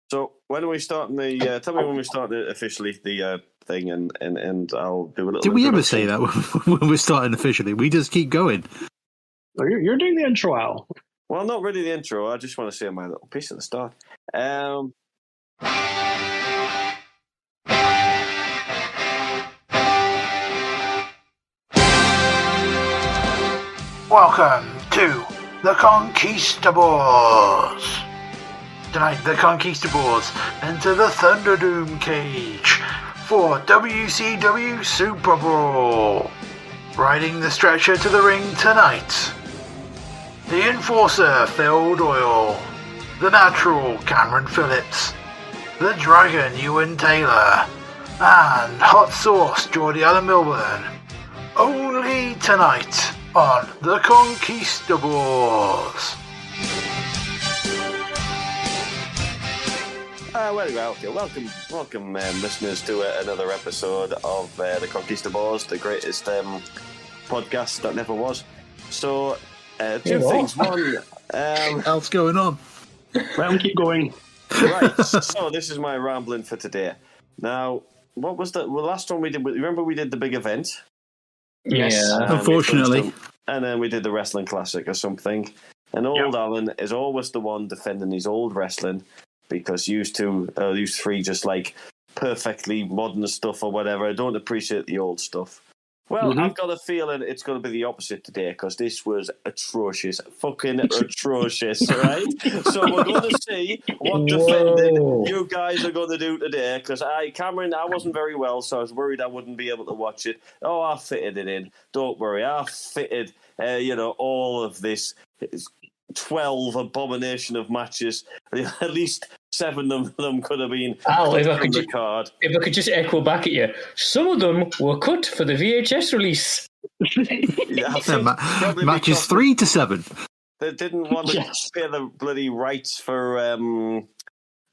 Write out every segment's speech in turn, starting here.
So when are we starting the? Tell me when we start officially the thing, and I'll do a little. Did we ever say that when we're starting officially? We just keep going. You're doing the intro, Al. Well, not really the intro. I just want to say my little piece at the start. Welcome to the Conquistabores. Tonight, the Conquistabores enter the Thunderdome cage for WCW SuperBrawl. Riding the stretcher to the ring tonight, the Enforcer, Phil Doyle, the Natural, Cameron Phillips, the Dragon, Euan Taylor, and Hot Sauce Geordie out of Melbourne. Only tonight on the Conquistabores. Welcome, listeners, to another episode of the Conquistabores, the greatest podcast that never was. So, two things. One, What's going on? Well, keep going. Right. So this is my rambling for today. Now, what was the last one we did? Remember we did the big event? Yes. Yeah. Unfortunately. And then we did the wrestling classic or something. And old Alan is always the one defending his old wrestling because used three just like perfectly modern stuff or whatever. I don't appreciate the old stuff. Well, I've got a feeling it's going to be the opposite today because this was atrocious. Fucking atrocious, right? So we're going to see what defending you guys are going to do today because Cameron, I wasn't very well, so I was worried I wouldn't be able to watch it. Oh, I fitted it in. Don't worry. I fitted, all of this 12 abomination of matches. At least 7 of them could have been Al, cut from the card. If I could just echo back at you, some of them were cut for the VHS release. Matches 3 to 7. They didn't want to pay the bloody rights for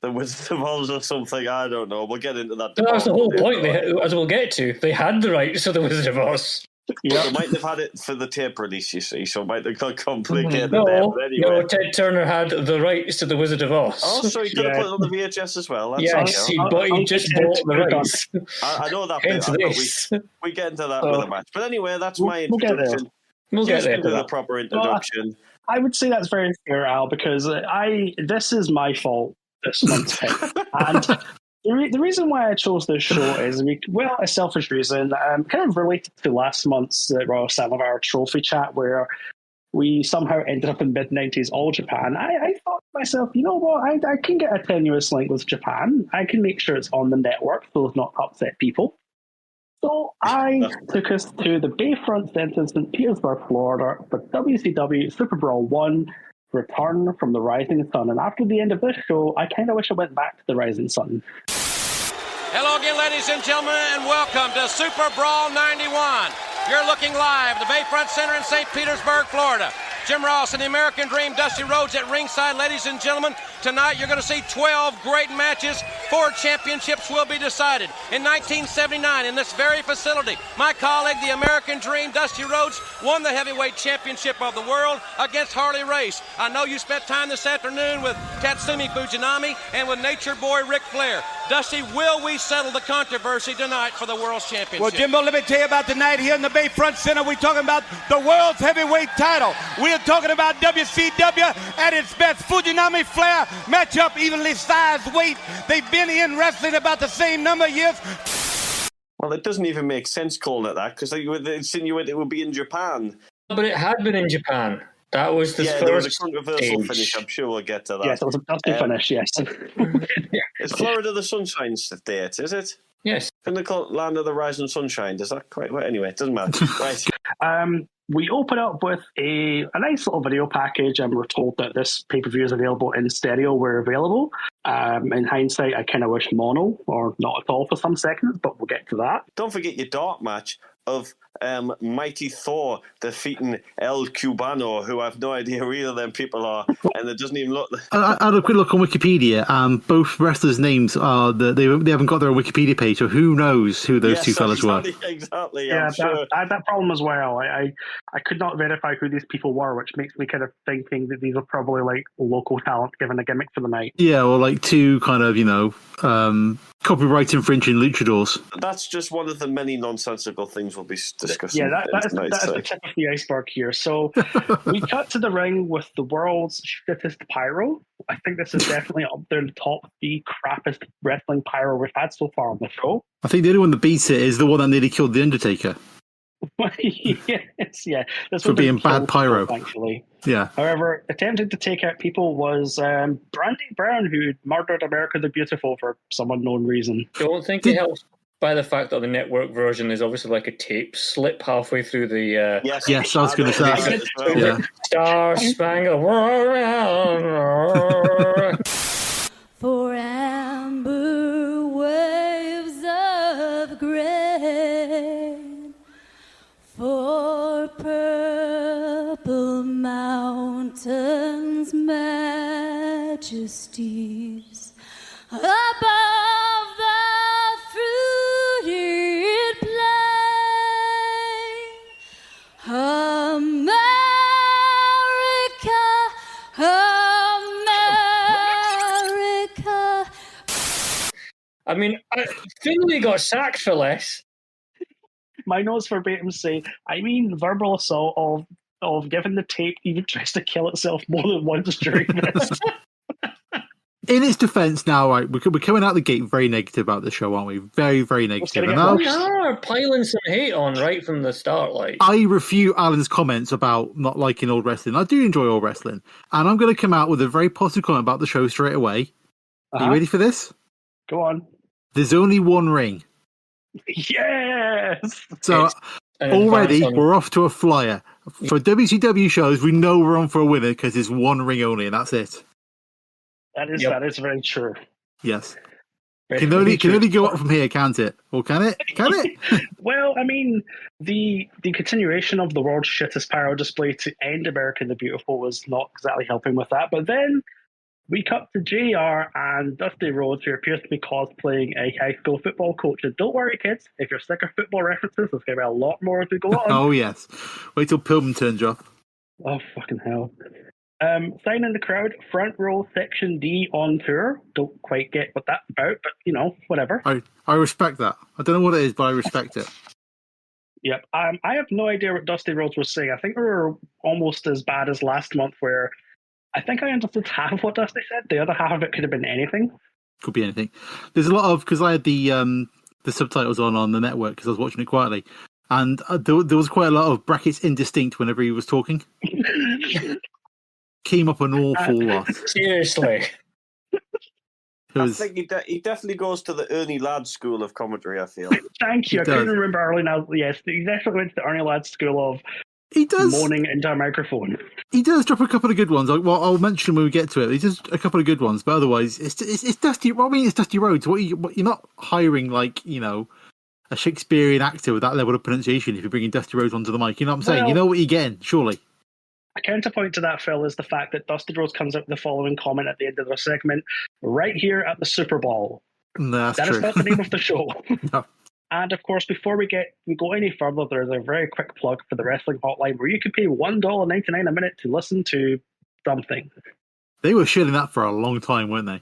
the Wizard of Oz or something. I don't know. We'll get into that. That was the whole point, as we'll get to. They had the rights to the Wizard of Oz. Yeah, they might have had it for the tape release, you see, so it might have got complicated there. But anyway. No, Ted Turner had the rights to the Wizard of Oz. Oh, so he could have put it on the VHS as well. That's yes, he just bought the rights. I know that bit, but we get into that with a match. But anyway, that's my introduction. We'll get there. The proper introduction. Well, I would say that's very fair, Al, because this is my fault this month's pick. And the reason why I chose this show is, a selfish reason, kind of related to last month's Royal Samovar Trophy chat, where we somehow ended up in mid-90s All Japan. I thought to myself, you know what, I can get a tenuous link with Japan. I can make sure it's on the network so as not to upset people. So I took us to the Bayfront Center in St. Petersburg, Florida, for WCW SuperBrawl 1, Return from the Rising Sun. And after the end of this show, I kind of wish I went back to the Rising Sun. Hello again, ladies and gentlemen, and welcome to SuperBrawl 91. You're looking live at the Bayfront Center in St. Petersburg, Florida. Jim Ross and the American Dream, Dusty Rhodes at ringside. Ladies and gentlemen, tonight you're going to see 12 great matches. 4 championships will be decided. In 1979, in this very facility, my colleague, the American Dream, Dusty Rhodes, won the heavyweight championship of the world against Harley Race. I know you spent time this afternoon with Tatsuji Fujinami and with Nature Boy Ric Flair. Dusty, will we settle the controversy tonight for the World's Championship? Well, Jimbo, let me tell you about tonight here in the Bayfront Center. We're talking about the World's Heavyweight title. We're talking about WCW at its best. Fujinami, Flair, match up evenly sized weight. They've been in wrestling about the same number of years. Well, it doesn't even make sense calling it that because they insinuate it would be in Japan. But it had been in Japan. That was the first there was a controversial stage. finish. I'm sure we'll get to that. Yes, it was a dusty finish, yes. Is Florida the Sunshine State, is it? Yes. Can they call it Land of the Rising Sunshine? Does that quite... Well, anyway, it doesn't matter. Right. We open up with a nice little video package, and we're told that this pay-per-view is available in stereo where available. In hindsight, I kind of wish mono, or not at all for some seconds, but we'll get to that. Don't forget your dark match. of Mighty Thor defeating El Cubano, who I have no idea who either of them people are, and it doesn't even look. I had a quick look on Wikipedia, and both wrestlers' names are they haven't got their own Wikipedia page, so who knows who those two fellas were? Exactly. Yeah, sure. I had that problem as well. I could not verify who these people were, which makes me kind of thinking that these are probably like local talent given a gimmick for the night. Yeah, or like two kind of copyright infringing luchadors. That's just one of the many nonsensical things we'll be discussing. Yeah, that is the tip of the iceberg here. So we cut to the ring with the world's shittest pyro. I think this is definitely up there in the top the crappiest wrestling pyro we've had so far on the show. I think the only one that beats it is the one that nearly killed The Undertaker. Yes, yeah. This For being bad pyro. Thankfully. Yeah. However, attempting to take out people was Brandy Brown, who murdered America the Beautiful for some unknown reason. Don't think it helps by the fact that the network version is obviously like a tape slip halfway through the... Yes, I was going to say. Yeah. Star Spangled World. For amber waves of grain, for purple mountains, majesties above the fruited plain. America, America. I mean, Finlay got sacked for less. My notes verbatim say, I mean verbal assault of giving the tape even tries to kill itself more than once during this. In its defence now, right, we're coming out the gate very negative about the show, aren't we? Very, very negative. And We are piling some hate on right from the start. Like, I refute Alan's comments about not liking old wrestling. I do enjoy old wrestling. And I'm going to come out with a very positive comment about the show straight away. Are you ready for this? Go on. There's only one ring. Yes! So already we're off to a flyer. For WCW shows, we know we're on for a winner because there's one ring only, and that's it. That is very true. Yes. Can only go up from here, can't it? Or can it? Can it? Well, I mean, the continuation of the world's shittest pyro display to end America the Beautiful was not exactly helping with that. But then we cut to JR and Dusty Rhodes, who appears to be cosplaying a high school football coach. And don't worry, kids, if you're sick of football references, there's going to be a lot more as we go on. Oh, yes. Wait till Pillman turns up. Oh, fucking hell. Sign in the crowd, front row, section D on tour. Don't quite get what that's about, but, whatever. I respect that. I don't know what it is, but I respect it. Yep. I have no idea what Dusty Rhodes was saying. I think we were almost as bad as last month, where I think I understood half of what Dusty said. The other half of it could have been anything. Could be anything. There's a lot of, because I had the subtitles on the network because I was watching it quietly, and there was quite a lot of brackets indistinct whenever he was talking. Came up an awful lot. Seriously. I think he definitely goes to the Ernie Ladd School of Commentary, I feel. Thank you. I couldn't remember Ernie Ladd. Yes, he definitely went to the Ernie Ladd School of moaning into a microphone. He does drop a couple of good ones. Well, I'll mention when we get to it. He does a couple of good ones, but otherwise, it's Dusty. Well, I mean, it's Dusty Rhodes. You're not hiring a Shakespearean actor with that level of pronunciation if you're bringing Dusty Rhodes onto the mic. You know what I'm saying? Well, you know what you're getting, surely. A counterpoint to that, Phil, is the fact that Dusty Rhodes comes up with the following comment at the end of the segment, right here at the SuperBrawl. No, that true. is not the name of the show. No. And of course, before we go any further, there's a very quick plug for the wrestling hotline where you can pay $1.99 a minute to listen to something. They were shilling that for a long time, weren't they?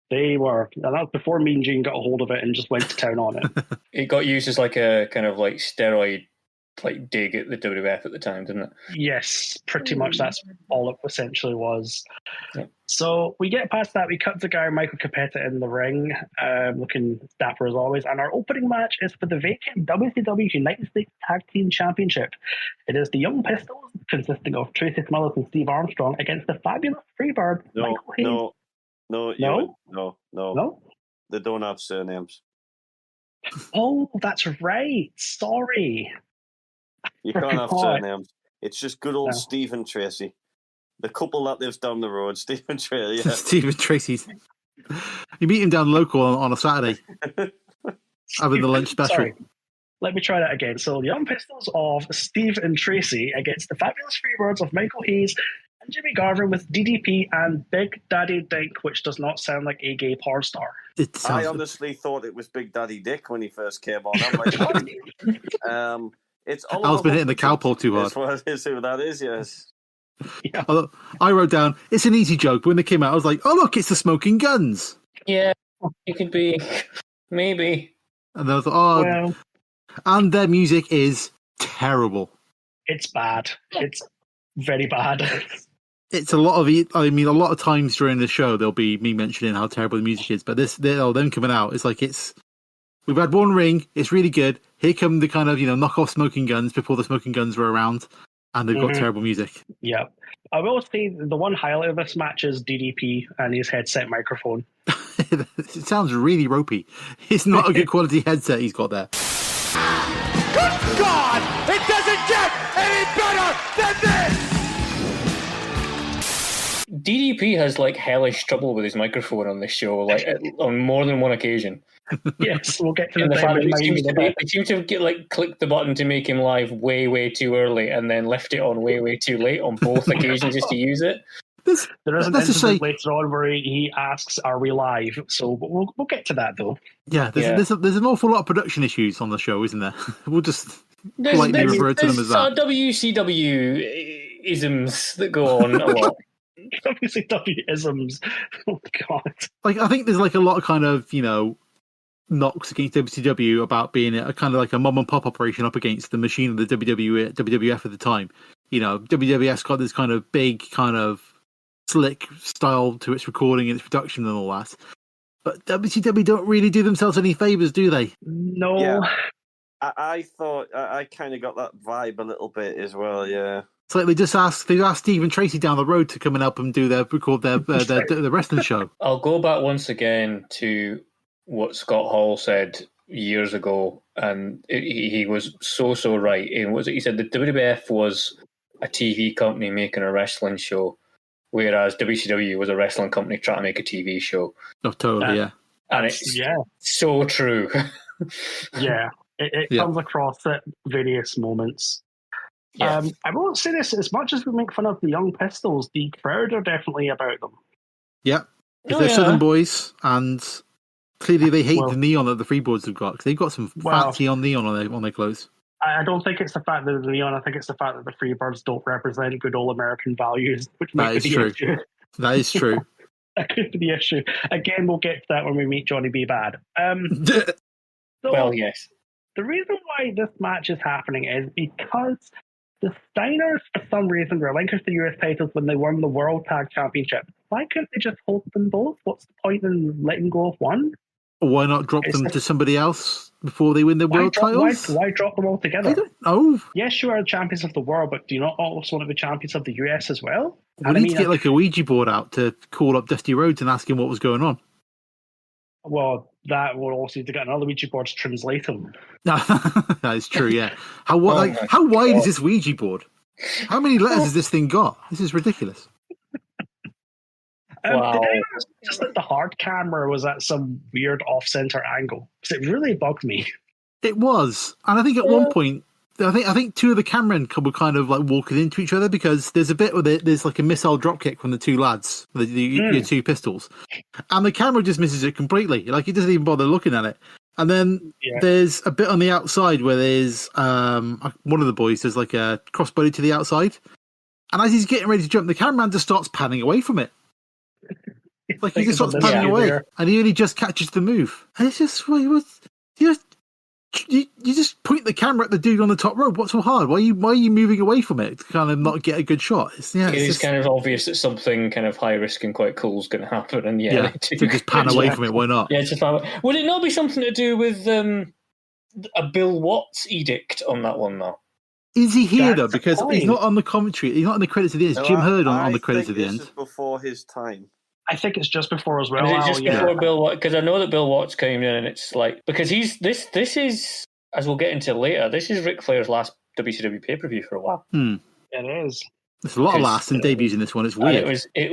They were. And that was before Mean Gene got a hold of it and just went to town on it. It got used as like a kind of like steroid dig at the WWF at the time, didn't it? Yes, pretty much. That's all it essentially was. Yeah. So we get past that. We cut to guy Michael Capetta in the ring, looking dapper as always. And our opening match is for the vacant WCW United States Tag Team Championship. It is the Young Pistols, consisting of Tracy Smothers and Steve Armstrong, against the fabulous Freebird, Michael Hayes. No. They don't have surnames. Oh, that's right. Sorry. You can't have surnames. It's just good old Steve and Tracy. The couple that lives down the road, Steve and Tracy. Yeah. Steve and Tracy's. You meet him down local on a Saturday. Having the lunch special. Sorry. Let me try that again. So the Young Pistols of Steve and Tracy against the Fabulous Freebirds of Michael Hayes and Jimmy Garvin with DDP and Big Daddy Dink, which does not sound like a gay porn star. I honestly thought it was Big Daddy Dick when he first came on. I'm like, what? It's Oliver Al's been hitting the cowpole too hard. That's what it is, who that is, yes. Yeah. I wrote down, it's an easy joke. But when they came out, I was like, oh, look, it's the Smoking Guns. Yeah, it could be. Maybe. And then I thought, oh, Well, and their music is terrible. it's bad. It's very bad. It's a lot of, I mean, a lot of times during the show, there'll be me mentioning how terrible the music is, but them coming out, it's like we've had one ring, it's really good. Here come the kind of, knockoff Smoking Guns before the Smoking Guns were around, and they've got terrible music. Yeah. I will say the one highlight of this match is DDP and his headset microphone. It sounds really ropey. It's not a good quality headset he's got there. Good God! It doesn't get any better than this! DDP has like hellish trouble with his microphone on this show, like on more than one occasion. Yes, we'll get to And the the fact time that in mind. they seem to have clicked the button to make him live way, way too early, and then left it on way, way too late on both occasions just to use it. There is an incident later on where he asks, "Are we live?" So we'll get to that though. Yeah, there's an awful lot of production issues on the show, isn't there? We'll just politely refer to them as that. WCW isms that go on a lot. WCW isms. Oh God! Like, I think there's like a lot of kind of knocks against WCW about being a kind of like a mom and pop operation up against the machine of the WWF at the time. WWF's got this kind of big, kind of slick style to its recording and its production and all that. But WCW don't really do themselves any favors, do they? No. Yeah. I thought I kind of got that vibe a little bit as well. Yeah. It's like they asked Steve and Tracy down the road to come and help them record their wrestling show. I'll go back once again to what Scott Hall said years ago, and he was so right. And what was it? He said the WWF was a TV company making a wrestling show, whereas WCW was a wrestling company trying to make a TV show. Oh, totally, yeah. And it's so true. Yeah, it comes across at various moments. Yeah. I won't say this, as much as we make fun of the Young Pistols, the crowd are definitely about them. Yeah. They're Southern boys, and clearly they hate the neon that the Freeboards have got, because they've got some fancy neon on their clothes. I don't think it's the fact that they're neon, I think it's the fact that the Freebirds don't represent good old American values, which might be the issue. That is true. That could be the issue. Again, we'll get to that when we meet Johnny B. Bad. Well, yes. The reason why this match is happening is because the Steiners, for some reason, relinquished the US titles when they won the World Tag Championship. Why couldn't they just hold them both? What's the point in letting go of one? Why not drop them to somebody else before they win the world titles? Why drop them all together? I don't know. Yes, you are champions of the world, but do you not also want to be champions of the US as well? We need to get like a Ouija board out to call up Dusty Rhodes and ask him what was going on. Well, that will also need to get another Ouija board to translate them. That is true, yeah. How wide is this Ouija board? How many letters has this thing got? This is ridiculous. Wow. Did anyone just that the hard camera was at some weird off-center angle? Because it really bugged me. It was. And I think at one point, I think two of the cameramen were kind of like walking into each other, because there's a bit where there's like a missile dropkick from the two lads, the two pistols. And the camera just misses it completely. Like, it doesn't even bother looking at it. And then there's a bit on the outside where there's one of the boys does like a crossbody to the outside. And as he's getting ready to jump, the cameraman just starts panning away from it. Like, he just starts panning away. And he only just catches the move. And it's just, you just point the camera at the dude on the top rope. What's so hard? Why are you moving away from it to kind of not get a good shot? It's just kind of obvious that something kind of high risk and quite cool is going to happen, and to just pan away from it. Why not? Yeah, just would it not be something to do with a Bill Watts edict on that one though? Is he here though? Because he's not on the commentary. He's not in the credits at the end. It's Jim Hurd on the credits at the end. This is before his time. I think it's just before as well. Is it just before Bill Watts? Because I know that Bill Watts came in, and it's like, because this is, as we'll get into later, this is Ric Flair's last WCW pay-per-view for a while. It is. There's a lot of lasts and debuts in this one. It's weird. It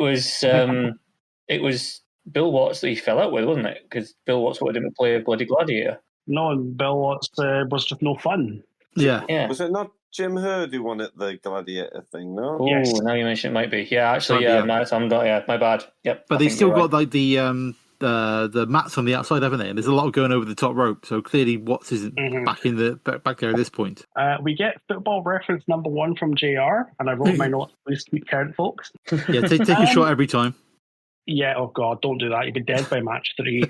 was Bill Watts that he fell out with, wasn't it? Because Bill Watts wanted him to play a bloody gladiator. knowing Bill was just no fun. Yeah. Yeah. Was it not Jim Hurd who won it, the Gladiator thing, no? Oh, Yes. now you mention it, might be. Yeah, actually, Might be, my bad. Yep. But I they think still you're got right. like the mats on the outside, haven't they? And there's a lot of going over the top rope. So clearly, Watts isn't back there at this point. We get football reference number 1 from JR, and I wrote my notes. Please keep count, folks. Yeah, take a shot every time. Yeah, oh God, don't do that. You'd be dead by match 3.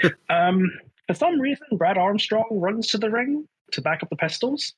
For some reason, Brad Armstrong runs to the ring to back up the Pistols,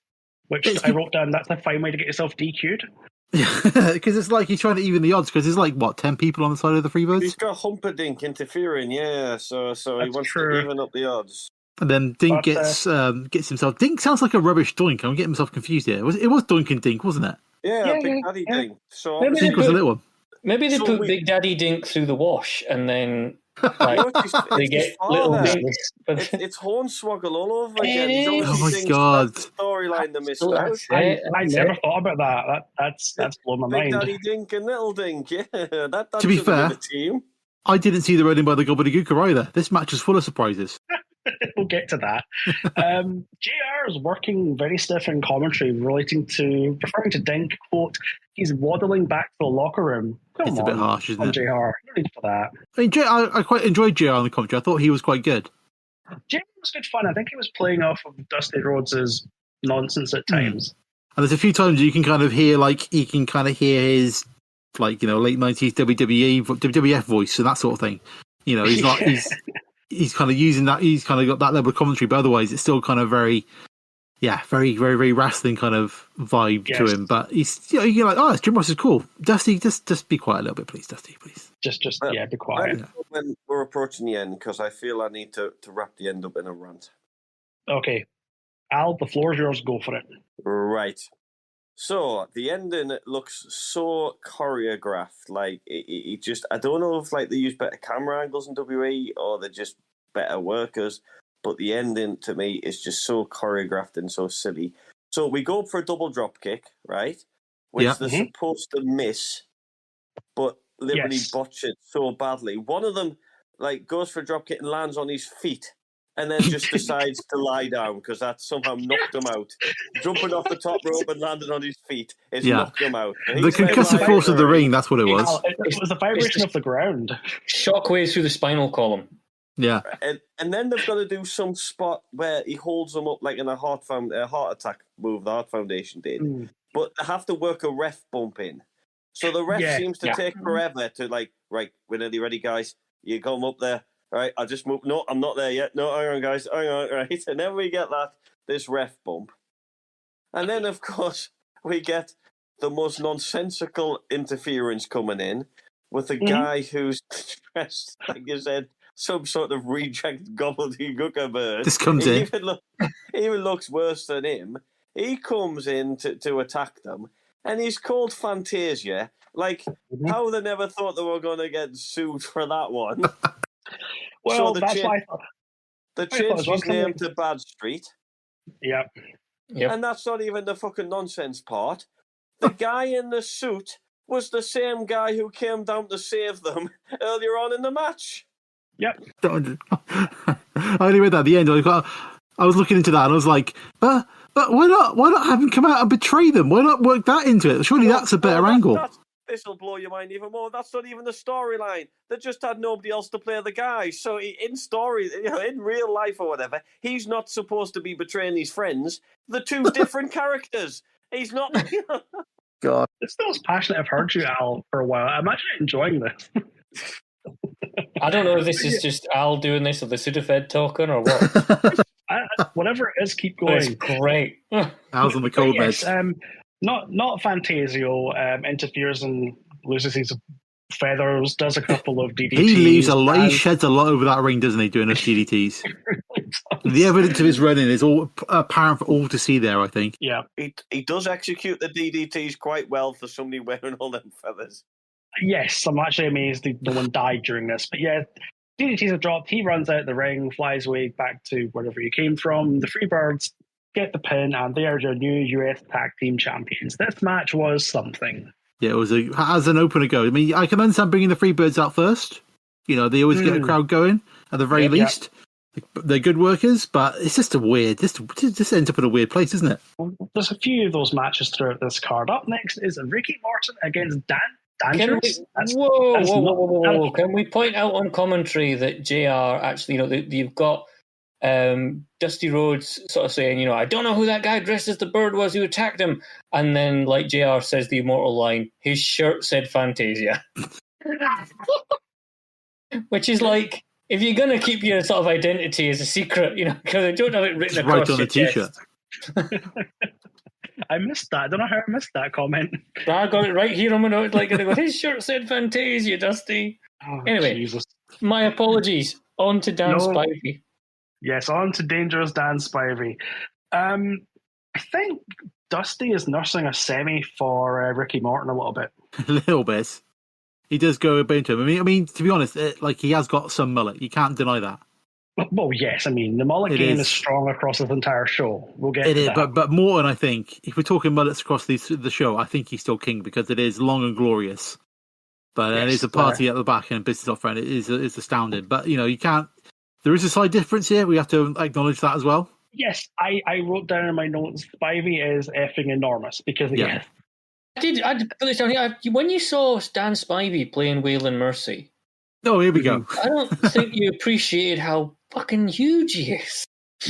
which I wrote down. That's a fine way to get yourself DQ'd. Yeah, because it's like he's trying to even the odds. Because there's like 10 people on the side of the Freebirds. He's got Humperdinck interfering, yeah. So he wants to even up the odds. And then Dink gets himself. Dink sounds like a rubbish Doink. I'm getting myself confused here. It was Doink and Dink, wasn't it? Yeah, Big Daddy Dink. So Dink was a little one. Maybe they put Big Daddy Dink through the wash, and then they get little dinks. It's Hornswoggle all over again. Oh my God! That's the storyline they missed out. I never thought about that. That's blown my Big mind. Daddy Dink and Little Dink. Yeah, that's to be fair, the team. I didn't see the running by the Gobbledygooker either. This match is full of surprises. We'll get to that. JR is working very stiff in commentary, referring to Dink, quote, he's waddling back to the locker room. It's a bit harsh, isn't it? JR, no need for that. I mean, I quite enjoyed JR on the commentary. I thought he was quite good. JR was good fun. I think he was playing off of Dusty Rhodes' nonsense at times. And there's a few times you can kind of hear, his, late 90s WWF voice and that sort of thing. You know, he's not, he's kind of using that, he's kind of got that level of commentary, but otherwise it's still kind of very, very, very wrestling kind of vibe to him. But he's, you're like, oh, Jim Ross is cool. Dusty, just be quiet a little bit, please, Dusty, please. Just be quiet. When we're approaching the end, because I feel I need to wrap the end up in a rant. Okay. Al, the floor is yours. Go for it. Right. So the ending looks so choreographed. Like it just, I don't know if they use better camera angles in WWE or they're just better workers. But the ending to me is just so choreographed and so silly. So we go up for a double drop kick, right? Which they're supposed to miss, but literally botch it so badly. One of them goes for a drop kick and lands on his feet. And then just decides to lie down because that somehow knocked him out. Jumping off the top rope and landing on his feet is knocked him out. The concussive force of the ring, that's what it was. It was the vibration of the ground. Shockwaves through the spinal column. Yeah. And then they've got to do some spot where he holds them up like in a heart attack move the Heart Foundation did. But they have to work a ref bump in. So the ref seems to take forever to right, we're nearly ready, guys. You come up there. All right, I'll just move. No, I'm not there yet. No, hang on, guys. Hang on, right. And then we get this ref bump. And then, of course, we get the most nonsensical interference coming in with a guy who's dressed, like you said, some sort of reject gobbledygooker bird. This comes in. Even looks worse than him. He comes in to attack them, and he's called Fantasia. How they never thought they were going to get sued for that one. Well, so that's why I thought. They changed his name to Bad Street. Yep. And that's not even the fucking nonsense part. The guy in the suit was the same guy who came down to save them earlier on in the match. Yep. I only read that at the end. I was looking into that and I was like, but why not have him come out and betray them? Why not work that into it? Surely that's a better angle. This will blow your mind even more. That's not even the storyline. They just had nobody else to play the guy. So in real life or whatever, he's not supposed to be betraying his friends. The two different characters. He's not. God, it's the most passionate I've heard you, Al, for a while. I'm actually enjoying this. I don't know if this is just Al doing this or the Sudafed talking or what. Whatever it is, keep going. It's great. Al's on the cold bed. Not Fantasio interferes and loses his feathers, does a couple of DDTs. He leaves a lot. He sheds a lot over that ring, doesn't he, doing those DDTs? The evidence of his running is all apparent for all to see there, I think. Yeah. He does execute the DDTs quite well for somebody wearing all them feathers. Yes, I'm actually amazed no one died during this. But yeah, DDTs are dropped. He runs out the ring, flies away back to wherever he came from. The Freebirds get the pin, and they are your new US Tag Team Champions. This match was something. Yeah, it was as an opener go. I mean, I can understand bringing the Freebirds out first. You know, they always get a crowd going at the very least. They're good workers, but it's just a weird. Just ends up in a weird place, isn't it? There's a few of those matches throughout this card. Up next is Ricky Morton against Dan. Can we, whoa. Can we point out on commentary that JR actually, you've got Dusty Rhodes sort of saying, I don't know who that guy dressed as the bird was who attacked him. And then, like JR says the immortal line, his shirt said Fantasia. Which is like, if you're going to keep your sort of identity as a secret, because I don't have it written across right on your the T-shirt. I missed that. I don't know how I missed that comment. I got it right here on my note. Like, his shirt said Fantasia, Dusty. Oh, anyway, Jesus. My apologies. On to Dan Spivey. Yes, on to Dangerous Dan Spivey. I think Dusty is nursing a semi for Ricky Morton a little bit. A little bit. He does go a bit into him. I mean, to be honest, he has got some mullet. You can't deny that. Well, yes. I mean, the mullet game is strong across his entire show. We'll get to that. But Morton, I think, if we're talking mullets across the show, I think he's still king because it is long and glorious. But it is a party at the back and business off front. It is astounding. But, you can't... There is a side difference here. We have to acknowledge that as well. Yes, I wrote down in my notes, Spivey is effing enormous because, again... I put this down here. When you saw Dan Spivey playing Waylon Mercy... Oh, here we go. I don't think you appreciated how fucking huge he is.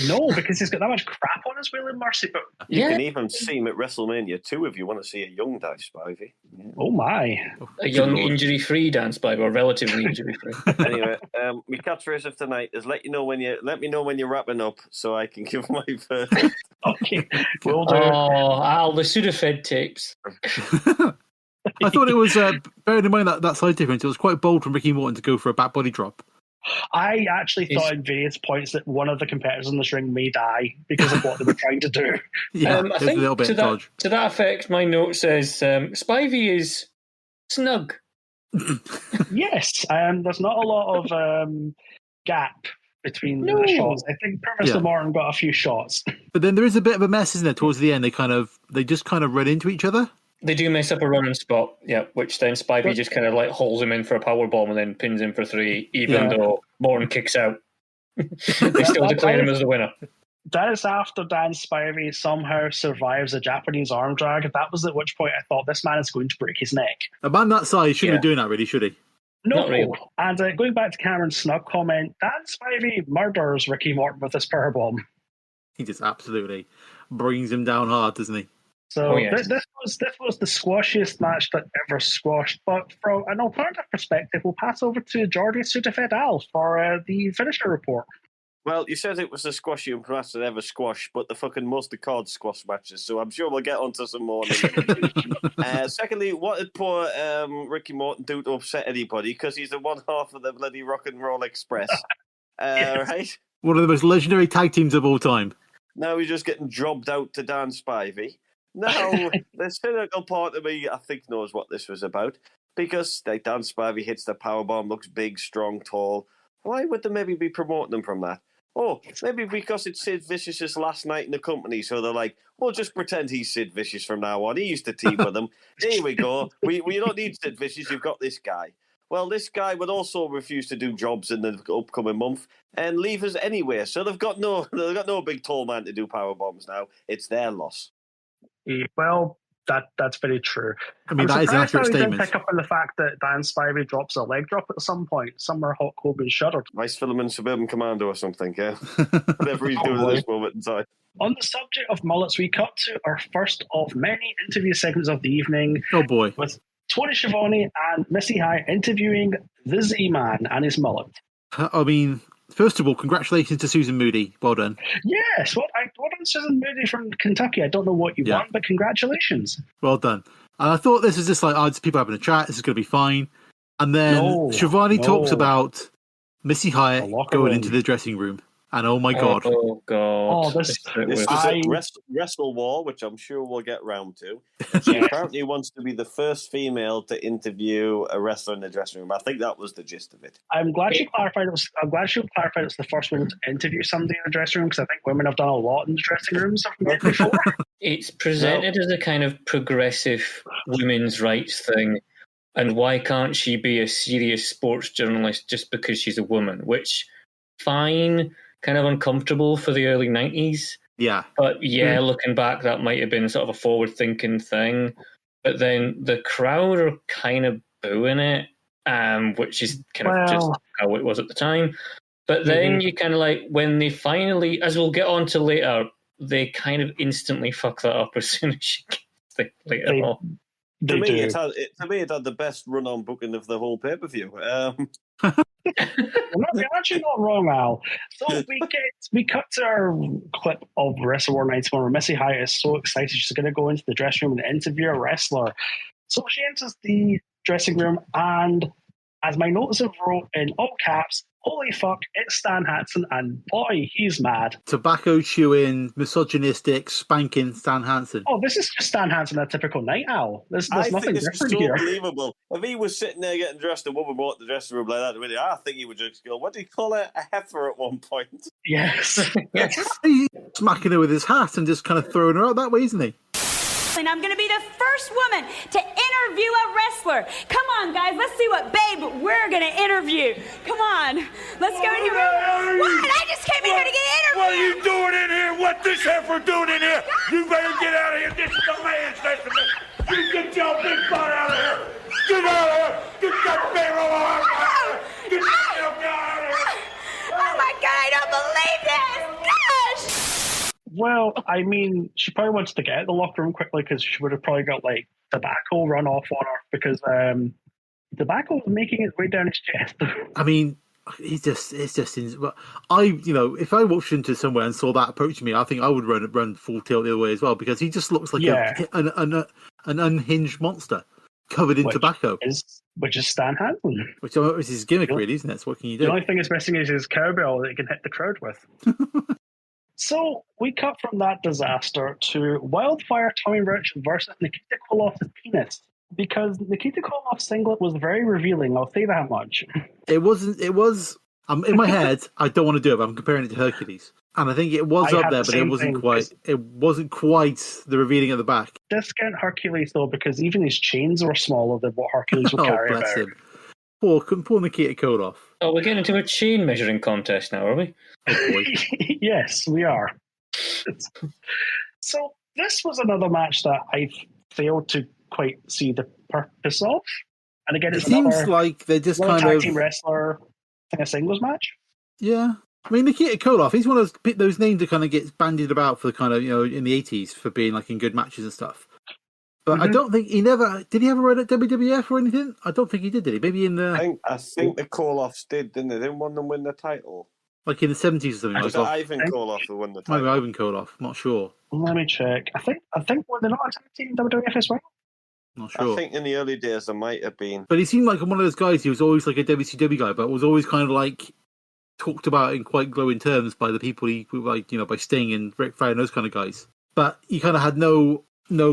No, because he's got that much crap on his Waylon Mercy. But you can even see him at WrestleMania 2 if you want to see a young Dan Spivey. Yeah. Oh my! A young injury-free Dan Spivey, or relatively injury-free. Anyway, my catchphrase of tonight is let me know when you're wrapping up, so I can give my verdict. Okay, we'll do. Oh, Al, the Sudafed tapes. I thought it was, bearing in mind that side difference, it was quite bold from Ricky Morton to go for a back body drop. I actually thought at various points that one of the competitors in this ring may die because of what they were trying to do. Yeah, I think a little bit dodge. To that effect, my note says Spivey is snug. Yes, there's not a lot of gap between the shots. I think Mr. Morton got a few shots. But then there is a bit of a mess, isn't there? Towards the end, they just kind of run into each other. They do mess up a running spot, which then Spivey just kind of like hauls him in for a power bomb and then pins him for 3, even though Morton kicks out. They still declare him as the winner. That is after Dan Spivey somehow survives a Japanese arm drag. That was at which point I thought this man is going to break his neck. A man that size shouldn't be doing that, really, should he? No. Not really. And going back to Cameron's snug comment, Dan Spivey murders Ricky Morton with this powerbomb. He just absolutely brings him down hard, doesn't he? So this was the squashiest match that ever squashed. But from an alternative perspective, we'll pass over to Geordie Sudafed Al for the finisher report. Well, you said it was the squashiest match that ever squashed, but the fucking most of card squash matches, so I'm sure we'll get onto some more. Secondly, what did poor Ricky Morton do to upset anybody? Because he's the one half of the bloody Rock and Roll Express. Right? One of the most legendary tag teams of all time. Now he's just getting jobbed out to Dan Spivey. Now, the cynical part of me, I think, knows what this was about. Because Dan Spivey hits the powerbomb, looks big, strong, tall. Why would they maybe be promoting him from that? Oh, maybe because it's Sid Vicious's last night in the company, so they're like, we'll just pretend he's Sid Vicious from now on. He used to team with them. Here we go. We don't need Sid Vicious, you've got this guy. Well, this guy would also refuse to do jobs in the upcoming month and leave us anywhere. So they've got no big tall man to do power bombs now. It's their loss. Well, that's very true. I mean, that is an accurate statement. Didn't pick up on the fact that Dan Spivey drops a leg drop at some point. Somewhere Hulk Hogan shuddered. Vice Filament Suburban Commando or something, yeah. Whatever he's doing at this moment in time. On the subject of mullets, we cut to our first of many interview segments of the evening. Oh boy. With Tony Schiavone and Missy High interviewing the Z-Man and his mullet. I mean, first of all, congratulations to Susan Moody. Well done. Yes, well done, Susan Moody from Kentucky. I don't know what you want, but congratulations. Well done. And I thought this was just like, just people having a chat. This is going to be fine. And then Schiavone talks about Missy Hyatt going into the dressing room. And oh my God. Oh God. This is a Wrestle War, which I'm sure we'll get round to. She apparently wants to be the first female to interview a wrestler in the dressing room. I think that was the gist of it. I'm glad she clarified it's the first woman to interview somebody in the dressing room, because I think women have done a lot in the dressing rooms before. It's presented as a kind of progressive women's rights thing. And why can't she be a serious sports journalist just because she's a woman? Which, fine. kind of uncomfortable for the early 90s. Yeah. But yeah, looking back, that might have been sort of a forward-thinking thing. But then the crowd are kind of booing it, which is kind of just how it was at the time. But then you kind of like, when they finally, as we'll get on to later, they kind of instantly fuck that up as soon as she gets there later on. To me, it had the best run-on booking of the whole pay-per-view. You're actually not wrong, Al. So we cut to our clip of Wrestle War 91 where Missy Hyatt is so excited she's going to go into the dressing room and interview a wrestler. So she enters the dressing room, and as my notes have wrote in all caps, holy fuck, it's Stan Hansen, and boy, he's mad. Tobacco chewing, misogynistic, spanking Stan Hansen. Oh, this is just Stan Hansen, a typical night owl. There's nothing different so here. Unbelievable. If he was sitting there getting dressed, a woman walked the dressing room like that, really, I think he would just go, what do you call it? A heifer at one point. Yes. He's smacking her with his hat and just kind of throwing her out that way, isn't he? And I'm going to be the first woman to interview a wrestler. Come on, guys. Let's see what babe we're going to interview. Come on. Let's go in here. What? I just came in here to get interviewed. What are you doing in here? What this heifer doing in here? You better get out of here. This is the man's testament. You get your big butt out of here. Get out of here. Get that barrel out of here. Get yourself out of here. Oh, my God. I don't believe this. Gosh. Well, I mean, she probably wanted to get out of the locker room quickly because she would have probably got like tobacco run off on her because tobacco was making its way down his chest. I mean, it's just. If I walked into somewhere and saw that approaching me, I think I would run full tilt the other way as well because he just looks like an unhinged monster covered in tobacco. Which is Stan Hansen. Which is his gimmick, really, isn't it? So what can you do? The only thing that's missing is his cowbell that he can hit the crowd with. So we cut from that disaster to Wildfire Tommy Rich versus Nikita Koloff's penis. Because Nikita Koloff's singlet was very revealing, I'll say that much. It was... in my head, I don't want to do it, but I'm comparing it to Hercules. And I think it was up there, but it wasn't quite the revealing at the back. Discount Hercules, though, because even his chains were smaller than what Hercules would carry bless about. him. Poor Nikita Koloff. Oh, we're getting into a chain measuring contest now, are we? Oh, boy. Yes, we are. So this was another match that I failed to quite see the purpose of. And again, it seems like they're just kind tag of team wrestler in a singles match. Yeah, I mean Nikita Koloff, he's one of those names that kind of gets bandied about for the kind of in the 80s for being like in good matches and stuff. But I don't think did he ever run at WWF or anything? I don't think he did he? Maybe in the I think the Koloffs did, didn't they? Didn't one of them win the title? Like in the 70s or something like that. Ivan Koloff who won the title. Maybe Ivan Koloff, not sure. Let me check. I think were they not a tag team in WWF as well? Not sure. I think in the early days there might have been. But he seemed like one of those guys. He was always like a WCW guy, but was always kind of like talked about in quite glowing terms by the people he like, by Sting and Ric Flair and those kind of guys. But he kind of had no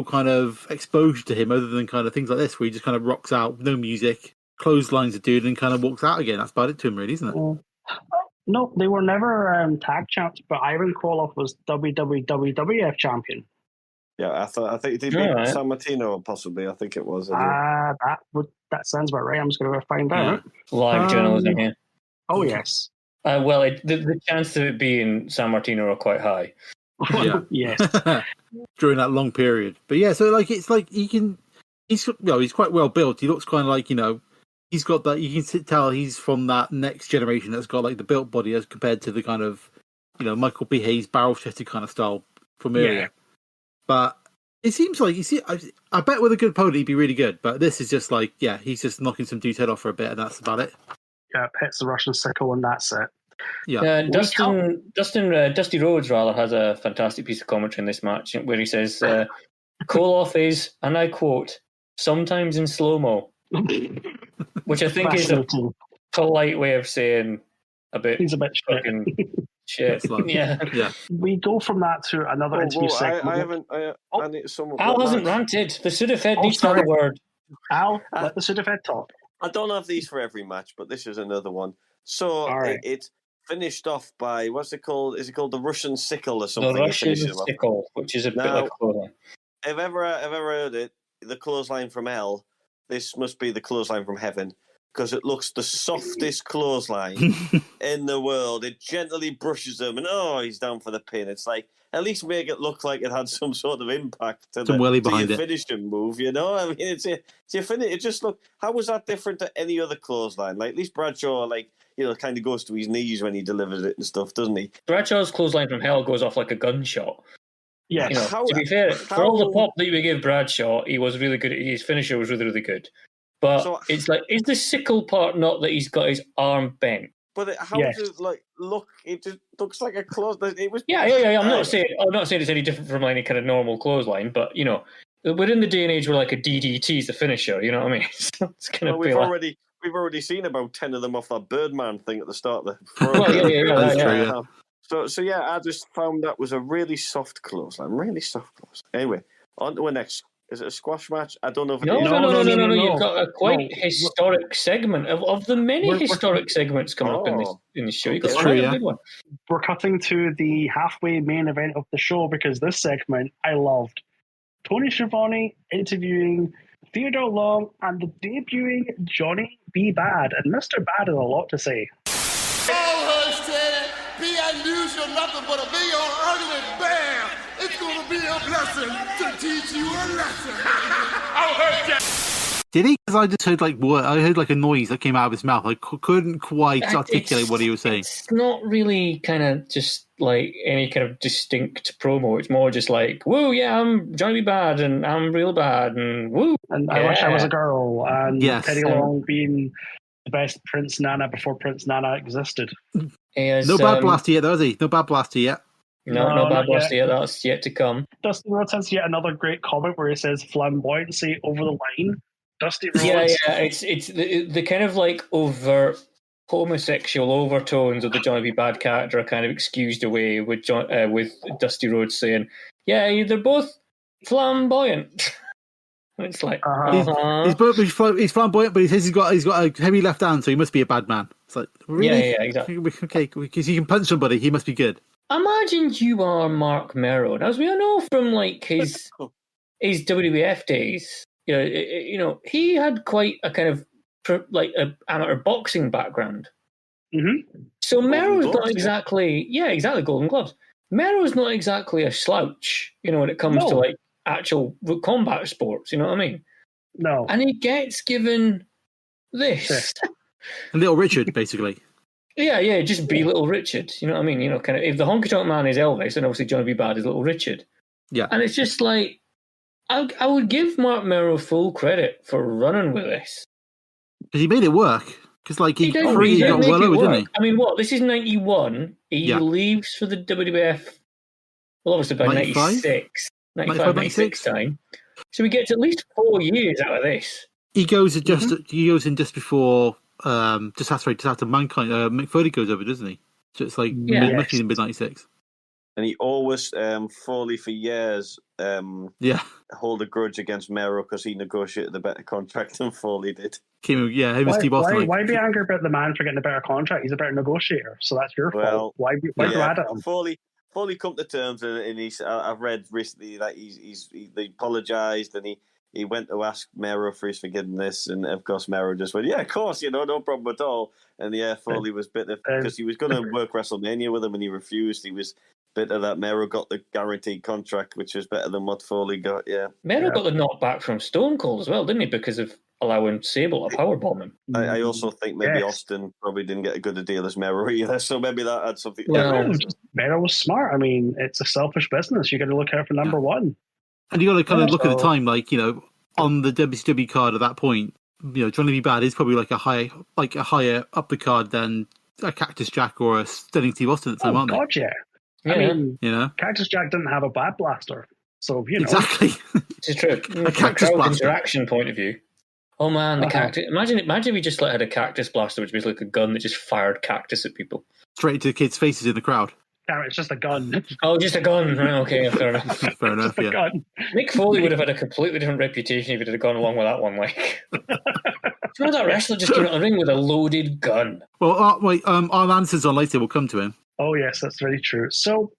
kind of exposure to him other than kind of things like this, where he just kind of rocks out, no music, clotheslines a dude, and kind of walks out again. That's about it to him, really, isn't it? No, they were never tag champs, but Ivan Koloff was WWF champion. Yeah, I think they beat San Martino, possibly. I think it was. That sounds about right. I'm just going to find out. Live journalism here. Oh yes. Well, the chance of it being San Martino are quite high. Yeah. Yes. During that long period, but yeah, so like it's like he's quite well built. He looks kind of like he's got that. You can tell he's from that next generation that's got like the built body as compared to the kind of Michael B. Hayes barrel chested kind of style from earlier. Yeah. But it seems like I bet with a good opponent he'd be really good. But this is just like he's just knocking some dude's head off for a bit, and that's about it. Yeah, hits the Russian sickle, and that's it. Yeah, Dusty Rhodes rather has a fantastic piece of commentary in this match where he says, "Koloff is, and I quote, sometimes in slow mo," which I think is a polite way of saying he's a bit shit. Yeah. We go from that to another interview segment. Al hasn't ranted. The Sudafed needs to have a word. Al, let the Sudafed talk. I don't have these for every match, but this is another one. So it's finished off by, what's it called? Is it called the Russian sickle or something? The Russian sickle, which is a bit like clothing. If ever heard it, the clothesline from hell, this must be the clothesline from heaven. because it looks the softest clothesline in the world. It gently brushes him, and he's down for the pin. It's like, at least make it look like it had some sort of impact to your finishing move, you know? I mean, it's your finish. It just look. How was that different to any other clothesline? Like, at least Bradshaw, kind of goes to his knees when he delivers it and stuff, doesn't he? Bradshaw's clothesline from hell goes off like a gunshot. Yeah. To be fair, for all the pop that we give Bradshaw, he was really good. His finisher was really, really good. But it's like, is the sickle part not that he's got his arm bent? But does it look? It just looks like a clothesline. It was. Yeah. I'm not saying it's any different from any kind of normal clothesline, but we're in the day and age where like a DDT is the finisher. You know what I mean? So it's kind of. We've already seen about 10 of them off that Birdman thing at the start of the program. Well, So I just found that was a really soft clothesline, really soft clothesline. Anyway, on to our next. Is it a squash match? I don't know if it is. No. You've got a quite historic segment of the many historic segments coming up in this show. You've got a good one. We're cutting to the halfway main event of the show because this segment I loved. Tony Schiavone interviewing Theodore Long and the debuting Johnny B. Bad. And Mr. Bad has a lot to say. Always said, be unusual, nothing but a big old ugly bear. It's going to be a blessing to teach you a lesson. I'll hurt you. Did he? Because I just heard I heard like a noise that came out of his mouth. I couldn't quite articulate what he was saying. It's not really kind of just like any kind of distinct promo. It's more just like, woo, yeah, I'm Johnny B. Bad and I'm real bad and woo. And I wish I was a girl. And Teddy Long being the best Prince Nana before Prince Nana existed. No bad blaster yet, though, is he? No bad blaster yet. No bad blaster yet. That's yet to come. Dusty Rhodes has yet another great comment where he says flamboyancy over the line. Dusty Rhodes. Yeah. It's the kind of like overt homosexual overtones of the Johnny B. Bad character are kind of excused away with with Dusty Rhodes saying, "Yeah, they're both flamboyant." It's like he's flamboyant, but he says he's got a heavy left hand, so he must be a bad man. It's like, really? Yeah, exactly. Okay, because he can punch somebody, he must be good. Imagine you are Mark Merrow, and as we all know from like his WWF days, he had quite a kind of like an amateur boxing background. Mm-hmm. So Merrow's not exactly, exactly, Golden Gloves. Merrow's not exactly a slouch, when it comes to like actual combat sports. You know what I mean? No. And he gets given this. Little Richard, basically. Yeah, just be Little Richard. You know what I mean? Kind of if the Honky Tonk Man is Elvis, then obviously Johnny B. Bad is Little Richard. Yeah. And it's just like, I would give Mark Merrow full credit for running with this. Because he made it work. Because he got well over, didn't he? I mean, this is 91. He leaves for the WWF, well, obviously by 96. 96 time. So we get to at least 4 years out of this. He goes in just before, just after Mankind. Mick Foley goes over, doesn't he? So it's like mid 96. And he always, Foley for years, hold a grudge against Merrow because he negotiated a better contract than Foley did. Him and Steve Austin. Why be angry about the man for getting a better contract? He's a better negotiator, so that's your fault. Why be mad at him? Foley come to terms, and I've read recently that they apologised, and he went to ask Merrow for his forgiveness, and of course Merrow just went, yeah, of course, no problem at all. And Foley was bitter because he was going to work WrestleMania with him, and he refused. He was bitter that Merrow got the guaranteed contract, which was better than what Foley got. Yeah, Merrow got the knockback from Stone Cold as well, didn't he? Because of allowing Sable to powerbomb him. I also think maybe Austin probably didn't get a good a deal as Merrow either, so maybe that had something. Merrow was smart. I mean, it's a selfish business. You got to look out for number one, and you got to kind of look at the time, on the WCW card at that point. Johnny B. Bad is probably a higher up the card than a Cactus Jack or a Stunning Steve Austin at the time, aren't they? God, yeah. I mean, Cactus Jack didn't have a bad blaster, so exactly. It's true. From a crowd interaction point of view. Oh man, the cactus! Imagine if we just had a cactus blaster, which was like a gun that just fired cactus at people straight into the kids' faces in the crowd. Damn, it's just a gun. Oh, just a gun. Okay, fair enough. Fair enough. Yeah. Gun. Mick Foley would have had a completely different reputation if he had gone along with that one. That wrestler just came out of the ring with a loaded gun. Well, our answers on later. We'll come to him. Oh yes, that's very true. So,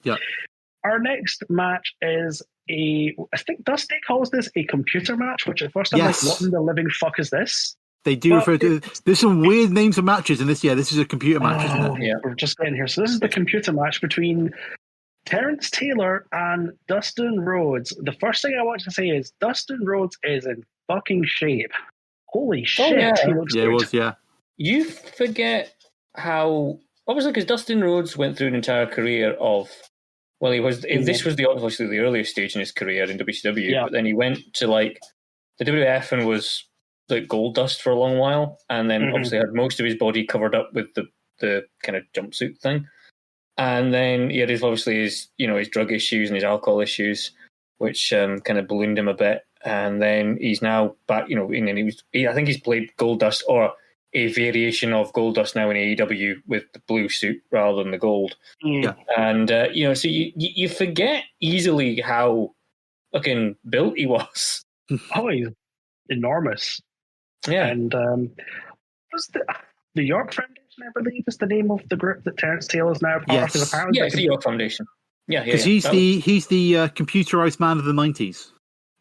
our next match is I think Dusty calls this a computer match, which at first I'm like, what in the living fuck is this? They do refer to. There's some weird names of matches in this. Yeah, this is a computer match, isn't it? Yeah, we're just getting here. So this is the computer match between Terence Taylor and Dustin Rhodes. The first thing I want to say is Dustin Rhodes is in fucking shape. Holy shit, he looks good. It was, yeah. You forget how obviously because Dustin Rhodes went through an entire career of. Well, he was. This was obviously the earliest stage in his career in WCW, but then he went to like the WWF and was like Gold Dust for a long while, and then obviously had most of his body covered up with the kind of jumpsuit thing, and then he had his drug issues and his alcohol issues, which kind of ballooned him a bit, and then he's now back. And then I think he's played Gold Dust or a variation of Gold Dust now in AEW with the blue suit rather than the gold. Yeah. And, so you forget easily how fucking built he was. Oh, he's enormous. Yeah. And was the York Foundation, I believe, is the name of the group that Terence Taylor is now part of. Apparently it's the York Foundation. Yeah, because he's the computerized man of the 90s.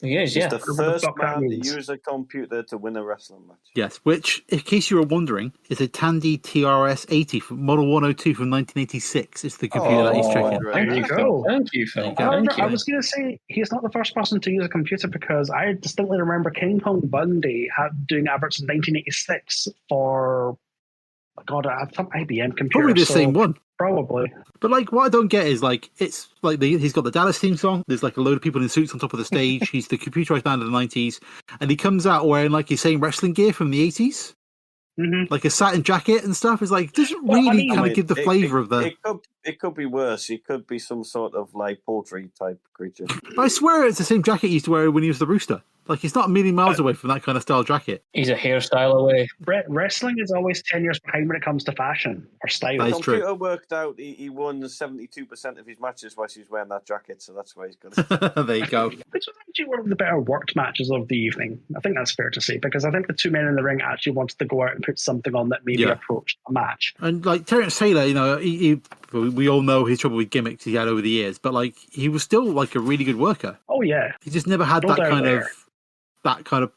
He is, He's the first man to use a computer to win a wrestling match. Yes, which, in case you were wondering, is a Tandy TRS-80 from Model 102 from 1986. It's the computer that he's checking. There you go. Thank you, Phil. I was going to say, he's not the first person to use a computer because I distinctly remember King Kong Bundy doing adverts in 1986 for, God, some IBM computer. Probably the same one. Probably. But like, what I don't get is like, it's like he's got the Dallas theme song. There's like a load of people in suits on top of the stage. He's the computerized band of the 90s, and he comes out wearing like his same wrestling gear from the 80s, like a satin jacket and stuff. It's like doesn't really kind of give the flavor of the. It could be worse. He could be some sort of like poultry type creature. I swear it's the same jacket he used to wear when he was the Rooster. Like he's not a million miles away from that kind of style jacket. He's a hairstyle away. Wrestling is always 10 years behind when it comes to fashion or style. The computer worked out he won 72% of his matches while he was wearing that jacket, so that's why he's good. There you go. This was actually one of the better worked matches of the evening. I think that's fair to say, because I think the two men in the ring actually wanted to go out and put something on that maybe approached a match. And like Terence Taylor, we all know his trouble with gimmicks he had over the years, but like he was still like a really good worker. Oh yeah, he just never had that kind of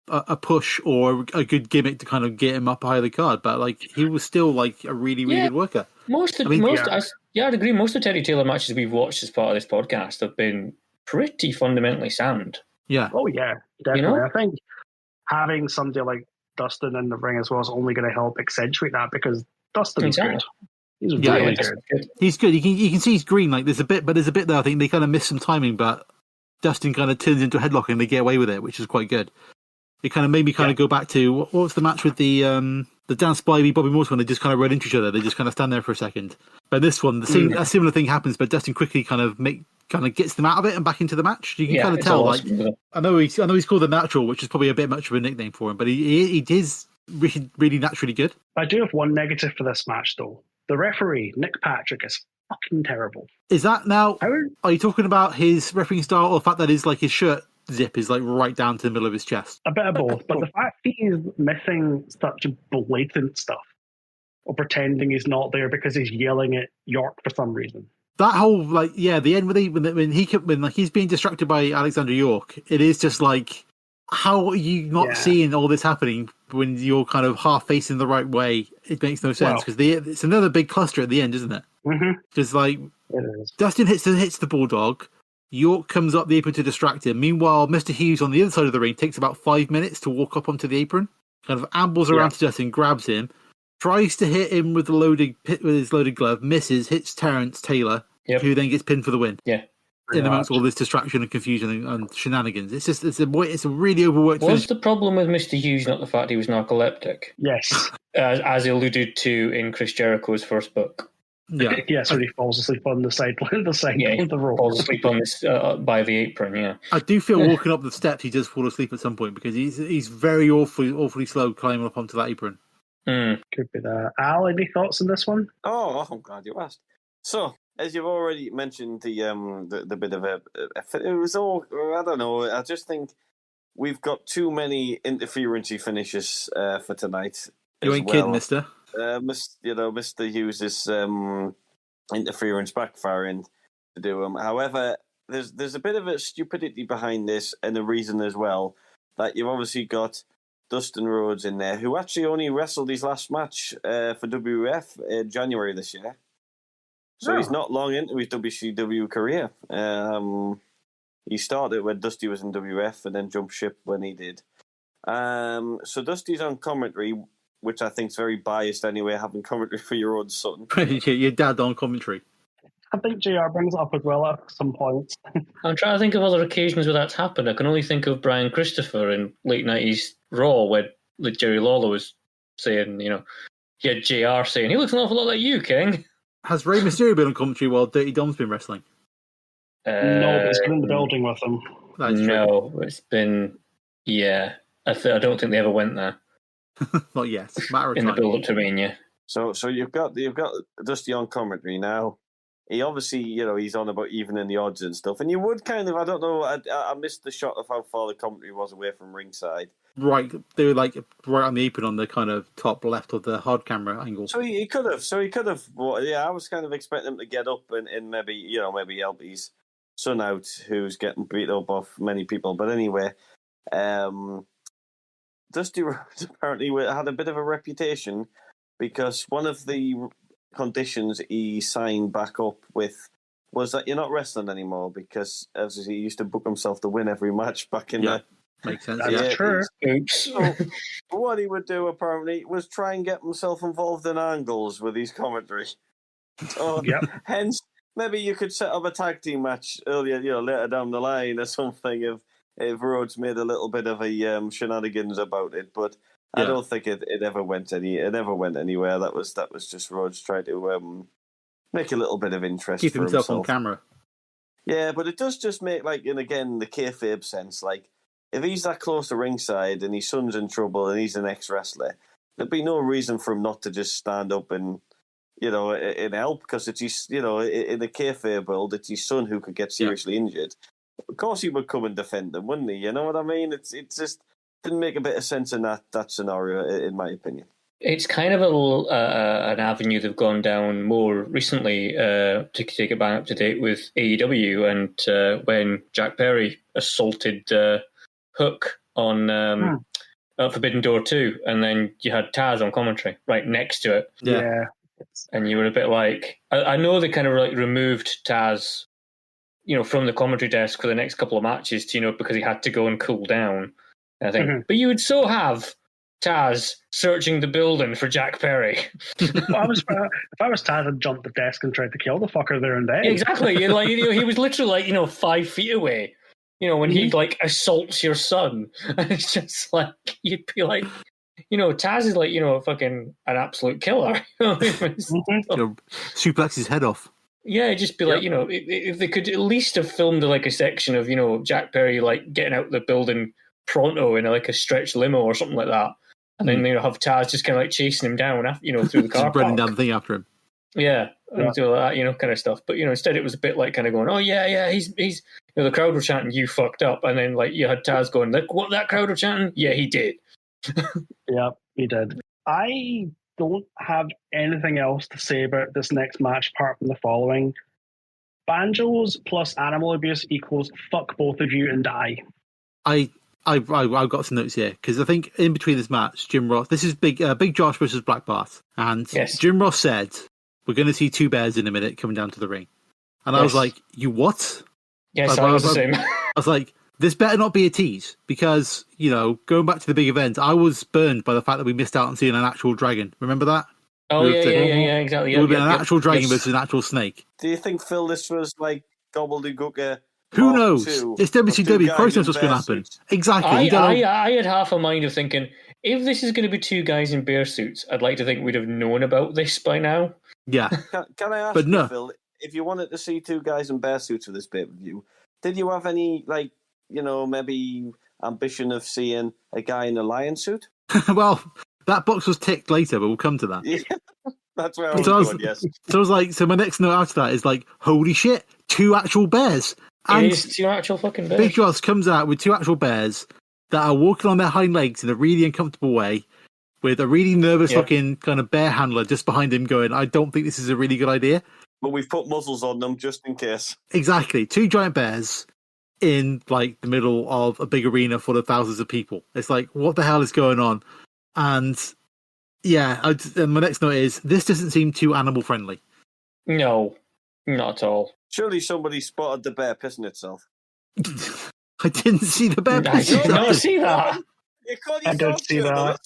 a push or a good gimmick to kind of get him up higher the card. But like he was still like a really good worker. I'd agree. Most of Terry Taylor matches we've watched as part of this podcast have been pretty fundamentally sound. Yeah. Oh yeah, definitely. I think having somebody like Dustin in the ring as well is only going to help accentuate that because Dustin's good. He's really good. He's good. You can see he's green. Like there's a bit there. I think they kind of missed some timing, but Dustin kind of turns into a headlock and they get away with it, which is quite good. It kind of made me kind of go back to what was the match with the Dan Spivey, Bobby Morse when they just kind of run into each other. They just kind of stand there for a second. But this one, a similar thing happens, but Dustin quickly kind of gets them out of it and back into the match. You can kind of tell. Like I know he's called the Natural, which is probably a bit much of a nickname for him, but he is really, really naturally good. I do have one negative for this match though. The referee, Nick Patrick, is fucking terrible. Is that now? Are you talking about his refereeing style or the fact that his shirt zip is like right down to the middle of his chest? A bit of both, but the fact he is missing such blatant stuff or pretending he's not there because he's yelling at York for some reason. That whole the end when he's being distracted by Alexander York, it is just like, how are you not seeing all this happening when you're kind of half facing the right way? It makes no sense because it's another big cluster at the end, isn't it? Mm-hmm. Just like Dustin hits the Bulldog, York comes up the apron to distract him. Meanwhile, Mr. Hughes on the other side of the ring takes about 5 minutes to walk up onto the apron, kind of ambles around to Dustin, grabs him, tries to hit him with his loaded glove, misses, hits Terence Taylor, who then gets pinned for the win. Yeah. In amongst all this distraction and confusion and shenanigans. It's a really overworked finish. Was the problem with Mr. Hughes not the fact he was narcoleptic? Yes. As alluded to in Chris Jericho's first book. Yeah. Yes, when he falls asleep on the side of the rope. Falls asleep on this by the apron, yeah. I do feel walking up the steps he does fall asleep at some point because he's very awfully slow climbing up onto that apron. Could be that. Al, any thoughts on this one? Oh, I'm glad you asked. So, as you've already mentioned, the bit of it was all, I don't know, I just think we've got too many interference-y finishes for tonight. You ain't kidding, mister. Mr. Hughes' interference backfiring to do him. However, there's a bit of a stupidity behind this and a reason as well that you've obviously got Dustin Rhodes in there, who actually only wrestled his last match for WWF in January this year. So he's not long into his WCW career. He started when Dusty was in WF and then jumped ship when he did. So Dusty's on commentary, which I think is very biased anyway, having commentary for your own son. Your dad on commentary. I think JR brings it up as well at some points. I'm trying to think of other occasions where that's happened. I can only think of Brian Christopher in late 90s Raw, where Jerry Lawler was saying, you had JR saying, he looks an awful lot like you, King. Has Rey Mysterio been on commentary while Dirty Dom's been wrestling? No, but it's been in the building with them. No, it's been, I don't think they ever went there. Not yet. Matter of in time. the build-up to Mania. So you've got Dusty on commentary now. He obviously, he's on about evening the odds and stuff. And you would kind of, I don't know, I missed the shot of how far the commentary was away from ringside. Right, they were like right on the apron on the kind of top left of the hard camera angle. So he could have. Well, I was kind of expecting him to get up and maybe help his son out, who's getting beat up off many people. But anyway, Dusty Rhodes apparently had a bit of a reputation because one of the conditions he signed back up with was that you're not wrestling anymore, because as he used to book himself to win every match back in the... Makes sense. That's true. So what he would do apparently was try and get himself involved in angles with his commentary. So hence, maybe you could set up a tag team match earlier, later down the line or something if Rhodes made a little bit of a shenanigans about it. But I don't think it ever went anywhere. That was just Rhodes trying to make a little bit of interest. Keep for himself on camera. Yeah, but it does just make, and again, the kayfabe sense, if he's that close to ringside and his son's in trouble and he's an ex-wrestler, there'd be no reason for him not to just stand up and, and help, because it's his, in the kayfabe world, it's his son who could get seriously injured. Of course he would come and defend him, wouldn't he? You know what I mean? It just didn't make a bit of sense in that scenario, in my opinion. It's kind of an avenue they've gone down more recently to take it back up to date with AEW, and when Jack Perry assaulted Hook on Forbidden Door 2, and then you had Taz on commentary right next to it. Yeah. And you were a bit like... I know they kind of removed Taz, from the commentary desk for the next couple of matches, because he had to go and cool down, I think. Mm-hmm. But you would so have Taz searching the building for Jack Perry. If I was Taz, I'd jump the desk and try to kill the fucker there and then. Yeah, exactly. He was literally 5 feet away. When he assaults your son, and it's just you'd be like, Taz is fucking an absolute killer. Suplex his head off. Yeah, just be if they could at least have filmed a section of Jack Perry getting out the building pronto in a stretched limo or something like that, and then have Taz just kind of chasing him down, through the car park, running down the thing after him. Yeah, and do all that, kind of stuff. But instead it was a bit kind of going, oh yeah, he's the crowd were chanting, "You fucked up," and then you had Taz going, "What that crowd were chanting? Yeah, he did." Yeah, he did. I don't have anything else to say about this next match apart from the following: Banjos plus animal abuse equals fuck both of you and die. I've got some notes here, because I think in between this match, Jim Ross, this is Big Josh versus Black Bart, and Jim Ross said, "We're going to see two bears in a minute coming down to the ring," and I was like, "You what?" Yes, I was the same. I was like, this better not be a tease, because going back to the big event, I was burned by the fact that we missed out on seeing an actual dragon. Remember that? Oh yeah, exactly. It would have been an actual dragon versus an actual snake. Do you think, Phil, this was gobbledygook? Who knows? It's WCW. Christ knows what's going to happen. Exactly. I had half a mind of thinking, if this is going to be two guys in bear suits, I'd like to think we'd have known about this by now. Yeah. Can I ask you, Phil, if you wanted to see two guys in bear suits for this pay-per-view, did you have any, maybe ambition of seeing a guy in a lion suit? Well, that box was ticked later, but we'll come to that. Yeah, that's where I was going, yes. So I was like, my next note after that is holy shit, two actual bears. And it is two actual fucking bears. Big Joss comes out with two actual bears that are walking on their hind legs in a really uncomfortable way, with a really nervous looking kind of bear handler just behind him going, I don't think this is a really good idea. But we've put muzzles on them just in case. Exactly. Two giant bears. in like the middle of a big arena full of thousands of people. It's like, what the hell is going on? And yeah, and my next note is, this doesn't seem too animal friendly. No, not at all. Surely somebody spotted the bear pissing itself. I didn't see the bear I pissing did not itself. see that. I did see that.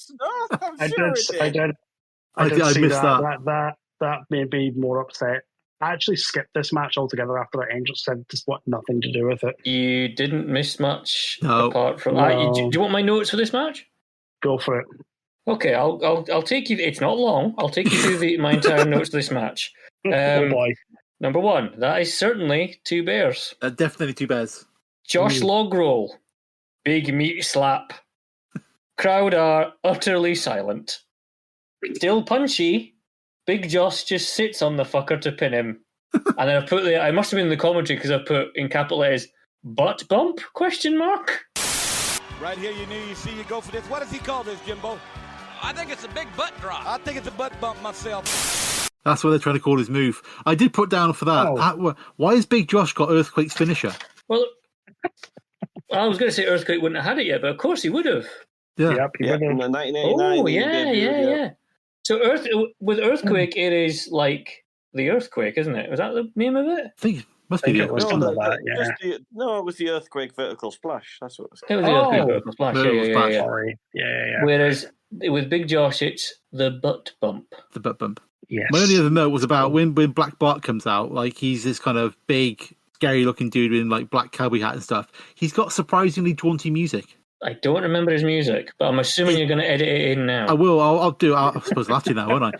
I did see missed that. That made me more upset. I actually skipped this match altogether after that. Angel said just want nothing to do with it. You didn't miss much apart from. No. Do you want my notes for this match? Go for it. Okay, I'll take you. It's not long. I'll take you through my entire notes for this match. Oh boy. Number one, that is certainly two bears. Definitely two bears. Josh Logrol, big meat slap. Crowd are utterly silent. Still punchy. Big Josh just sits on the fucker to pin him. And then I must have been in the commentary because I put in capital letters, butt bump, question mark. Right here, you go for this. What does he call this, Jimbo? I think it's a big butt drop. I think it's a butt bump myself. That's what they're trying to call his move. I did put down for that. Why has Big Josh got Earthquake's finisher? Well, I was going to say Earthquake wouldn't have had it yet, but of course he would have. Yeah. Yep, he would have. In the 1989. Oh, yeah. So with Earthquake, it is like the Earthquake, isn't it? Was that the name of it? I think it must be the it was Earthquake. something like that, yeah. It was the Earthquake Vertical Splash. That's what it was. It was the Earthquake Vertical Splash. Yeah. Sorry. Yeah. Whereas with Big Josh, it's the butt bump. The butt bump. Yes. My only other note was about when Black Bart comes out, like he's this kind of big, scary looking dude in like black cowboy hat and stuff. He's got surprisingly jaunty music. I don't remember his music, but I'm assuming you're going to edit it in now. I will. I'll do. I suppose I'll have to now, won't I?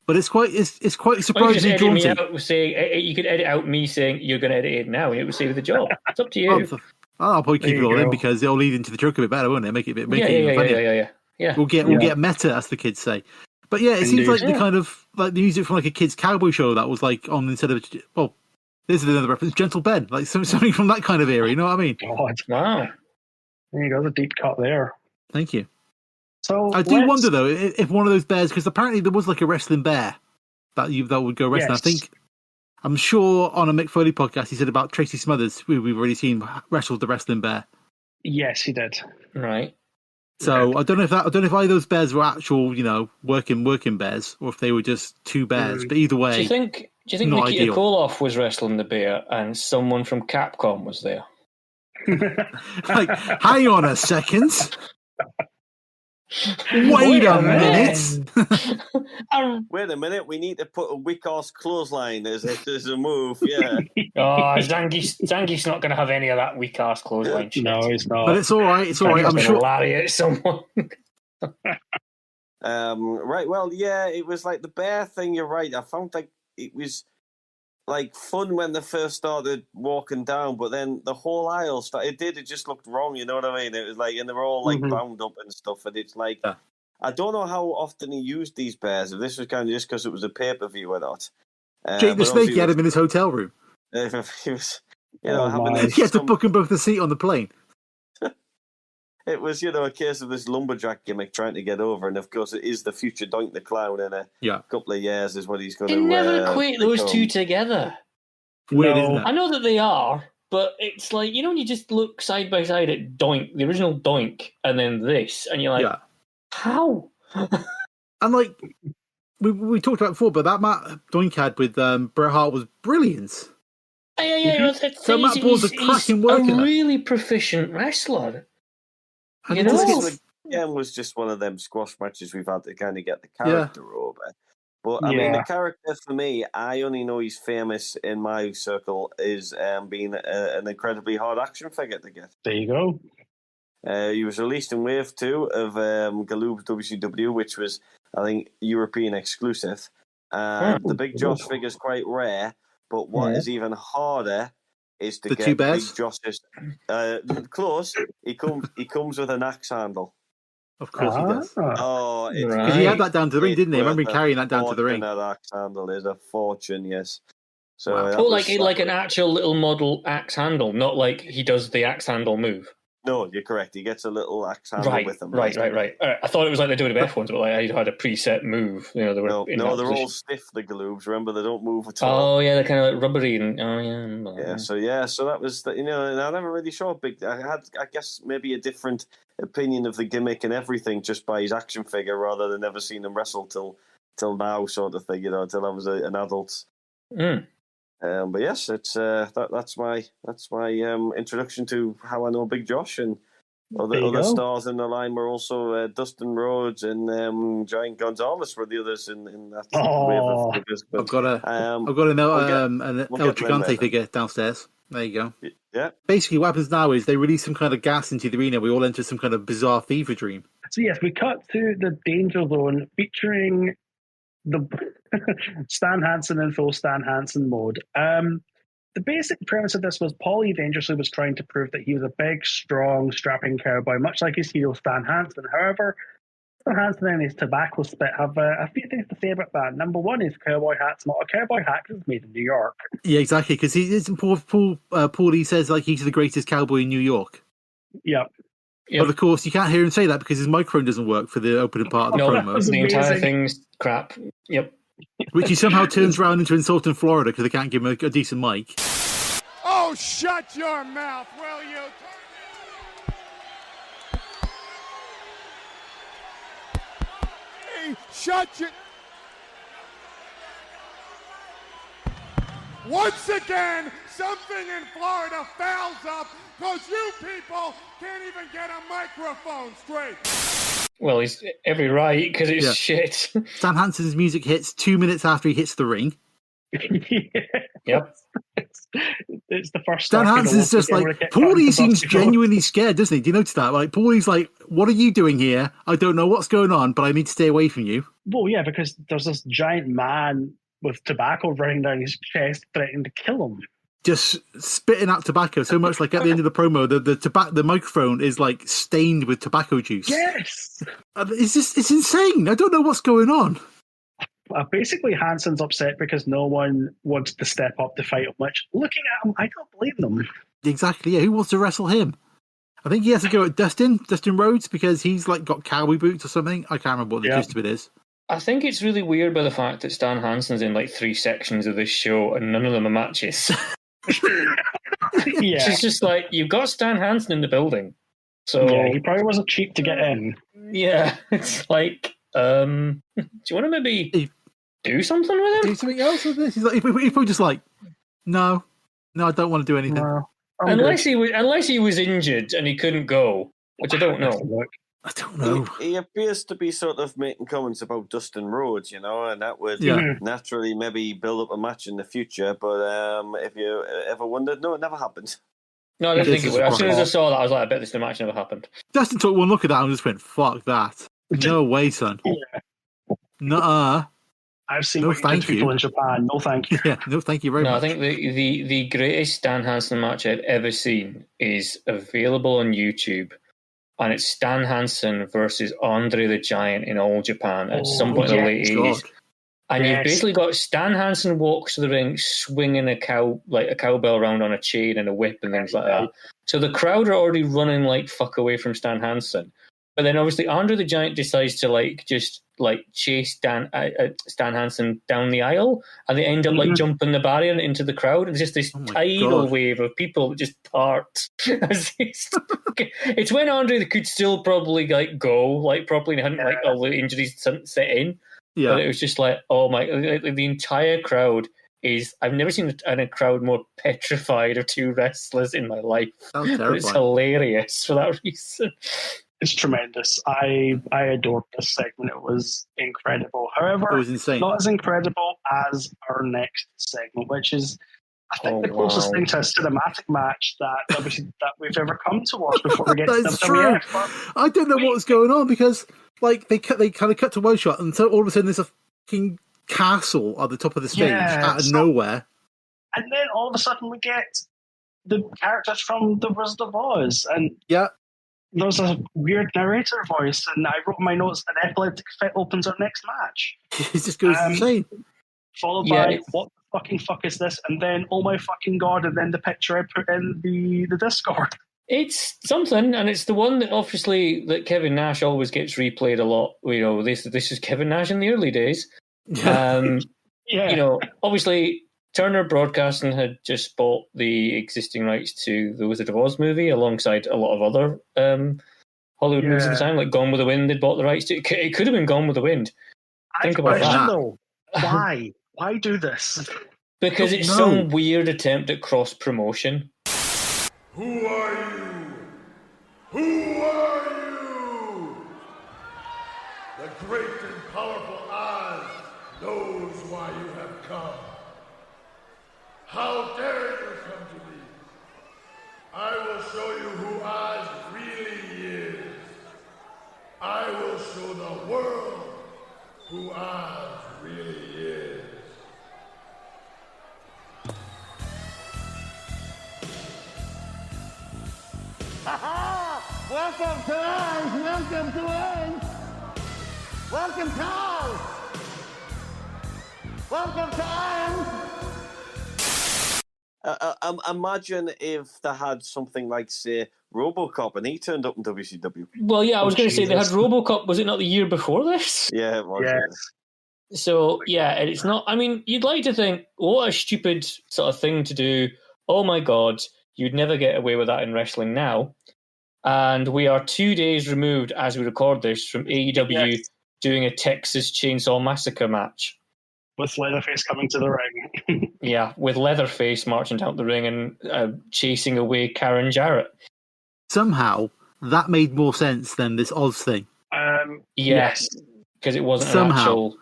But it's quite surprisingly jaunty. You could edit out me saying you're going to edit it now, and it would save the job. It's up to you. I'll probably keep it all in because it'll lead into the joke a bit better, won't it? Make it even funnier. Yeah. We'll get meta, as the kids say. But yeah, it seems like the kind of like the music from like a kids' cowboy show that was like on instead of this is another reference, Gentle Ben, like something from that kind of era. You know what I mean? God, wow. There you go, the deep cut there. Thank you. So I do wonder though if one of those bears, because apparently there was like a wrestling bear that would go wrestling. Yes. I'm sure on a Mick Foley podcast he said about Tracy Smothers, who we've already seen wrestled the wrestling bear. Yes, he did. Right. So I don't know if either of those bears were actual, working bears, or if they were just two bears. But either way, do you think Nikita Koloff was wrestling the bear and someone from Capcom was there? Like, hang on a second. Wait a minute. Wait a minute. We need to put a weak ass clothesline as a move. Yeah. Zangief's not going to have any of that weak ass clothesline shit. No, he's not. But it's all right. I'm sure. Lariat someone. Right. Well, yeah. It was like the bear thing. You're right. I found like it was like fun when they first started walking down, but then the whole aisle started. It just looked wrong. You know what I mean? It was like, and they were all like bound up and stuff. And it's like, I don't know how often he used these bears. If this was kind of just because it was a pay-per-view or not. Jake the Snake had him in his hotel room. He was, he had to book him both the seat on the plane. It was, a case of this lumberjack gimmick trying to get over, and of course, it is the future Doink the Clown in a couple of years is what he's going to. They never equate those two together. Weird, isn't it? I know that they are, but it's like when you just look side by side at Doink, the original Doink, and then this, and you're like, how? And like we talked about before, but that Matt Doink had with Bret Hart was brilliant. Yeah. So Matt Ball's a cracking worker. A really proficient wrestler. Again, was just one of them squash matches we've had to kind of get the character over. But I mean, the character for me, I only know he's famous in my circle is being an incredibly hard action figure to get. There you go. He was released in Wave 2 of Galoob WCW, which was, I think, European exclusive. The Big Josh figure is quite rare, but what is even harder is to get Big Josh's close. He comes with an axe handle. Of course he does. Oh, because he had that down to the ring, didn't he? I remember him carrying that down to the ring. That axe handle is a fortune, yes. So like an actual little model axe handle, not like he does the axe handle move. No, you're correct. He gets a little axe handle with him. Right. I thought it was like the WWF ones, but like I had a preset move. You know, they were they're all stiff. The Galoobs, remember, they don't move at all. Oh yeah, they're kind of like rubbery and So that was and I never really saw big. I guess maybe a different opinion of the gimmick and everything just by his action figure rather than never seen him wrestle till now, sort of thing. Till I was an adult. But yes, it's that's my introduction to how I know Big Josh, and other stars in the line were also Dustin Rhodes and Giant Gonzalez were the others in that wave of figures. But, I've got a an El Gigante figure downstairs. There you go. Yeah. Basically, what happens now is they release some kind of gas into the arena. We all enter some kind of bizarre fever dream. So yes, we cut to the Danger Zone featuring the Stan Hansen in full Stan Hansen mode. The basic premise of this was Paulie Dangerously was trying to prove that he was a big, strong, strapping cowboy, much like his hero Stan Hansen. However, Stan Hansen and his tobacco spit have a few things to say about that. Number one, his cowboy hat's not a cowboy hat because it's made in New York. Yeah, exactly, because Paulie says like he's the greatest cowboy in New York. Yep. But of course, you can't hear him say that because his microphone doesn't work for the opening part of the promo. The entire thing's crap. Yep. Which he somehow turns around into insulting Florida because they can't give him a decent mic. Oh, shut your mouth, will you? Hey, shut your... Once again, something in Florida fouls up because you people can't even get a microphone straight. Well, he's every right because it's shit. Stan Hansen's music hits 2 minutes after he hits the ring. Yep. It's the first. Stan Hansen's just like, Paulie seems genuinely scared, doesn't he? Do you notice that? Like, Paulie's like, what are you doing here? I don't know what's going on, but I need to stay away from you. Well, yeah, because there's this giant man with tobacco running down his chest threatening to kill him. Just spitting out tobacco so much, like at the end of the promo, the microphone is like stained with tobacco juice. Yes, it's insane. I don't know what's going on. Basically, Hansen's upset because no one wants to step up to fight him. Which, looking at him, I don't blame them. Exactly. Yeah, who wants to wrestle him? I think he has to go at Dustin Rhodes because he's like got cowboy boots or something. I can't remember what the gist of it is. I think it's really weird by the fact that Stan Hansen's in like 3 sections of this show and none of them are matches. Yeah, it's just like you've got Stan Hansen in the building, so yeah, he probably wasn't cheap to get in. Yeah, it's like, do you want to maybe do something with him? Do something else with this? He's like, if we're just like, no, I don't want to do anything. No, unless he was injured and he couldn't go, which I don't know. I don't know. He appears to be sort of making comments about Dustin Rhodes, and that would naturally maybe build up a match in the future. But if you ever wondered, no, it never happened. No, I didn't think it would. As soon as I saw that, I was like, I bet this match never happened. Dustin took one look at that and just went, fuck that. No way, son. Nuh-uh. I've seen what you did to people in Japan. No, thank you. Yeah, no, thank you very much. I think the greatest Stan Hansen match I've ever seen is available on YouTube. And it's Stan Hansen versus Andre the Giant in All Japan at some point in the late 80s. And you've basically got Stan Hansen walks to the ring swinging a cowbell around on a chain and a whip and things like that. So the crowd are already running like fuck away from Stan Hansen. But then obviously Andre the Giant decides to just chase Stan Hansen down the aisle, and they end up jumping the barrier into the crowd. It's just this tidal wave of people that just part. It's when Andre could still probably go properly and hadn't all the injuries set in. Yeah. But it was just like, oh my! The entire crowd is. I've never seen a crowd more petrified of 2 wrestlers in my life. It's hilarious for that reason. It's tremendous. I adored this segment. It was incredible. However, it was insane. Not as incredible as our next segment, which is, I think, the closest thing to a cinematic match that we've ever come to watch before we get to the WWF. I don't know what was going on because they kind of cut to one shot and so all of a sudden there's a fucking castle at the top of the stage out of nowhere. And then all of a sudden we get the characters from The Wizard of Oz. And there's a weird narrator voice, and I wrote in my notes, an epileptic fit opens our next match. It just goes insane. Followed by, what the fuck is this? And then, oh my fucking god, and then the picture I put in the Discord. It's something, and it's the one that obviously that Kevin Nash always gets replayed a lot. You know, this is Kevin Nash in the early days. Yeah. You know, obviously Turner Broadcasting had just bought the existing rights to the Wizard of Oz movie alongside a lot of other Hollywood movies at the time, like Gone with the Wind. They'd bought the rights to. It could have been Gone with the Wind. Think about that. Though, why? Why do this? Because it's some weird attempt at cross promotion. Who are you? Who are you? The great and powerful Oz knows why you have come. How dare you come to me? I will show you who Oz really is. I will show the world who Oz really is. Welcome to Oz! Welcome to Oz! Welcome to Oz! Welcome to Oz! Imagine if they had something like, say, RoboCop, and he turned up in WCW. Well, yeah, I was going to say they had RoboCop. Was it not the year before this? Yeah, it was. Yeah. So, yeah, it's not... I mean, you'd like to think, what a stupid sort of thing to do. Oh, my God, you'd never get away with that in wrestling now. And we are 2 days removed, as we record this, from AEW doing a Texas Chainsaw Massacre match. With Leatherface coming to the ring. Yeah, with Leatherface marching down the ring and chasing away Karen Jarrett. Somehow, that made more sense than this Oz thing. Yes, because it wasn't an actual...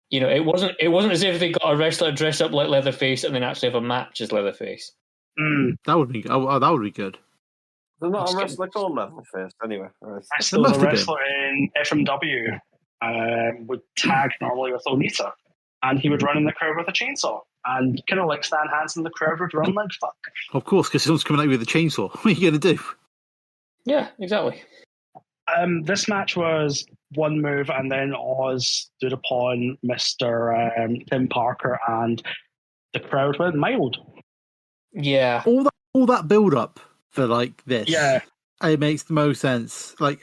You know, it wasn't as if they got a wrestler dress up like Leatherface and then actually have a match as Leatherface. That would be that would be good. They're not a wrestler called Leatherface, anyway. Right. I still the wrestler in FMW would tag normally with Onita, and he would run in the crowd with a chainsaw, and kind of like Stan Hansen, the crowd would run like fuck. Of course, because someone's coming at you with a chainsaw. What are you going to do? Yeah, exactly. This match was one move, and then Oz stood upon Mr. Tim Parker, and the crowd went mild. Yeah. All that build up for like this. Yeah. It makes the most sense. Like,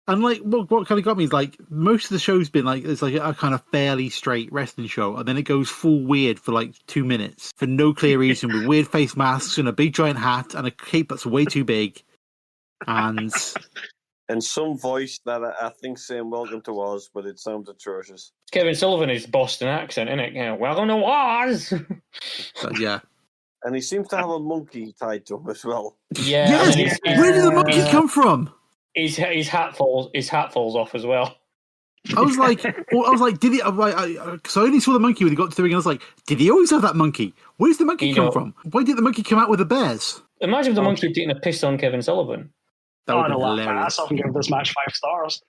and like what kind of got me is like most of the show's been like it's like a kind of fairly straight wrestling show, and then it goes full weird for like 2 minutes for no clear reason with weird face masks and a big giant hat and a cape that's way too big. And some voice that I think saying "Welcome to Oz," but it sounds atrocious. It's Kevin Sullivan, his Boston accent, isn't it? You know, welcome to Oz. Yeah. And he seems to have a monkey tied to him as well. Yeah. Yes. Where did the monkey come from? His hat falls off as well. I was like, did he? So I only saw the monkey when he got to the ring, and I was like, did he always have that monkey? Where's the monkey come from? Why did the monkey come out with the bears? Imagine if the monkey had taken a piss on Kevin Sullivan. That would be hilarious. I'll give this match 5 stars.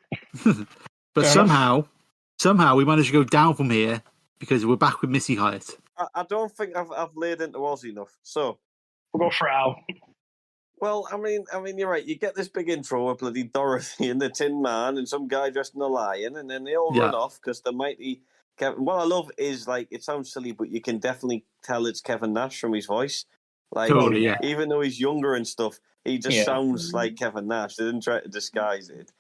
But somehow we managed to go down from here because we're back with Missy Hyatt. I don't think I've laid into Oz enough. So we'll go for Al. Well, I mean, you're right. You get this big intro with bloody Dorothy and the Tin Man and some guy dressed in a lion, and then they all run off because the mighty Kevin. What I love is like it sounds silly, but you can definitely tell it's Kevin Nash from his voice. Like, totally, even though he's younger and stuff, he just sounds like Kevin Nash. They didn't try to disguise it,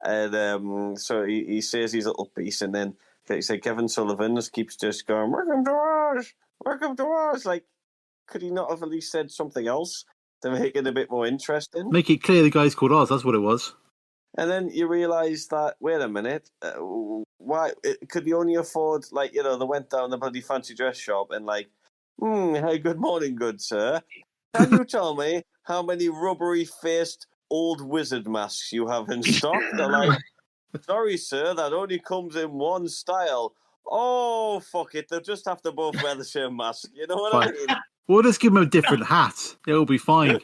and so he says his little piece, and then they say Kevin Sullivan just keeps just going, "Welcome to Oz, welcome to Oz." Like, could he not have at least said something else to make it a bit more interesting? Make it clear the guy's called Oz, that's what it was. And then you realise that, wait a minute, why could he only afford, like, you know, they went down the bloody fancy dress shop and like, hey, good morning, good sir. Can you tell me how many rubbery-faced old wizard masks you have in stock? They're like, sorry, sir, that only comes in one style. Oh, fuck it, they'll just have to both wear the same mask. You know what I mean? We'll just give him a different hat. It'll be fine.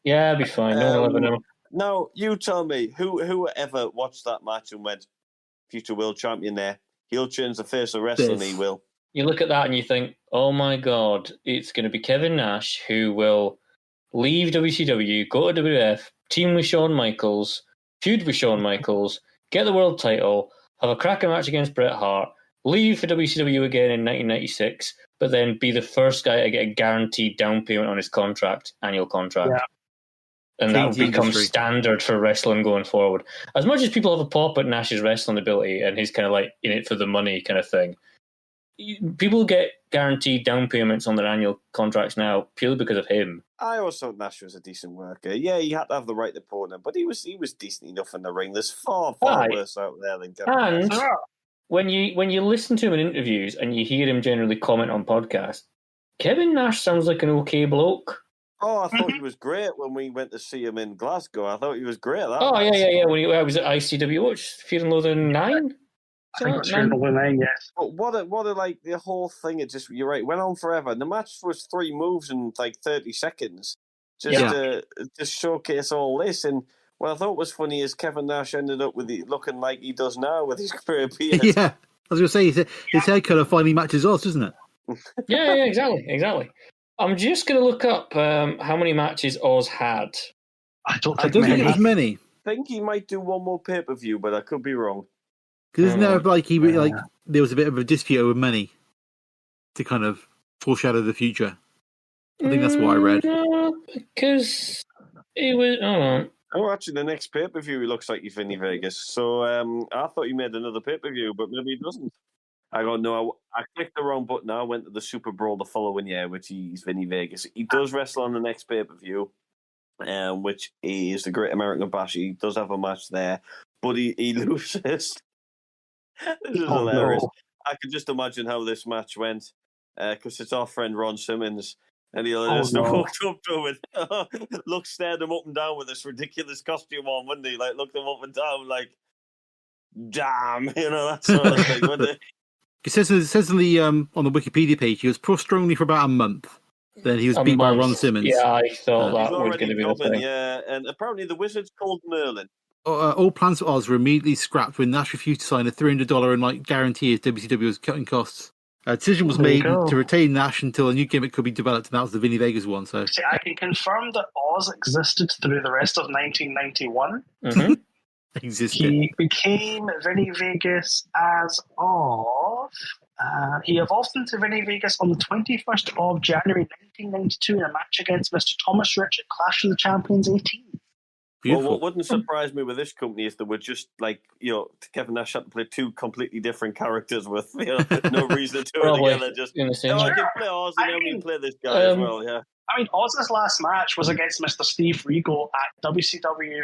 Yeah, it'll be fine. No one will ever know. Now, you tell me, who ever watched that match and went, future world champion there, he'll change the face of wrestling, he will. You look at that and you think, oh my God, it's going to be Kevin Nash who will leave WCW, go to WWF, team with Shawn Michaels, feud with Shawn Michaels, get the world title, have a cracking match against Bret Hart, leave for WCW again in 1996, but then be the first guy to get a guaranteed down payment on his annual contract. And that will become standard for wrestling going forward. As much as people have a pop at Nash's wrestling ability and he's kind of like in it for the money kind of thing, people get guaranteed down payments on their annual contracts now purely because of him. I always thought Nash was a decent worker. Yeah, he had to have the right opponent, but he was decent enough in the ring. There's far worse out there than Kevin Nash. When you listen to him in interviews and you hear him generally comment on podcasts, Kevin Nash sounds like an okay bloke. Oh, I thought he was great when we went to see him in Glasgow. I thought he was great at that. Oh, yeah. When he was at ICW, what, Fear and Loathing 9? I think it was Fear and Loathing 9, yes. But what a like, the whole thing, you're right, went on forever. And the match was 3 moves in like 30 seconds. To showcase all this. And what I thought was funny is Kevin Nash ended up with looking like he does now with his career beard. Yeah, I was going to say, his hair colour finally matches us, doesn't it? Yeah, exactly. I'm just going to look up how many matches Oz had. I don't think it was many. I think he might do one more pay-per-view, but I could be wrong. Because isn't there there was a bit of a dispute over money to kind of foreshadow the future? I think that's what I read. Because it was... Oh, actually, the next pay-per-view, he looks like he's Vinny Vegas. So I thought he made another pay-per-view, but maybe he doesn't. I don't know. I clicked the wrong button. I went to the SuperBrawl the following year, which he's Vinny Vegas. He does wrestle on the next pay-per-view, which is the Great American Bash. He does have a match there, but he loses. This is hilarious. No. I can just imagine how this match went, because it's our friend Ron Simmons, and he'll just walked up to him and stared him up and down with this ridiculous costume on, wouldn't he? Like, looked him up and down like, damn, that sort of thing, wouldn't it? It says on the Wikipedia page he was pro strongly for about a month. Then he was beat by Ron Simmons. Yeah, I thought that was going to be the thing. Yeah, and apparently the Wizard's called Merlin. All plans for Oz were immediately scrapped when Nash refused to sign a $300 and guarantee as WCW was cutting costs. A decision was made to retain Nash until a new gimmick could be developed, and that was the Vinny Vegas one. So I can confirm that Oz existed through the rest of 1991. Mm-hmm. He became Vinny Vegas as of... he evolved into Vinny Vegas on the 21st of January 1992 in a match against Mr. Thomas Rich at Clash of the Champions 18. Beautiful. Well, what wouldn't surprise me with this company is that we're just like, Kevin Nash had to play 2 completely different characters with no reason to do it together. Just, in the same I can play Oz and then we can play this guy as well, yeah. I mean, Oz's last match was against Mr. Steve Regal at WCW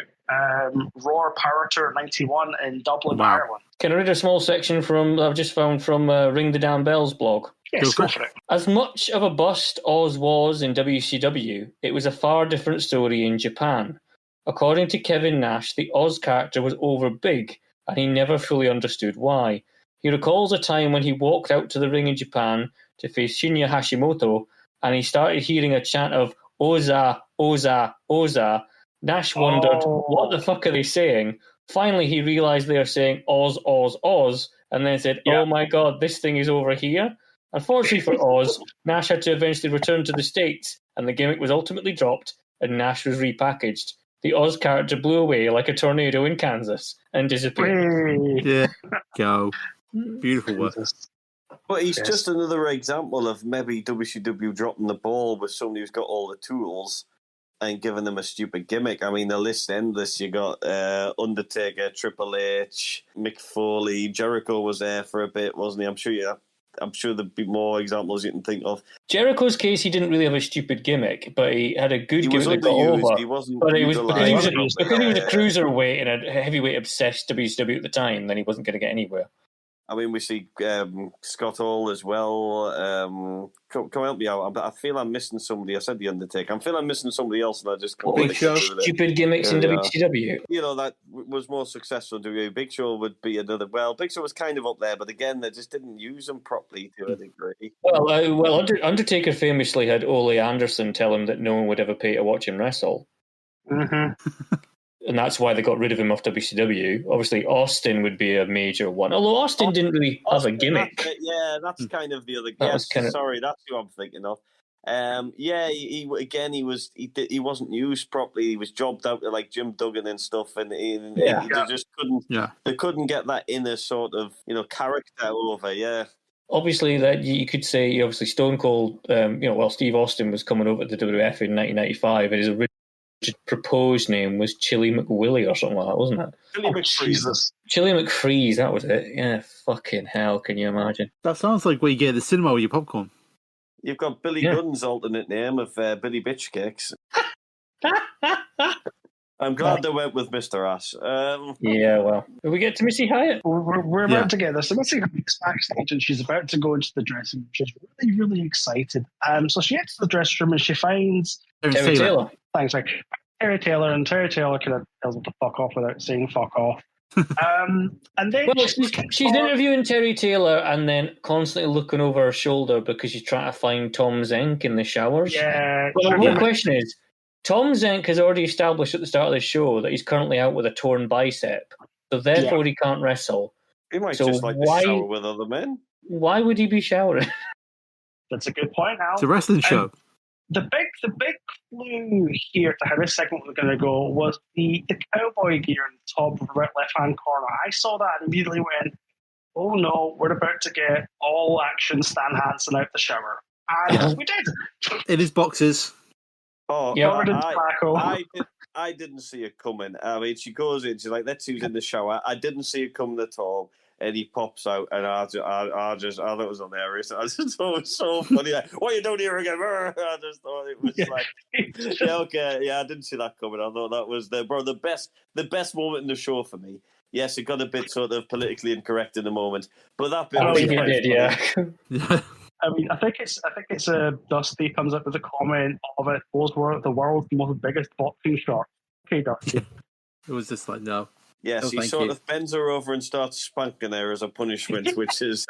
Raw Power Tour 91 in Dublin, Ireland. Can I read a small section I've just found from Ring the Damn Bells blog? Yes, go for it. As much of a bust Oz was in WCW, it was a far different story in Japan. According to Kevin Nash, the Oz character was over big, and he never fully understood why. He recalls a time when he walked out to the ring in Japan to face Shinya Hashimoto, and he started hearing a chant of Oza, Oza, Oza. Nash wondered, what the fuck are they saying? Finally, he realized they are saying Oz, Oz, Oz, and then said, oh my god, this thing is over here. Unfortunately for Oz, Nash had to eventually return to the States, and the gimmick was ultimately dropped, and Nash was repackaged. The Oz character blew away like a tornado in Kansas and disappeared. Yeah, go. Beautiful work. But he's just another example of maybe WCW dropping the ball with somebody who's got all the tools and giving them a stupid gimmick. I mean, the list endless. You got Undertaker, Triple H, Mick Foley, Jericho was there for a bit, wasn't he? I'm sure there'd be more examples you can think of. Jericho's case, he didn't really have a stupid gimmick, but he had a good gimmick that got over. He wasn't, but it was because he was a cruiserweight and a heavyweight obsessed WCW at the time. Then he wasn't going to get anywhere. I mean, we see Scott Hall as well. Come help me out. I feel I'm missing somebody. I said The Undertaker. I feel I'm missing somebody else, and I just can't Big Show. Stupid gimmicks in WCW. That was more successful in WWE. Big Show would be another. Well, Big Show was kind of up there, but again, they just didn't use him properly to a degree. Well, Undertaker famously had Ole Anderson tell him that no one would ever pay to watch him wrestle. Mm-hmm. And that's why they got rid of him off WCW. Obviously, Austin would be a major one. Although Austin didn't really have a gimmick. That's kind of the other. Sorry, that's who I'm thinking of. He wasn't used properly. He was jobbed out to like Jim Duggan and stuff, and they just couldn't. Yeah. They couldn't get that inner sort of character over. Yeah. Obviously, that you could say, obviously Stone Cold. Steve Austin was coming over to the WWF in 1995, and his original proposed name was Chili McWillie or something like that, wasn't it? Chili McFreeze. Chili McFreeze, that was it. Yeah, fucking hell, can you imagine? That sounds like where you get at the cinema with your popcorn. You've got Billy Gunn's alternate name of Billy Bitch Cakes. I'm glad they went with Mr. Ass. Yeah, well. Will we get to Missy Hyatt? We're about to get this. So Missy Hyatt's backstage and she's about to go into the dressing room. She's really, really excited. So she gets to the dressing room and she finds Terry Taylor. Thanks, like Terry Taylor, and Terry Taylor kind of tells him to fuck off without saying fuck off. And then she's interviewing Terry Taylor and then constantly looking over her shoulder because she's trying to find Tom Zenk in the showers. Yeah. Well, the question is, Tom Zenk has already established at the start of the show that he's currently out with a torn bicep, so therefore he can't wrestle. He might just like to shower with other men. Why would he be showering? That's a good point, Al. It's a wrestling show. The big clue here to how this segment was going to go was the cowboy gear in the top left-hand corner. I saw that and immediately went, oh no, we're about to get all action Stan Hansen out the shower. And we did. In his boxes. Oh, covered in tobacco. I didn't see it coming. I mean, she goes in, she's like, let's see who's in the shower. I didn't see it coming at all. And he pops out, and I thought it was hilarious. I just thought it was so funny. Like, what are you doing here again? I just thought it was like, I didn't see that coming. I thought that was the best moment in the show for me. Yes, it got a bit sort of politically incorrect in the moment, but that bit was did, yeah. I mean, I think it's Dusty comes up with a comment of it. Those were the world's most biggest boxing shot. Okay, Dusty. It was just like, no. Yes, he sort of bends her over and starts spanking her as a punishment, which is,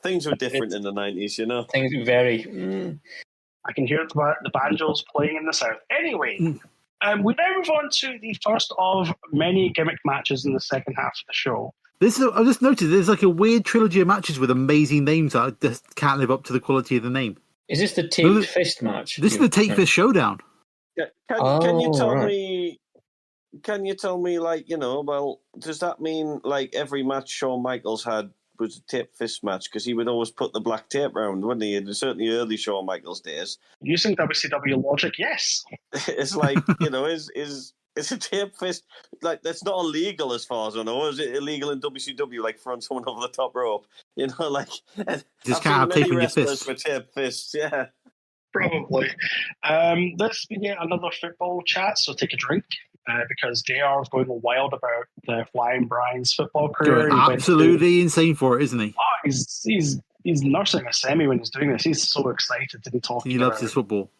things were different in the 90s, you know? Things very... I can hear the banjos playing in the south. Anyway, we now move on to the first of many gimmick matches in the second half of the show. I just noticed there's like a weird trilogy of matches with amazing names that just can't live up to the quality of the name. Is this the Take Fist match? This is the Take Fist Showdown. Can you tell me... Can you tell me, like, you know, well, does that mean, like, every match Shawn Michaels had was a tape fist match? Because he would always put the black tape round, wouldn't he? In certainly early Shawn Michaels days. Using WCW logic, yes. It's like, you know, is a tape fist, like, that's not illegal as far as I know. Is it illegal in WCW, like, throwing someone over the top rope? You know, like... Just can't have tape in your fist. For tape fists, yeah. Probably. This we get another football chat, so take a drink. Because JR is going wild about the Flying Brian's football career. Absolutely insane for it, isn't he? Oh, he's nursing a semi when he's doing this. He's so excited to be talking. He loves his football.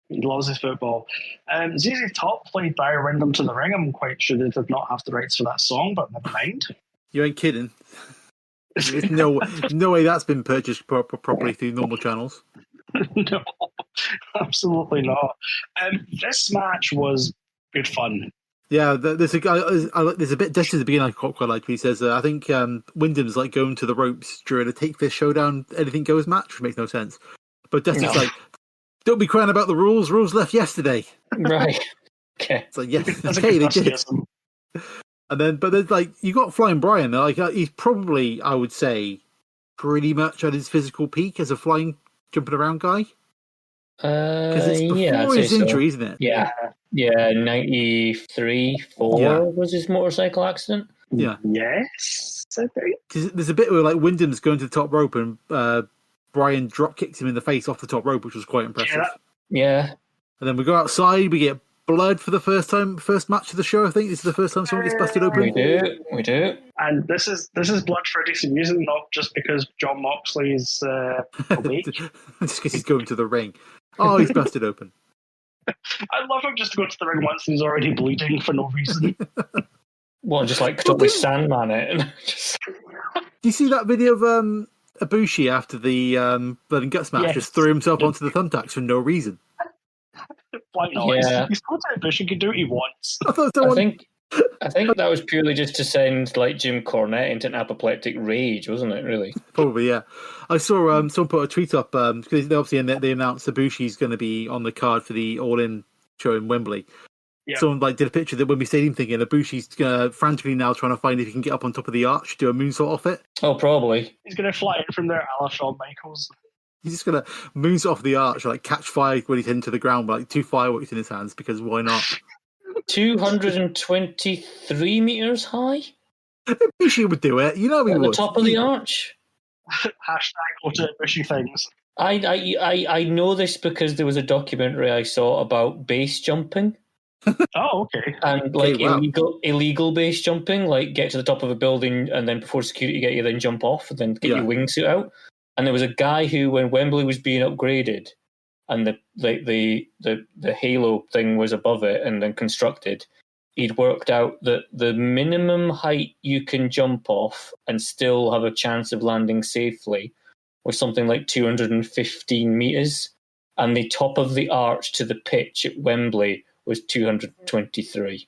He loves his football. ZZ Top played by Random to the Ring. I'm quite sure they did not have the rights for that song, but never mind. You ain't kidding. There's no way that's been purchased properly through normal channels. No, absolutely not. This match was good fun. Yeah, there's a bit just at the beginning I quite like. He says, I think Wyndham's like going to the ropes during a Take Fist Showdown, anything goes match, which makes no sense. But Dusty's like, don't be crying about the rules. Rules left yesterday. Right. Okay. It's like, yes, okay, they did. And then, but there's like, you got Flying Brian. Like, he's probably, I would say, pretty much at his physical peak as a flying, jumping around guy. Because it's before his injury, isn't it? Yeah, 93, 4 was his motorcycle accident. Yeah. Yes, I think. There's a bit where like Wyndham's going to the top rope and Brian drop kicks him in the face off the top rope, which was quite impressive. Yeah. And then we go outside, we get blood for the first match of the show. I think this is the first time someone gets busted open. We do. And this is blood for a decent reason, not just because John Moxley's awake. Just because he's going to the ring. Oh, he's busted open. I love him just to go to the ring once and he's already bleeding for no reason. Well, just like totally Sandman it. Do you see that video of Ibushi after the Blood and Guts match? Yes. Just threw himself onto the thumbtacks for no reason. Why not? Yeah. He's going to Ibushi, he can do what he wants. I think that was purely just to send like Jim Cornette into an apoplectic rage, wasn't it? Really? Probably, yeah. I saw someone put a tweet up because obviously they announced Ibushi's going to be on the card for the All In show in Wembley. Yeah. Someone like did a picture of the Wembley Stadium thinking Ibushi's frantically now trying to find if he can get up on top of the arch, do a moonsault off it. Oh, probably. He's going to fly in from there, a la Shawn Michaels. He's just gonna moonsault off the arch, like catch fire when he's into the ground with like 2 fireworks in his hands, because why not? 223 meters high? Ibushi would do it. You know he At would. the top of the arch? Hashtag go to Ibushi things. I know this because there was a documentary I saw about base jumping. Oh, okay. And like illegal base jumping, like get to the top of a building and then before security get you, then jump off and then get your wingsuit out. And there was a guy who, when Wembley was being upgraded and the halo thing was above it and then constructed, he'd worked out that the minimum height you can jump off and still have a chance of landing safely was something like 215 meters, and the top of the arch to the pitch at Wembley was 223.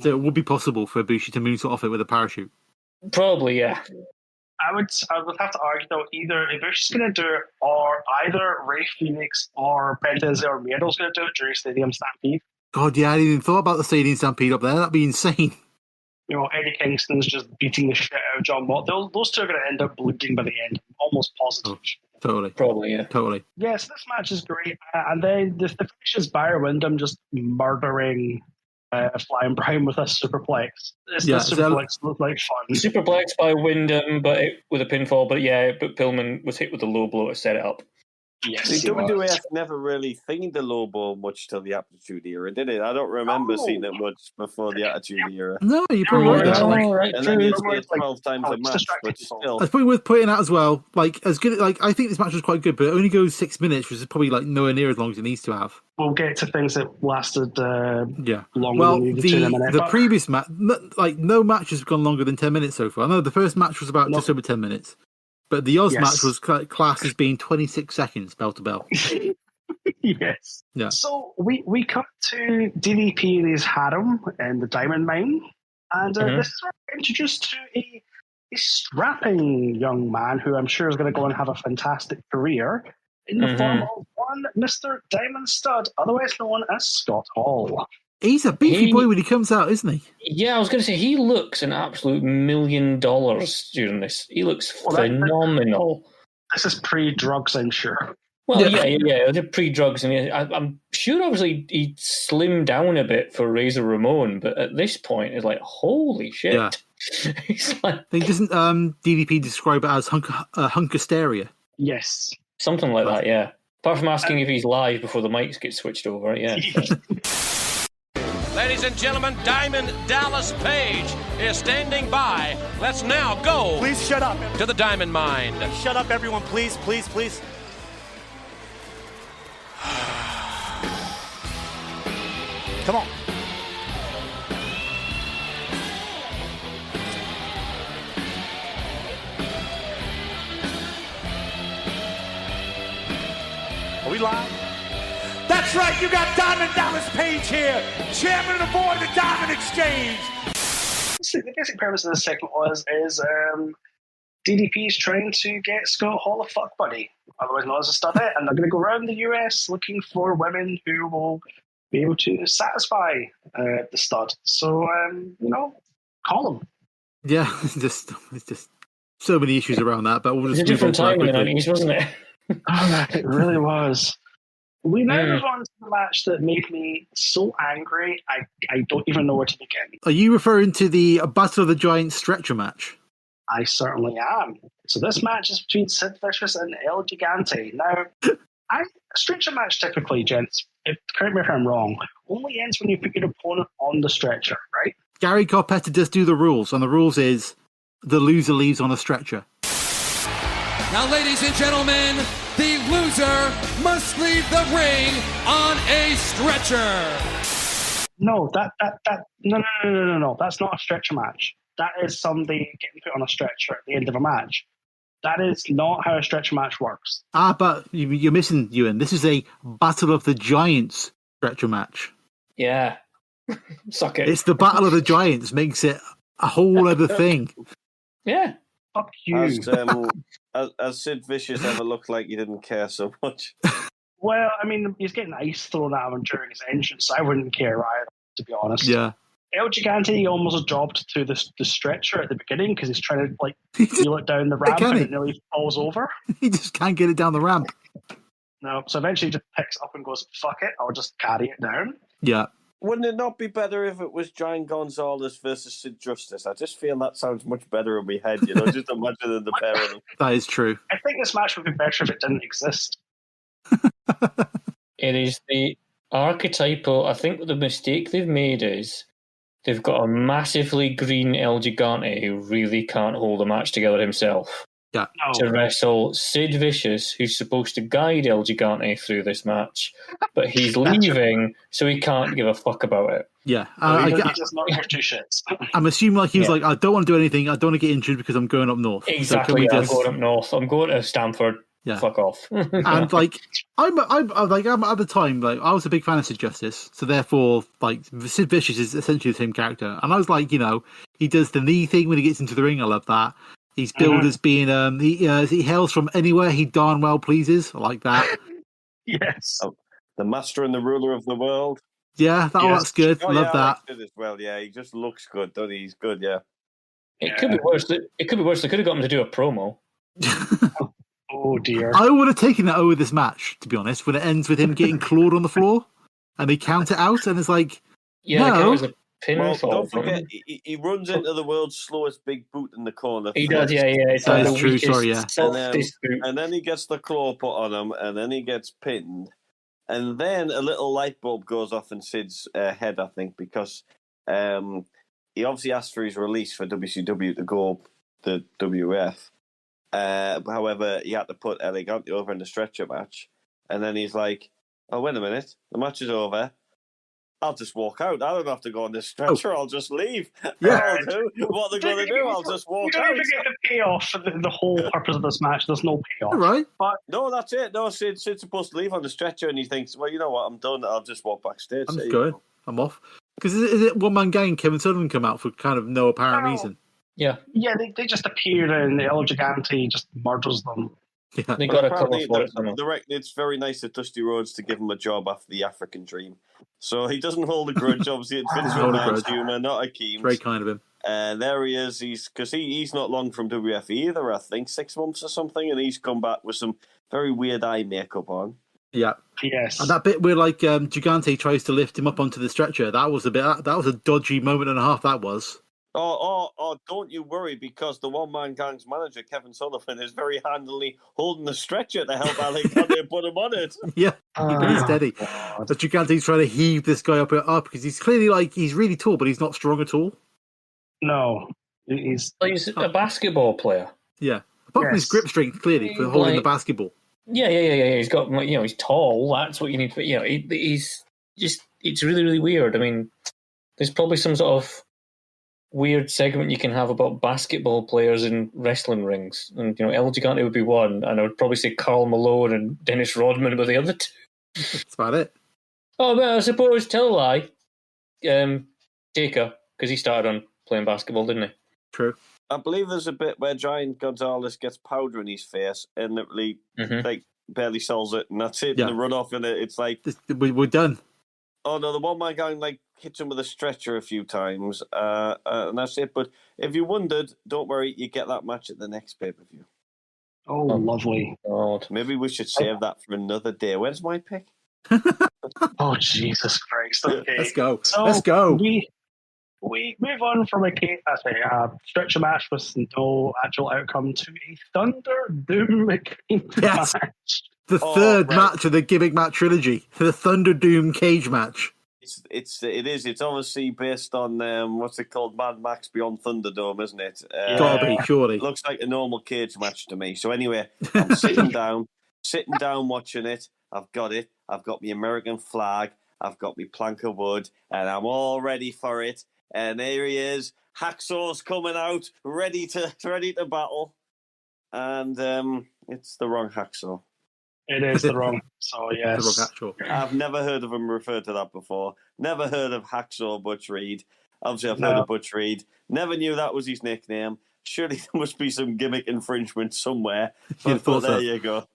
So it would be possible for Ibushi to moonsault off it with a parachute. Probably, yeah. I would have to argue though, either Ibushi's going to do it, or either Ray Phoenix or Penta or Miedo's going to do it during Stadium Stampede. God, yeah, I didn't even thought about the Stadium Stampede up there. That'd be insane. You know, Eddie Kingston's just beating the shit out of John Mott. Those two are going to end up bleeding by the end. Almost positive. Oh, totally. Probably, yeah. Totally. Yes, this match is great. And then the finish is Byron Windham just murdering Flying Brown with a superplex. This superplex looked like fun. Superplex by Windham, with a pinfall, but Pillman was hit with a low blow to set it up. Yes, the WWF never really themed the low blow much till the Attitude Era, did it? I don't remember seeing it much before the Attitude Era. No, you're probably right. And then you see it 12 times a match, but still. It's probably worth pointing out as well. Like, as good, like I think this match was quite good, but it only goes 6 minutes, which is probably like nowhere near as long as it needs to have. We'll get to things that lasted longer well, than the previous match, like no match has gone longer than 10 minutes so far. I know the first match was about just over 10 minutes. But the Oz match was classed as being 26 seconds, bell to bell. Yes. Yeah. So we cut to DDP and his harem in the Diamond Mine. And this is where we're introduced to a strapping young man who I'm sure is going to go and have a fantastic career in the form of one Mr. Diamond Stud, otherwise known as Scott Hall. He's a beefy boy when he comes out, isn't he? Yeah, I was going to say, he looks an absolute $1 million during this. He looks phenomenal. This is pre-drugs, I'm sure. Well, yeah, they're pre-drugs. And I'm sure, obviously, he slimmed down a bit for Razor Ramon, but at this point, it's like, holy shit. Yeah. He's like, doesn't DDP describe it as hunkasteria? Yes. Something like that, yeah. Apart from asking if he's live before the mics get switched over, yeah. Ladies and gentlemen, Diamond Dallas Page is standing by. Let's now go. Please shut up. To the Diamond Mine. Shut up, everyone, please, please, please. Come on. Are we live? That's right, you got Diamond Dallas Page here, chairman of the board of the Diamond Exchange. The basic premise of the segment is DDP's trying to get Scott Hall a fuck buddy, otherwise known as a studette, and they're going to go around the US looking for women who will be able to satisfy the stud. So, call him. Yeah, it's just so many issues around that, but we'll just it's a different time in the 90s, wasn't it? It really was. We now move on to the match that made me so angry, I don't even know where to begin. Are you referring to the Battle of the Giants stretcher match? I certainly am. So this match is between Sid Vicious and El Gigante. Now, a stretcher match typically, gents, correct me if I'm wrong, only ends when you put your opponent on the stretcher, right? Gary Carpetta does do the rules, and the rules is the loser leaves on a stretcher. Now, ladies and gentlemen, the loser must leave the ring on a stretcher. No, no. That's not a stretcher match. That is somebody getting put on a stretcher at the end of a match. That is not how a stretcher match works. But you're missing, Euan. This is a Battle of the Giants stretcher match. Yeah. Suck it. It's the Battle of the Giants makes it a whole other thing. Yeah. Fuck you. Has Sid Vicious ever looked like he didn't care so much? Well, I mean, he's getting ice thrown at him during his entrance. So I wouldn't care either, to be honest. Yeah. El Gigante almost dropped to the stretcher at the beginning because he's trying to wheel it down the ramp and it nearly falls over. He just can't get it down the ramp. No, so eventually he just picks up and goes, "Fuck it, I'll just carry it down." Yeah. Wouldn't it not be better if it was Giant Gonzalez versus Sid Justice? I just feel that sounds much better in my head, just imagining the pair of them. That is true. I think this match would be better if it didn't exist. It is the archetypal. I think the mistake they've made is they've got a massively green El Gigante who really can't hold a match together himself. Yeah. To wrestle Sid Vicious, who's supposed to guide El Gigante through this match, but he's leaving, so he can't give a fuck about it. Yeah. He does not give two shits. I'm assuming he was like, I don't want to do anything. I don't want to get injured because I'm going up north. Exactly. So I'm going up north. I'm going to Stamford. Yeah. Fuck off. And I'm at the time, I was a big fan of Sid Justice, so therefore, Sid Vicious is essentially the same character. And I was like, he does the knee thing when he gets into the ring. I love that. He's billed as being he hails from anywhere he darn well pleases. I like that. Yes. Oh, the master and the ruler of the world. Yeah, that's good. Love that. I like it as well. Yeah, he just looks good, doesn't he? He's good. Yeah. It could be worse. It could be worse. They could have got him to do a promo. Oh dear. I would have taken that over this match, to be honest, when it ends with him getting clawed on the floor and they count it out and it's like, no. Don't forget, he runs into the world's slowest big boot in the corner. He does, yeah. That is true, sorry, yeah. And then he gets the claw put on him, and then he gets pinned. And then a little light bulb goes off in Sid's head, I think, because he obviously asked for his release for WCW to go to WF. However, he had to put Elegante over in the stretcher match. And then he's like, oh, wait a minute, the match is over. I'll just walk out. I don't have to go on this stretcher. I'll just leave. Yeah. What they're going to do, I'll just walk out. You don't even get the payoff for the whole purpose of this match. There's no payoff. Right. But no, that's it. No, Sid's supposed to leave on the stretcher, and he thinks, well, you know what, I'm done. I'll just walk backstage. I'm just going. I'm off. Because is it One Man Gang, Kevin Sullivan come out for kind of no apparent reason? Yeah. Yeah, they just appear and El Gigante just murders them. Yeah. They got a couple for it. It's very nice of Dusty Rhodes to give him a job after the African Dream. So he doesn't hold a grudge. Obviously, it's Vince McMahon's humour, not Akeem's. Very kind of him. There he is. He's not long from WF either, I think, 6 months or something, and he's come back with some very weird eye makeup on. Yeah. Yes. And that bit where Gigante tries to lift him up onto the stretcher, that was a dodgy moment and a half, that was. Oh, don't you worry, because the One Man Gang's manager, Kevin Sullivan, is very handily holding the stretcher to help Alexander put him on it. Yeah, he's steady. But Gigante's trying to heave this guy up because he's clearly he's really tall, but he's not strong at all. No. He's a basketball player. Yeah. Apart from his grip strength, clearly, for holding the basketball. Yeah. He's got, he's tall. That's what you need. He's just, it's really, really weird. I mean, there's probably some sort of weird segment you can have about basketball players in wrestling rings, and El Gigante would be one, and I would probably say Karl Malone and Dennis Rodman were the other two. That's about it. Oh, but I suppose tell a lie, Taker, because he started on playing basketball, didn't he? True. I believe there's a bit where Giant Gonzalez gets powder in his face and literally barely sells it, and that's it. Yeah. And the run off in it, it's like we're done. Oh no, the One Man Gang hits him with a stretcher a few times, and that's it. But if you wondered, don't worry, you get that match at the next pay-per-view. Oh, lovely. God. Maybe we should save that for another day. Where's my pick? Oh, Jesus Christ. Okay. Let's go. So Let's go. We move on from a stretcher match with no actual outcome to a Thunder Doom match. The third match of the Gimmick Match trilogy, the Thunder Doom cage match. It is. It's obviously based on what's it called, Mad Max Beyond Thunderdome, isn't it? Gotta be, surely. Looks like a normal cage match to me. So anyway, I'm sitting down watching it. I've got it. I've got my American flag. I've got my plank of wood, and I'm all ready for it. And there he is, Hacksaw's coming out, ready to battle, and it's the wrong Hacksaw. It is the wrong. So yes, I've never heard of him referred to that before. Never heard of Hacksaw Butch Reed. Obviously, I've heard of Butch Reed. Never knew that was his nickname. Surely there must be some gimmick infringement somewhere. But there you go.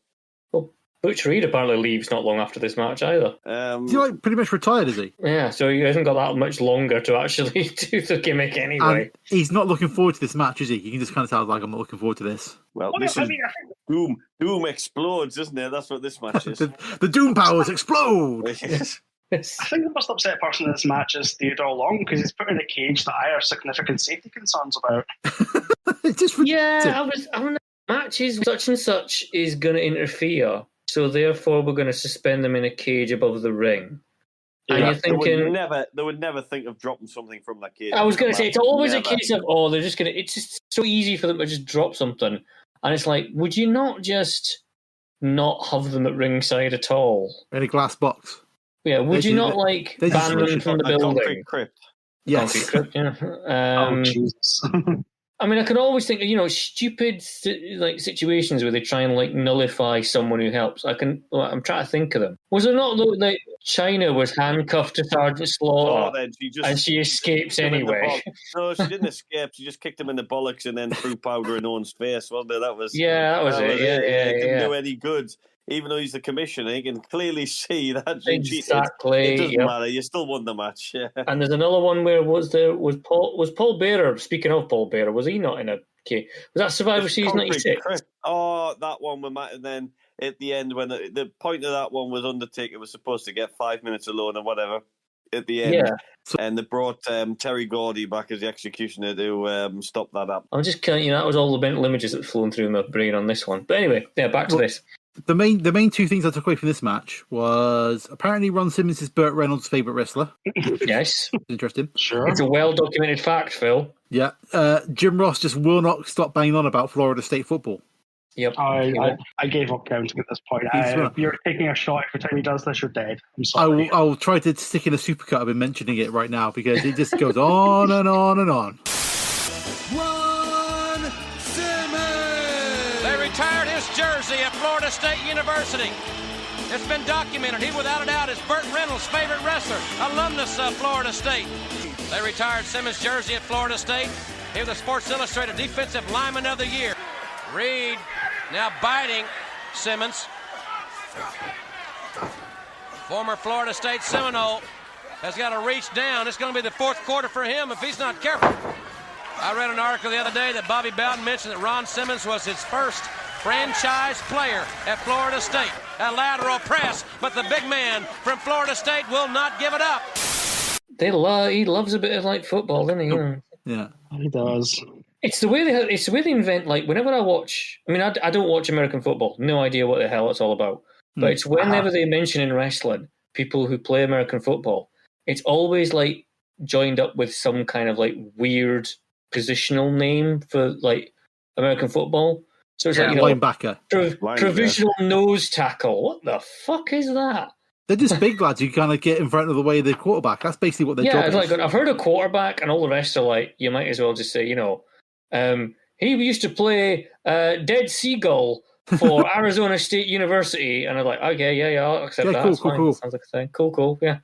Well, Butch Reed apparently leaves not long after this match either. Is he like pretty much retired, is he? Yeah, so he hasn't got that much longer to actually do the gimmick anyway. And he's not looking forward to this match, is he? You can just kind of tell, like, I'm not looking forward to this. Well, this is Doom. Doom explodes, isn't it? That's what this match is. the Doom powers explode! I think the most upset person in this match is Theodore Long, because he's put in a cage that I have significant safety concerns about. It's just matches such and such is going to interfere, so therefore we're going to suspend them in a cage above the ring. And you're thinking they would never think of dropping something from that cage. I was going to say it's always a case of they're just going to. It's just so easy for them to just drop something, and it's like, would you not just not have them at ringside at all in a glass box? Yeah, would you not ban them from the building? Concrete crypt. Yes. Concrete crypt, yeah. Jesus. I mean, I can always think of, stupid situations where they try and nullify someone who helps. I'm trying to think of them. Was it not that China was handcuffed to Sergeant Slaughter and she escapes anyway? No, she didn't escape. She just kicked him in the bollocks and then threw powder in Owen's face, wasn't it? That was it. It didn't do any good. Even though he's the commissioner, he can clearly see that exactly. It doesn't matter. You still won the match. Yeah. And there's another one where was Paul Bearer? Speaking of Paul Bearer, was he not in a cage? Was that Survivor Series '96? Oh, that one. And then at the end, when the point of that one was Undertaker was supposed to get 5 minutes alone or whatever. At the end, and they brought Terry Gordy back as the executioner to stop that up. I'm just killing that was all the mental images that flown through my brain on this one. But anyway, back to this. The main two things I took away from this match was apparently Ron Simmons is Burt Reynolds' favourite wrestler. Yes. Interesting. Sure. It's a well-documented fact, Phil. Yeah. Jim Ross just will not stop banging on about Florida State football. Yep. I gave up counting at this point. If you're taking a shot every time he does this, you're dead. I'm sorry. I will try to stick in a supercut. I've been mentioning it right now because it just goes on and on and on. Ron Simmons! They retired his jersey at Florida State University. It's been documented. He, without a doubt, is Burt Reynolds' favorite wrestler, alumnus of Florida State. They retired Simmons' jersey at Florida State. He was the Sports Illustrated Defensive Lineman of the Year. Reed now biting Simmons. Former Florida State Seminole has got to reach down. It's going to be the fourth quarter for him if he's not careful. I read an article the other day that Bobby Bowden mentioned that Ron Simmons was his first franchise player at Florida State. A lateral press, but the big man from Florida State will not give it up. He loves a bit of football, doesn't he? Yeah, he does. It's the way they invent. Whenever I watch, I don't watch American football. No idea what the hell it's all about. But it's whenever they mention in wrestling people who play American football, it's always joined up with some kind of weird positional name for American football. So it's linebacker, provisional nose tackle. What the fuck is that? They're just big lads who kind of get in front of the way of the quarterback. That's basically what their job is. I've heard of quarterback, and all the rest are you might as well just say, he used to play Dead Seagull for Arizona State University, and I'm like, okay, yeah, I'll accept that. Cool. Sounds like a thing. Cool, yeah.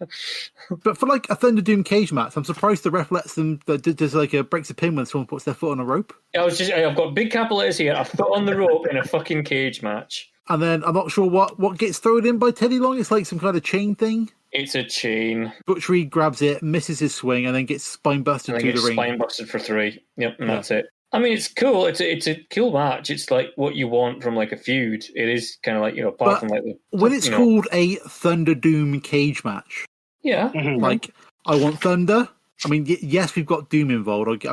But for a Thunderdome cage match, I'm surprised the ref lets them does a breaks a pin when someone puts their foot on a rope. I've got big capital letters here. A foot on the rope in a fucking cage match. And then I'm not sure what gets thrown in by Teddy Long. It's some kind of chain thing. It's a chain. Butch Reed grabs it, misses his swing, and then gets spine busted to the ring. Spine busted for 3. Yep, and that's it. It's cool. It's a cool match. It's what you want from a feud. It is kind of apart from when it's called a Thunderdome cage match. Yeah. I want Thunder. Yes, we've got Doom involved.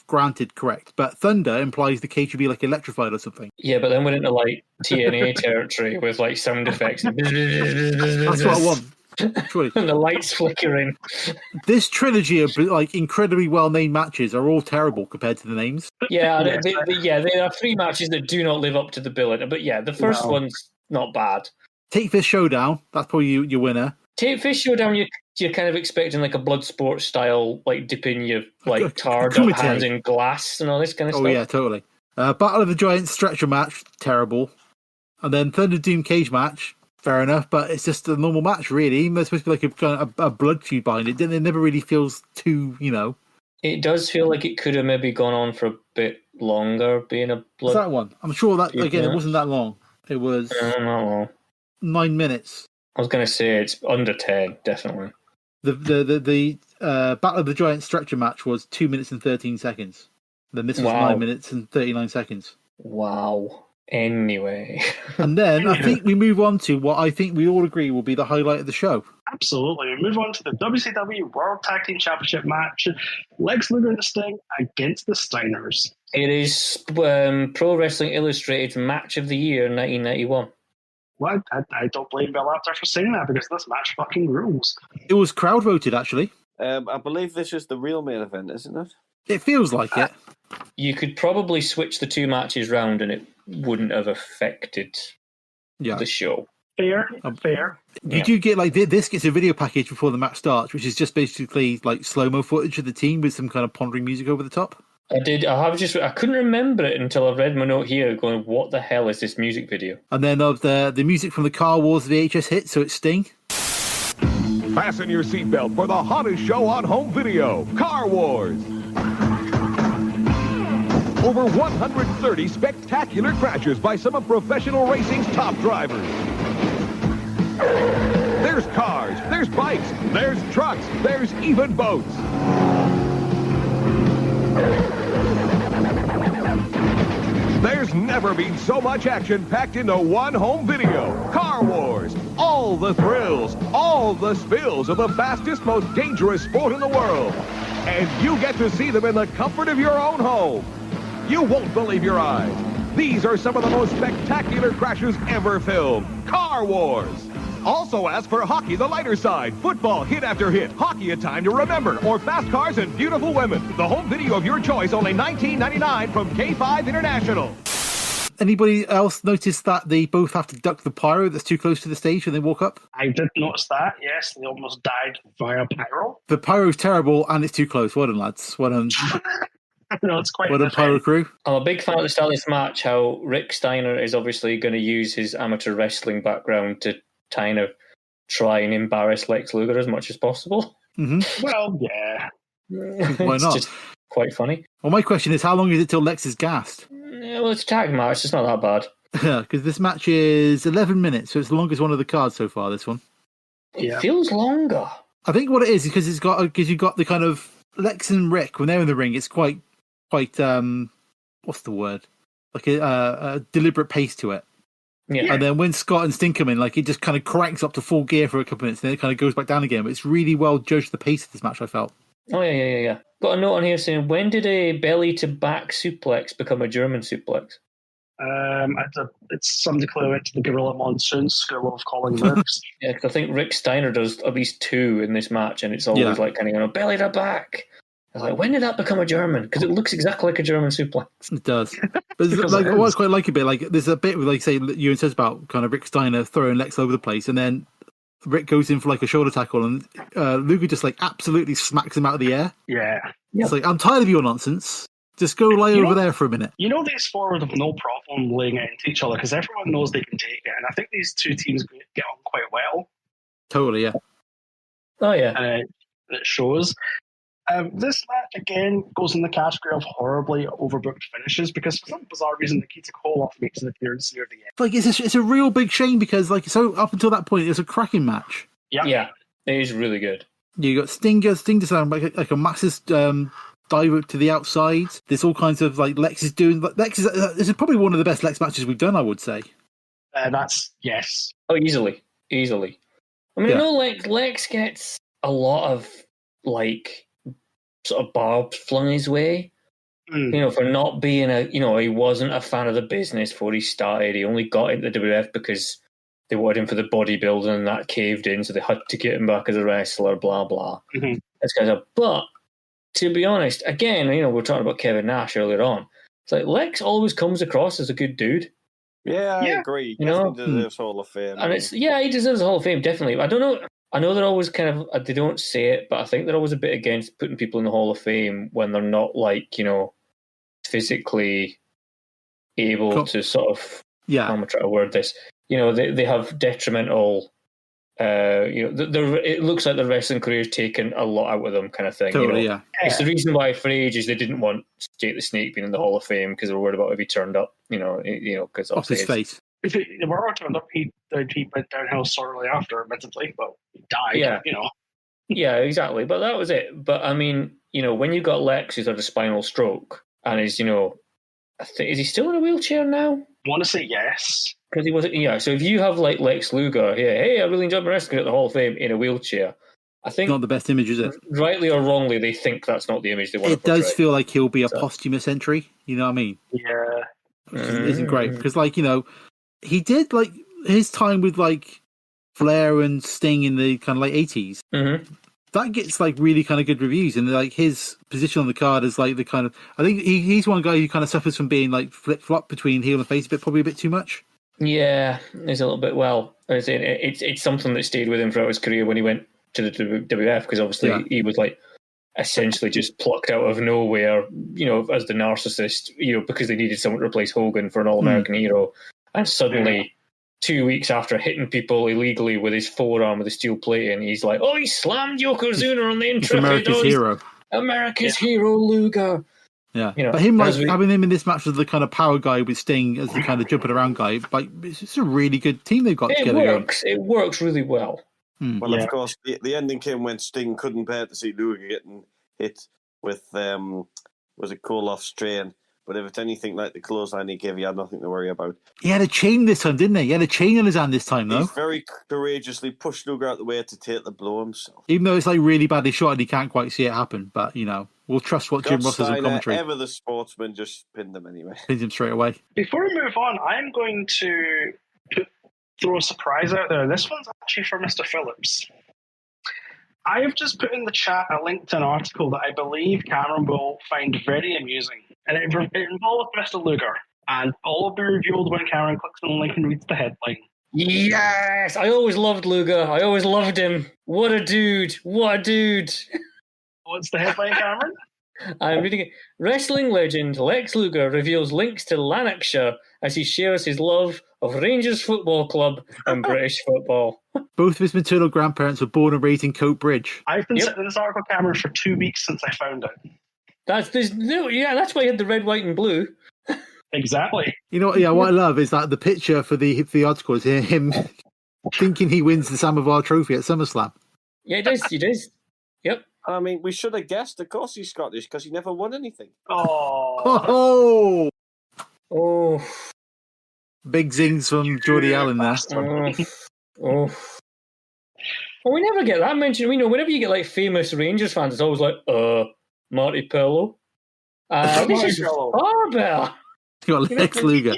Granted, correct. But Thunder implies the cage would be electrified or something. Yeah, but then we're into TNA territory with sound effects. That's what I want. Truly. And the lights flickering. This trilogy of incredibly well-named matches are all terrible compared to the names. Yeah, there are 3 matches that do not live up to the billing. But yeah, the first one's not bad. Take Fist Showdown. That's probably your winner. Take Fist Showdown. You're kind of expecting a blood sport style, dipping your tarred up hands in glass and all this kind of stuff. Oh yeah, totally. Battle of the Giants stretcher match, terrible. And then Thunderdome cage match. Fair enough, but it's just a normal match, really. Even though it's supposed to be a blood feud behind it, it never really feels too, It does feel like it could have maybe gone on for a bit longer, being a blood. What's that one? I'm sure that, again, it wasn't that long. It was... not long. 9 minutes. I was going to say it's under 10, definitely. The Battle of the Giants stretcher match was 2 minutes and 13 seconds. Then this was 9 minutes and 39 seconds. Wow. Anyway. And then I think we move on to what I think we all agree will be the highlight of the show. Absolutely. We move on to the WCW World Tag Team Championship match. Lex Luger and Sting against the Steiners. It is Pro Wrestling Illustrated's Match of the Year 1991. Well, I don't blame Bill Apter for saying that because this match fucking rules. It was crowd voted, actually. I believe this is the real main event, isn't it? It feels like it. You could probably switch the two matches round and it wouldn't have affected the show. Fair. You do get, like, this gets a video package before the match starts, which is just basically, like, slow-mo footage of the team with some kind of pondering music over the top. I couldn't remember it until I read my note here going, what the hell is this music video? And then the music from the Car Wars VHS hit, so it's Sting. Fasten your seatbelt for the hottest show on home video, Car Wars. Over 130 spectacular crashes by some of professional racing's top drivers. There's cars, there's bikes, there's trucks, there's even boats. There's never been so much action packed into one home video. Car Wars. All the thrills, all the spills of the fastest, most dangerous sport in the world. And you get to see them in the comfort of your own home. You won't believe your eyes. These are some of the most spectacular crashes ever filmed. Car Wars. Also ask for hockey the lighter side, football hit after hit, hockey a time to remember, or fast cars and beautiful women. The home video of your choice, only $19.99 from K5 International. Anybody else notice that they both have to duck the pyro that's too close to the stage when they walk up? I did notice that, yes. They almost died via pyro. The pyro's terrible and it's too close. Well done, lads. Well done. No, it's quite well done, pyro crew. I'm a big fan at the start of this match how Rick Steiner is obviously going to use his amateur wrestling background to kind of try and embarrass Lex Luger as much as possible. Mm-hmm. Well, yeah. Why not? It's just quite funny. Well, my question is, how long is it till Lex is gassed? Yeah, well, it's a tag match. It's not that bad. Yeah, because this match is 11 minutes, so it's the longest one of the cards so far, this one. It feels longer. I think what it is because you've got the kind of Lex and Rick, when they're in the ring, it's quite what's the word? Like a deliberate pace to it. Yeah. And then when Scott and Sting come in, like, it just kind of cranks up to full gear for a couple of minutes, and then it kind of goes back down again. But it's really well judged, the pace of this match, I felt. Oh, yeah. Got a note on here saying, when did a belly-to-back suplex become a German suplex? It's somebody clear into the Gorilla Monsoon school of calling moves. Yeah, because I think Rick Steiner does at least two in this match, and it's always like kind of belly-to-back. I was like, when did that become a German? Because it looks exactly like a German suplex. It does. But like, what I quite like a bit, like, there's a bit, like, say, Euan says about kind of Rick Steiner throwing Lex over the place, and then Rick goes in for like a shoulder tackle, and Luger just like absolutely smacks him out of the air. Yeah. It's like, I'm tired of your nonsense. Just go lie over there for a minute. You know, these four have no problem laying it into each other because everyone knows they can take it, and I think these two teams get on quite well. Totally, yeah. Oh, yeah. And it shows. This match, again, goes in the category of horribly overbooked finishes because for some bizarre reason, Nikita Koloff makes an appearance near the end. Like, it's a real big shame because, like, so up until that point, it was a cracking match. Yeah, it is really good. You got Sting just like a massive dive to the outside. There's all kinds of, like, Lex is doing. This is probably one of the best Lex matches we've done, I would say. Yes. Oh, easily. I mean, I know Lex gets a lot of, like, sort of barbs flung his way, you know, for not being he wasn't a fan of the business before he started. He only got into the WWF because they wanted him for the bodybuilding and that caved in, so they had to get him back as a wrestler, blah, blah. Mm-hmm. That's kind of, but to be honest, again, you know, we're talking about Kevin Nash earlier on. It's like Lex always comes across as a good dude. Yeah, I agree. He deserves Hall of Fame. And he deserves the Hall of Fame, definitely. I don't know. I know they're always kind of, they don't say it, but I think they're always a bit against putting people in the Hall of Fame when they're not, like, you know, physically able to sort of, how am I trying to word this? You know, they have detrimental, it looks like their wrestling career's taken a lot out of them kind of thing. Totally, you know? It's the reason why for ages they didn't want Jake the Snake being in the Hall of Fame because they were worried about if he turned up, because off his face. The world turned up, he went downhill shortly after, admittedly, but he died. Yeah. You know. Yeah, exactly. But that was it. But I mean, when you got Lex who's had a spinal stroke and is, is he still in a wheelchair now? I want to say yes. Because he wasn't. Yeah. So if you have like Lex Luger, hey, I really enjoyed my wrestling at the Hall of Fame in a wheelchair. I think not the best image, is it? Rightly or wrongly, they think that's not the image they want to portray. It does feel like he'll be a posthumous entry. You know what I mean? Yeah. Which isn't great because, he did like his time with like Flair and Sting in the kind of late 80s. Mm-hmm. That gets like really kind of good reviews, and like his position on the card is like the kind of. I think he's one guy who kind of suffers from being like flip flop between heel and face, but probably a bit too much. Yeah, he's a little bit. Well, it's something that stayed with him throughout his career when he went to the WWF, because obviously he was like essentially just plucked out of nowhere, as the narcissist, because they needed someone to replace Hogan for an All-American hero, and suddenly. 2 weeks after hitting people illegally with his forearm with a steel plate, and he's like, "Oh, he slammed Yokozuna on the Intrepid. America's hero, America's hero, Luger." Yeah, but him having him in this match as the kind of power guy with Sting as the kind of jumping around guy, like it's just a really good team they've got together. It works really well. Well, of course, the ending came when Sting couldn't bear to see Luger getting hit with was it Koloff's strain. But if it's anything like the clothesline he gave, he had nothing to worry about. He had a chain this time, didn't he? He had a chain in his hand this time, though. He very courageously pushed Luger out the way to take the blow himself. Even though it's like really badly shot and he can't quite see it happen. But, we'll trust what Jim Ross says on commentary. Ever the sportsman, just pinned him anyway. Pins him straight away. Before we move on, I'm going to throw a surprise out there. This one's actually for Mr. Phillips. I have just put in the chat a link to an article that I believe Cameron will find very amusing. And it involves Mr. Luger. And all will be revealed when Cameron clicks on the link and reads the headline. Yes! I always loved Luger. I always loved him. What a dude. What a dude. What's the headline, Cameron? I'm reading it. Wrestling legend Lex Luger reveals links to Lanarkshire as he shares his love of Rangers Football Club and British football. Both of his maternal grandparents were born and raised in Coat Bridge. I've been sitting in this article, Cameron, for 2 weeks since I found it. That's why he had the red, white, and blue. Exactly. What I love is that the picture for the article is him thinking he wins the Samovar Trophy at SummerSlam. Yeah, he does. Yep. I mean, we should have guessed. Of course he's Scottish because he never won anything. Oh. Big zings from Geordie Allen there. Well, we never get that mentioned. Whenever you get like famous Rangers fans, it's always like, Marty Pillow. This is far better. You got Lex Luger.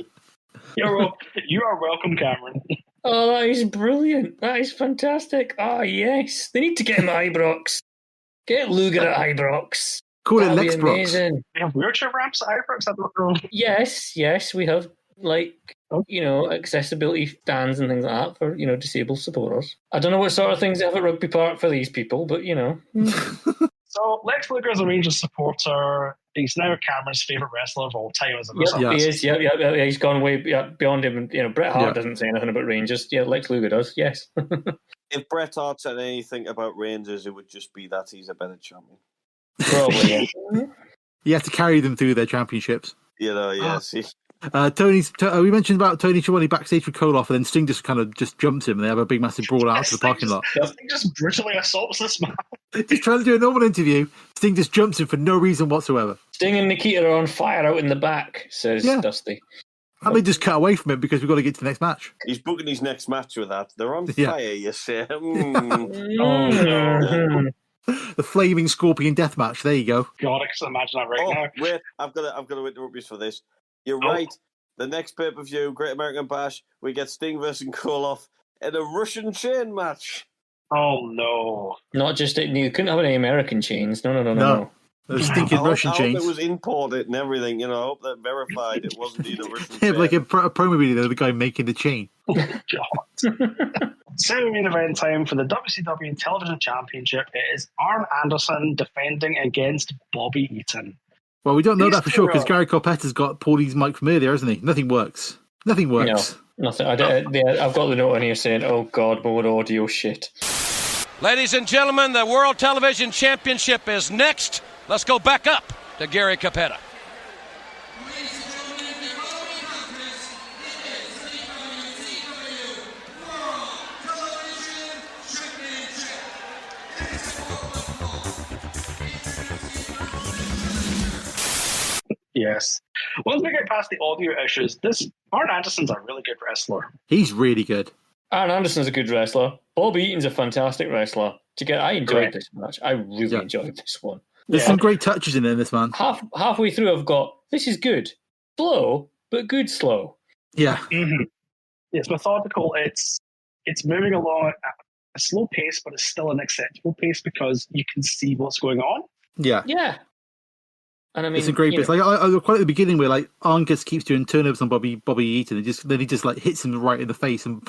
You are welcome, Cameron. Oh, that is brilliant. That is fantastic. Oh, yes. They need to get him at Ibrox. Get Luger at Ibrox. Call it Lex Brox. They have wheelchair ramps at Ibrox? I don't know. Yes, we have, accessibility stands and things like that for, disabled supporters. I don't know what sort of things they have at Rugby Park for these people, but, So, Lex Luger is a Rangers supporter. He's now Cameron's favourite wrestler of all time, as a result. He is. Yeah. He's gone way beyond him. And, Bret Hart doesn't say anything about Rangers. Yeah, Lex Luger does. Yes. If Bret Hart said anything about Rangers, it would just be that he's a better champion. Probably. Yeah. You have to carry them through their championships. Yes. We mentioned about Tony Schiavone backstage with Koloff, and then Sting just jumps him, and they have a big massive brawl out to the parking lot. Sting just brutally assaults this man. He's trying to do a normal interview. Sting just jumps him for no reason whatsoever. Sting and Nikita are on fire out in the back, says Dusty. And they just cut away from it because we've got to get to the next match. He's booking his next match with that. They're on fire, you say. Oh, no. The Flaming Scorpion Death Match. There you go. God, I can imagine that right now. Wait, I've got to interrupt you for this. You're right. The next pay-per-view, Great American Bash, we get Sting versus Koloff in a Russian chain match. Oh, no. Not just it. You couldn't have any American chains. No. Those stinking Russian chains. I hope it was imported and everything. I hope that verified it wasn't in a Russian chain. Like a promo video of the guy making the chain. Oh, God. Semi-main event time for the WCW Television Championship. It is Arn Anderson defending against Bobby Eaton. Well, we don't know that for sure because Gary Carpetta's got Paulie's mic from earlier, hasn't he? Nothing works. No, nothing. I've got the note on here saying, "Oh God, more audio shit." Ladies and gentlemen, the World Television Championship is next. Let's go back up to Gary Capetta. Yes. Once we get past the audio issues, Arn Anderson's a really good wrestler. He's really good. Arn Anderson's a good wrestler. Bob Eaton's a fantastic wrestler. I enjoyed this match. I really enjoyed this one. There's some great touches in this, man. Halfway through, I've got, this is good. Slow, but good slow. Yeah. Mm-hmm. It's methodical. It's moving along at a slow pace, but it's still an acceptable pace because you can see what's going on. Yeah. Yeah. And I mean, it's a great bit. Like I quite at the beginning where like Arn just keeps doing turnovers on Bobby Eaton, and then he just like hits him right in the face, and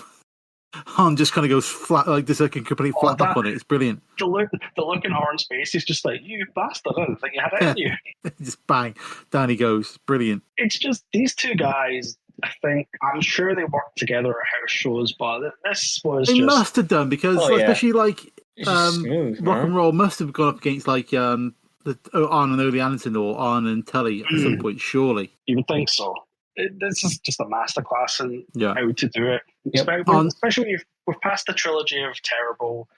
Arn just kind of goes flat, like this, like a complete flat up on it. It's brilliant. The look in Arn's face, he's just like, "You bastard! I didn't think you had it in you." Just bang, down he goes. Brilliant. It's just these two guys. I'm sure they worked together at house shows, but this was they must have done because especially like smooth, Rock and Roll must have gone up against like Arn and Ole Anderson or Arn and Tully at some point, surely. You would think so. This is just a masterclass in how to do it. Yep. Especially if we've passed the trilogy of terrible.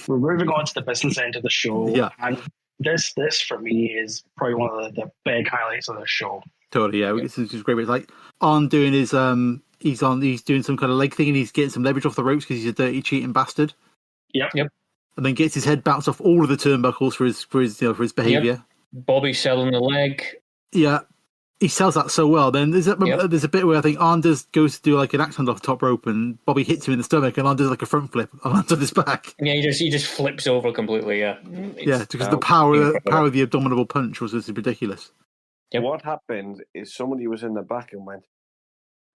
We're moving on to the business end of the show. Yeah. And this for me is probably one of the big highlights of the show. Totally, yeah. This is just great. It's like Arn doing his he's doing some kind of leg thing and he's getting some leverage off the ropes because he's a dirty cheating bastard. Yep. And then gets his head bounced off all of the turnbuckles for his behaviour. Yep. Bobby selling the leg. Yeah, he sells that so well. Then there's a bit where I think Arn goes to do like an axe handle off the top rope, and Bobby hits him in the stomach, and Arn does like a front flip onto his back. Yeah, he just flips over completely. Yeah, because the power of the abdominal punch was just ridiculous. Yep. What happened is somebody was in the back and went,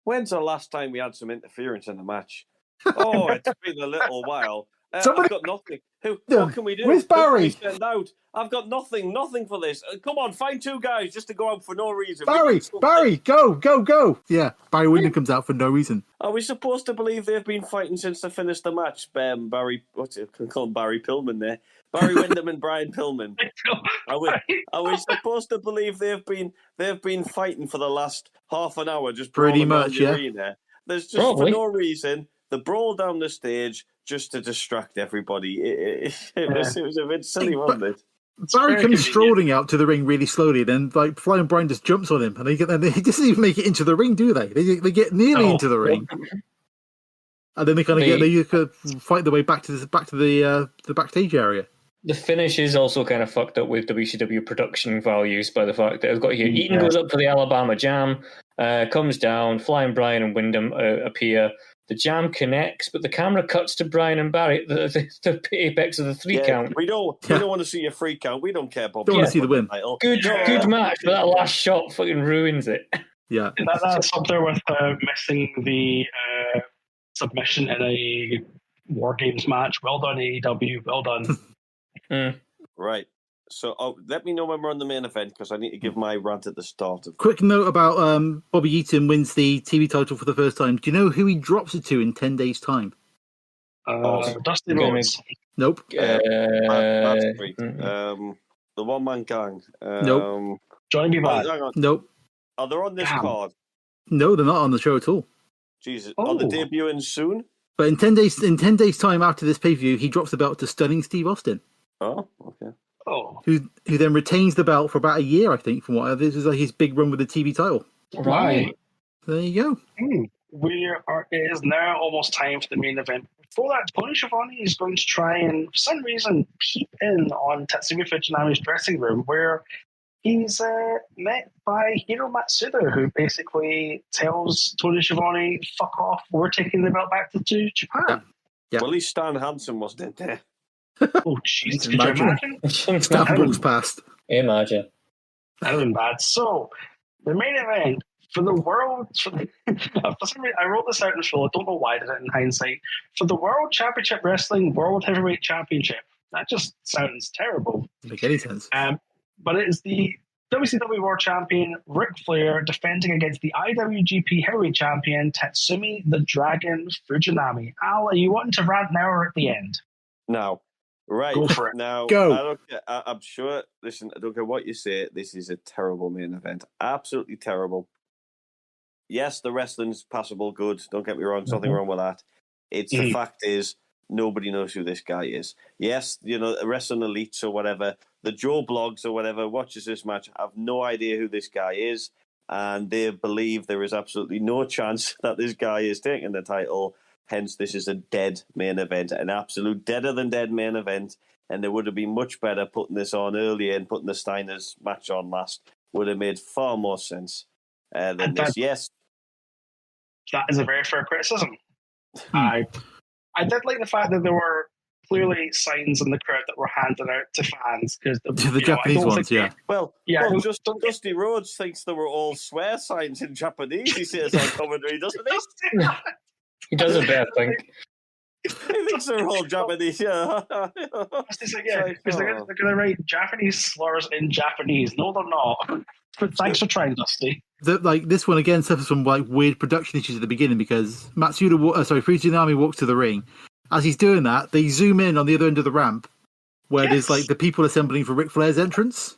"When's the last time we had some interference in the match?" Oh, it's been a little while. I've got nothing. What can we do? Where's Barry? Send out. I've got nothing for this. Come on, find two guys just to go out for no reason. Barry, go. Yeah, Barry Windham comes out for no reason. Are we supposed to believe they've been fighting since they finished the match? Barry Pillman there. Barry Windham and Brian Pillman. Are we supposed to believe they've been fighting for the last half an hour just pretty much, the arena? There's just for no reason the brawl down the stage just to distract everybody. It was a bit silly, wasn't it? Barry comes strolling out to the ring really slowly, then like Flying Brian just jumps on him, and he doesn't even make it into the ring, do they? They get nearly into the ring, and then they kind of fight their way back to the backstage area. The finish is also kind of fucked up with WCW production values by the fact that I've got here. Eaton goes up for the Alabama Jam, comes down. Flying Brian and Windham appear. The jam connects, but the camera cuts to Brian and Barry at the apex of the 3 count. We don't want to see a 3 count. We don't care about. Don't want to see the win. Good match, but that last shot fucking ruins it. Yeah, that's up there with missing the submission in a War Games match. Well done, AEW. Well done. Right. So let me know when we're on the main event because I need to give my rant at the start. Quick note about Bobby Eaton wins the TV title for the first time. Do you know who he drops it to in 10 days' time? Dusty Rhodes. Nope. The One Man Gang. Nope. Johnny B. Bad. Nope. Are they on this card? No, they're not on the show at all. Jesus. Are they debuting soon? But in 10 days' time after this pay-per-view, he drops the belt to Stunning Steve Austin. Oh, okay. Who then retains the belt for about a year, I think, from what this is like his big run with the TV title. Right. There you go. It is now almost time for the main event. Before that, Tony Schiavone is going to try and, for some reason, peep in on Tatsuji Fujinami's dressing room, where he's met by Hiro Matsuda, who basically tells Tony Schiavone, "Fuck off, we're taking the belt back to Japan." Yeah. Well, at least Stan Hansen wasn't in there. Oh, jeez. Could you imagine? Stan walks past. Imagine. That would have been bad. So, the main event for the world... for some reason, I wrote this out in the show. I don't know why I did it in hindsight. For the World Championship Wrestling World Heavyweight Championship. That just sounds terrible. Doesn't make any sense. But it is the WCW World Champion Ric Flair defending against the IWGP Heavyweight Champion Tatsumi the Dragon Fujinami. Al, are you wanting to rant now or at the end? No. Right. Go for it. Now, Go. I'm sure, listen, I don't care what you say, this is a terrible main event. Absolutely terrible. Yes, the wrestling's passable good. Don't get me wrong, there's nothing wrong with that. The fact is, nobody knows who this guy is. Yes, wrestling elites or whatever, the Joe blogs or whatever watches this match have no idea who this guy is, and they believe there is absolutely no chance that this guy is taking the title. Hence, this is a dead main event, an absolute deader than dead main event. And it would have been much better putting this on earlier and putting the Steiners match on last. Would have made far more sense than this. Yes, that is a very fair criticism. I did like the fact that there were clearly signs in the crowd that were handed out to fans because the Japanese ones, yeah. Well, just Dusty Rhodes thinks they were all swear signs in Japanese. He says on commentary, doesn't he? He does a bad thing. He thinks they're all Japanese, yeah. Because they're going to write Japanese slurs in Japanese. No, they're not. But thanks for trying, Dusty. This one again suffers from weird production issues at the beginning because Fujinami walks to the ring. As he's doing that, they zoom in on the other end of the ramp where there's the people assembling for Ric Flair's entrance.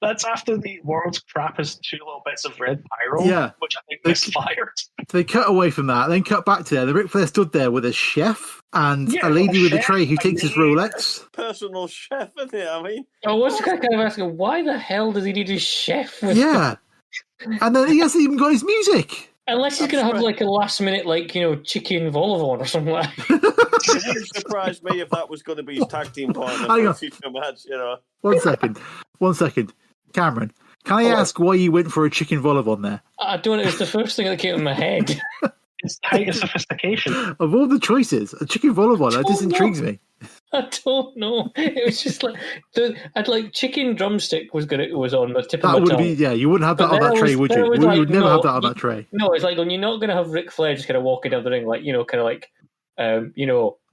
That's after the world's crappiest 2 little bits of red pyro, which I think misfired. They cut away from that, then cut back to there. The Ric Flair stood there with a chef and a lady with a tray who takes his Rolex. Personal chef, isn't it? I mean, I was kind of asking, why the hell does he need his chef? And then he hasn't even got his music. Unless he's going to have a last minute, chicken vol au vent or something like that. It wouldn't surprise me if that was going to be his tag team partner for a future match, One second. Cameron, can I ask why you went for a chicken vol au vent there? I don't know. It's the first thing that came in my head. It's the height of sophistication. Of all the choices, a chicken vol au vent, that just intrigues me. I don't know. It was just chicken drumstick was on the tip of my tongue. That would be, you wouldn't have that on that tray, would you? You would never have that on that tray. No, it's when you're not going to have Ric Flair just kind of walking down the ring,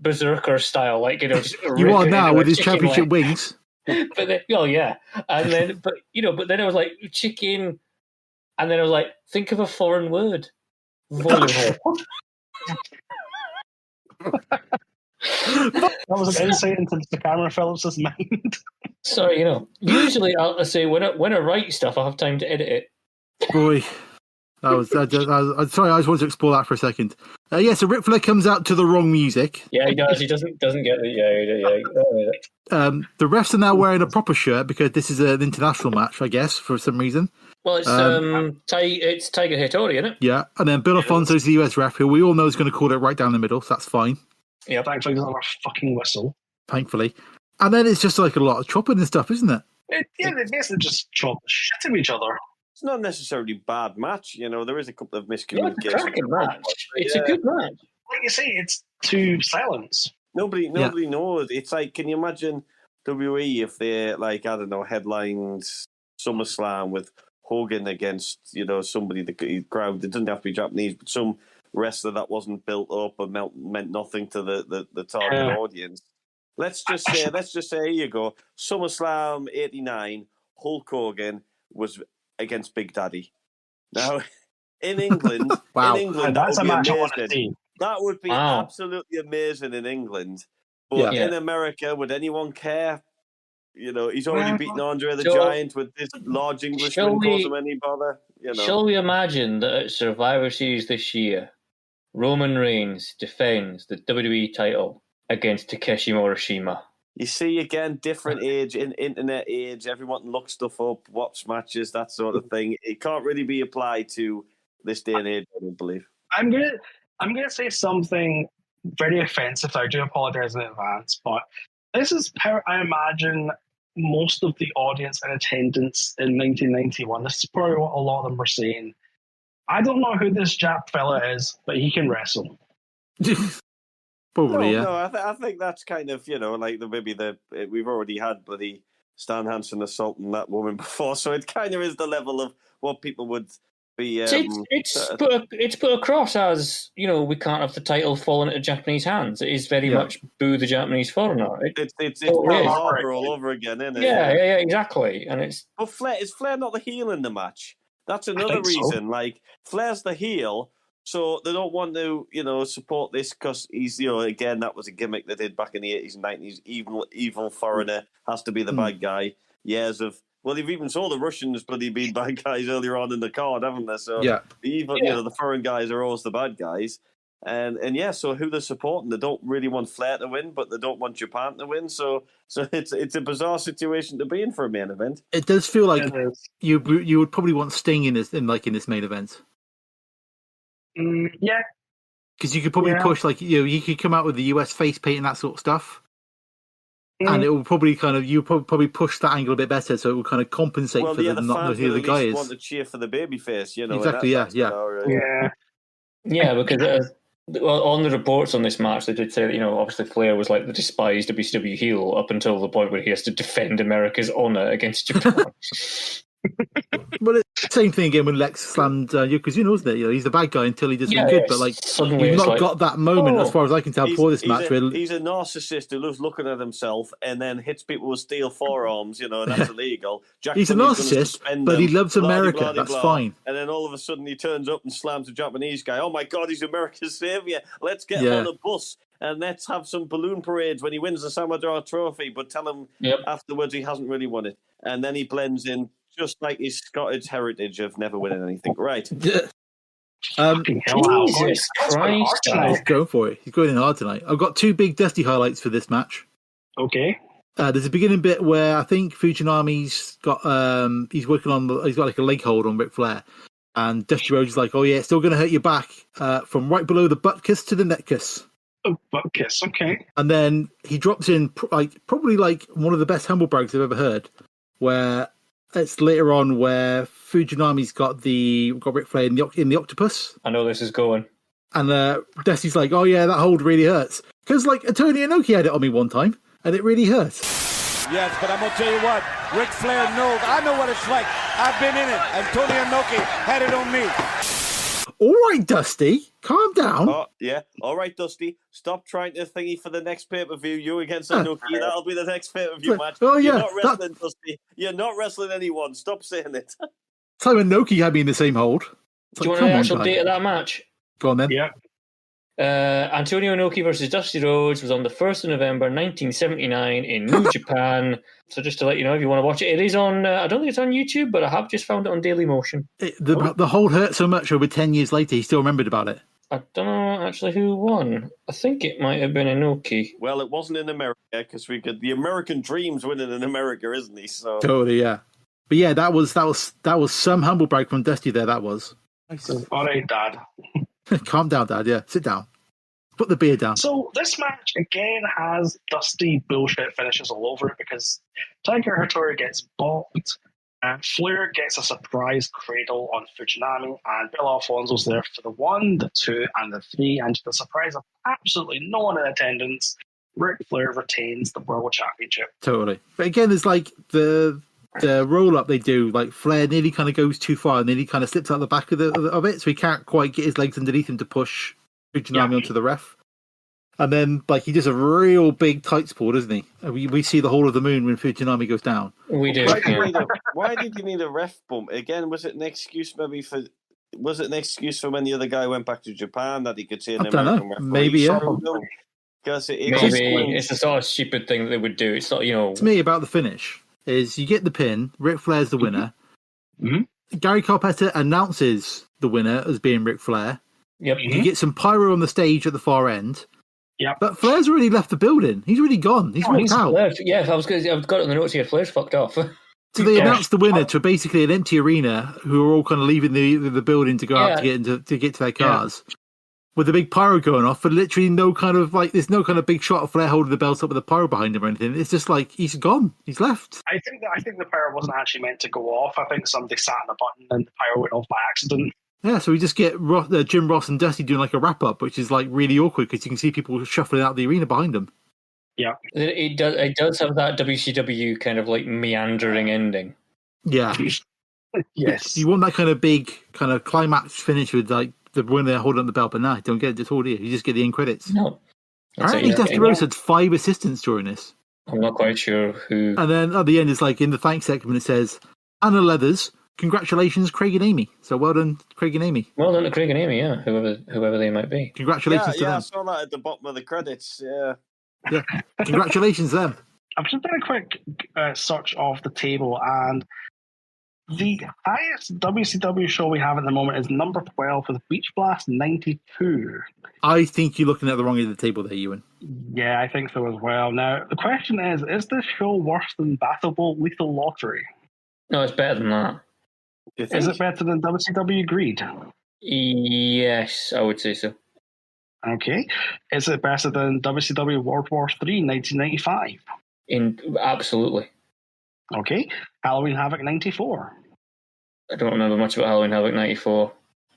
berserker style, just you are now with his championship wings. But then, and then, but then I was like chicken, and then I was like, think of a foreign word, volleyball. That was an insight into the camera Phillips' mind. So usually I'll say when I write stuff, I have time to edit it. Boy, I'm sorry, I just wanted to explore that for a second. So Ric Flair comes out to the wrong music. Yeah, he does. He doesn't get it. The refs are now wearing a proper shirt because this is an international match, I guess, for some reason. Well, it's Tiger Hattori, isn't it? Yeah, and then Bill Alfonso's the US ref, who we all know is going to call it right down the middle, so that's fine. Yeah, thankfully he doesn't have a fucking whistle. Thankfully. And then it's just a lot of chopping and stuff, isn't it? They basically just chop shit to each other. It's not necessarily a bad match, there is a couple of miscommunications. It's a cracking match. It's a good match. Like you say, it's to silence. Nobody knows. It's can you imagine WWE if they headlined SummerSlam with Hogan against, somebody, the crowd, it doesn't have to be Japanese, but some wrestler that wasn't built up and meant nothing to the target audience. Let's just say, here you go, SummerSlam 89, Hulk Hogan was against Big Daddy. Now, in England, that's a match I want to see. That would be absolutely amazing in England. But in America, would anyone care? He's already beaten Andre the Giant with this large Englishman, cause him any bother. Shall we imagine that at Survivor Series this year, Roman Reigns defends the WWE title against Takeshi Morishima? You see, again, different age, in internet age, everyone can look stuff up, watch matches, that sort of thing. It can't really be applied to this day and age, I don't believe. I'm gonna say something very offensive, so I do apologize in advance, but this is how I imagine most of the audience in attendance in 1991. This is probably what a lot of them were saying. I don't know who this Jap fella is, but he can wrestle. Probably, No, I think that's kind of, we've already had bloody Stan Hansen assaulting that woman before, so it kind of is the level of what people would be... it's put across as, we can't have the title fall into Japanese hands. It is very much boo the Japanese foreigner. It's Pearl Harbor all over again, isn't it? Yeah, exactly. And it's... But is Flair not the heel in the match? That's another reason. So. Flair's the heel, so they don't want to, support this because he's, again, that was a gimmick they did back in the 80s and 90s. Evil foreigner has to be the bad guy. Years of... Well, they've even saw the Russians bloody being bad guys earlier on in the card, haven't they? So the evil, the foreign guys are always the bad guys. And yeah, so who they're supporting, they don't really want Flair to win, but they don't want Japan to win. So it's a bizarre situation to be in for a main event. It does feel like you would probably want Sting in this main event. Yeah, because you could probably push you could come out with the US face paint and that sort of stuff. And it will probably you probably push that angle a bit better, so it will kind of compensate for them not knowing who the guy is. Want to cheer for the babyface, you know? Exactly, yeah. Because on the reports on this match, they did say that obviously Flair was like the despised WCW heel up until the point where he has to defend America's honor against Japan. Well, it's the same thing again when Lex slammed Yokozuna, isn't it? He's the bad guy until he does something good, but you've not got that moment, as far as I can tell, before this match. He's a narcissist who loves looking at himself and then hits people with steel forearms, and that's illegal. He's a narcissist, but he loves America. That's fine. And then all of a sudden he turns up and slams a Japanese guy. Oh my God, he's America's savior. Let's get him on the bus and let's have some balloon parades when he wins the Samadara Trophy, but tell him afterwards he hasn't really won it. And then he blends in just like his Scottish heritage of never winning anything. Right. Jesus Christ. He's going for it. He's going in hard tonight. I've got two big Dusty highlights for this match. Okay. There's a beginning bit where I think Fujinami's got he's working on he's got like a leg hold on Ric Flair, and Dusty Rhodes is like, oh yeah, it's still going to hurt your back from right below the butt kiss to the neck kiss. Oh, butt kiss, okay. And then he drops in probably one of the best humble brags I've ever heard, where it's later on where Fujinami's got Ric Flair in the octopus. I know this is going. And Dusty's like, oh yeah, that hold really hurts. Because Antonio Inoki had it on me one time, and it really hurts. Yes, but I'm going to tell you what, Ric Flair knows. I know what it's like. I've been in it. Antonio Inoki had it on me. All right, Dusty, calm down. Oh, yeah. All right, Dusty, stop trying to thingy for the next pay-per-view. You against Inoki. That'll be the next pay-per-view match. Oh, yeah. You're not wrestling, Dusty. You're not wrestling anyone. Stop saying it. Simon Inoki had me in the same hold. Do you want the actual date of that match? Go on then. Yeah. Antonio Inoki versus Dusty Rhodes was on the 1st of November 1979 in New Japan. So just to let you know, if you want to watch it, it is on, I don't think it's on YouTube, but I have just found it on Dailymotion. The hold hurt so much over 10 years later, he still remembered about it. I don't know actually who won. I think it might have been Inoki. Well, it wasn't in America, because the American Dream's winning in America, isn't he? So totally, yeah. But yeah, that was some humble brag from Dusty there, that was. All right, Dad. Calm down, Dad, yeah. Sit down. Put the beer down. So this match, again, has Dusty bullshit finishes all over it, because Tiger Hattori gets bopped, and Flair gets a surprise cradle on Fujinami, and Bill Alfonso's there for the 1, the 2, and the 3, and to the surprise of absolutely no one in attendance, Ric Flair retains the World Championship. Totally. But again, there's the roll-up they do, Flair nearly kind of goes too far and nearly kind of slips out the back of it, so he can't quite get his legs underneath him to push Fujinami onto the ref. And then, he does a real big tight sport, doesn't he? We see the whole of the moon when Fujinami goes down. We do. Why did you need a ref bump? Again, was it an excuse maybe for... Was it an excuse for when the other guy went back to Japan that he could see an American referee? Maybe, yeah. Because it's a sort of stupid thing that they would do. It's not, To me, about the finish, is you get the pin, Ric Flair's the winner. Mm-hmm. Gary Carpenter announces the winner as being Ric Flair. Yep. You get some pyro on the stage at the far end. Yeah, but Flair's already left the building. He's already gone. He's walked out. Left. Yeah, I've got it on the notes here. Flair's fucked off. So they announced the winner to basically an empty arena, who are all kind of leaving the building to go out to get to their cars, with a big pyro going off, but literally no kind of there's no kind of big shot of Flair holding the belt up with a pyro behind him or anything. It's just he's gone. He's left. I think the pyro wasn't actually meant to go off. I think somebody sat on the button and the pyro went off by accident. Yeah, so we just get Jim Ross and Dusty doing a wrap-up, which is really awkward because you can see people shuffling out the arena behind them. Yeah. It does have that WCW kind of meandering ending. Yeah. Yes. You want that kind of big kind of climax finish with the winner holding up the belt, but no, don't get it at all, do you? You just get the end credits. No. Apparently Dusty Rhodes had 5 assistants during this. I'm not quite sure who. And then at the end, it's in the thanks segment, it says, Anna Leathers, congratulations, Craig and Amy. So well done, Craig and Amy. Well done to Craig and Amy, yeah, whoever they might be. Congratulations to them. Yeah, I saw that at the bottom of the credits, yeah. Yeah, congratulations them. I've just done a quick search of the table, and The highest WCW show we have at the moment is number 12 with Beach Blast 92. I think you're looking at the wrong end of the table there, Euan. Yeah, I think so as well. Now, the question is this show worse than Battle Bowl Lethal Lottery? No, it's better than that. Is it better than WCW Greed? Yes, I would say so. Okay. Is it better than WCW World War III 1995? Absolutely. Okay. Halloween Havoc 94. I don't remember much about Halloween Havoc 94.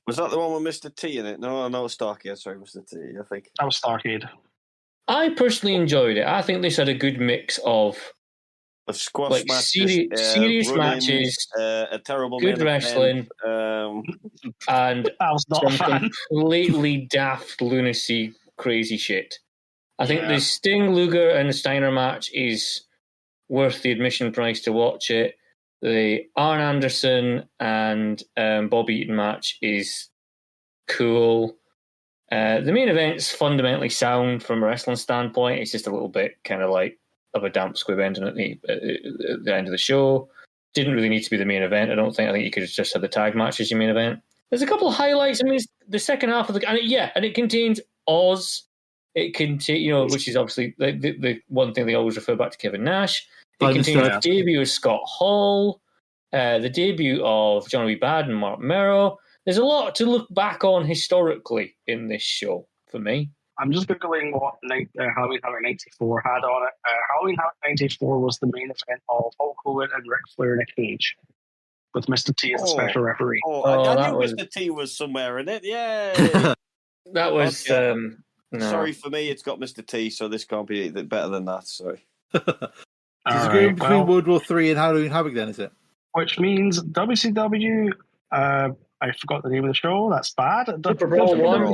Was that the one with Mr. T in it? No, Starcade. Sorry, Mr. T, I think. That was Starcade. I personally enjoyed it. I think this had a good mix of squash matches, serious matches, a terrible good wrestling, and some completely daft lunacy, crazy shit. I think the Sting, Luger, and Steiner match is worth the admission price to watch it. The Arn Anderson and Bob Eaton match is cool. The main event's fundamentally sound from a wrestling standpoint. It's just a little bit kind of like of a damp squib ending at the end of the show. Didn't really need to be the main event, I don't think. I think you could have just had the tag match as your main event. There's a couple of highlights. I mean, the second half of and it contains Oz. It contains, which is obviously the one thing they always refer back to Kevin Nash. It contains the debut of Scott Hall, the debut of Johnny B. Bad and Mark Merrow. There's a lot to look back on historically in this show for me. I'm just Googling what Halloween Havoc 94 had on it. Halloween Havoc 94 was the main event of Hulk Hogan and Ric Flair in a cage with Mr. T as a special referee. I knew Mr. T was somewhere in it. Yay! That was... no. Sorry for me, it's got Mr. T, so this can't be better than that. Sorry. It's agreement between World War III and Halloween Havoc then, is it? Which means WCW... I forgot the name of the show. That's bad. SuperBrawl 1.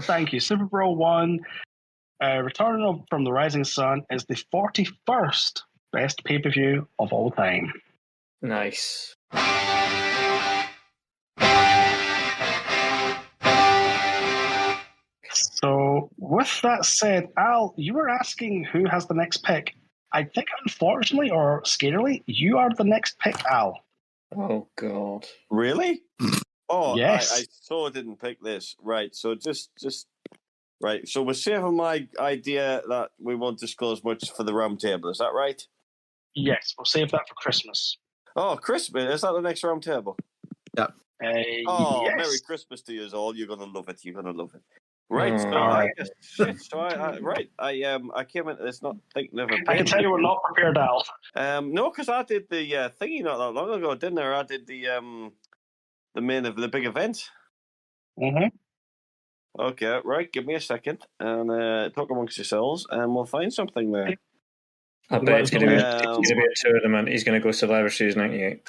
Thank you. SuperBrawl 1, Return from the Rising Sun, is the 41st best pay-per-view of all time. Nice. So, with that said, Al, you were asking who has the next pick. I think, unfortunately or scarily, you are the next pick, Al. Oh, God. Really? Oh, yes. I so didn't pick this. Right, so just right. So we're saving my idea that we won't disclose much for the round table. Is that right? Yes, we'll save that for Christmas. Oh, Christmas. Is that the next round table? Yeah. Yes. Merry Christmas to you all. You're going to love it. You're going to love it. Right. So I came into this not thinking of I can tell you we're not prepared, Al. No, because I did the thingy not that long ago, didn't I? I did the main of the big event. Mm-hmm. Okay, right. Give me a second and talk amongst yourselves, and we'll find something there. I bet it's going to be a tournament. He's going to go Survivor Series 98.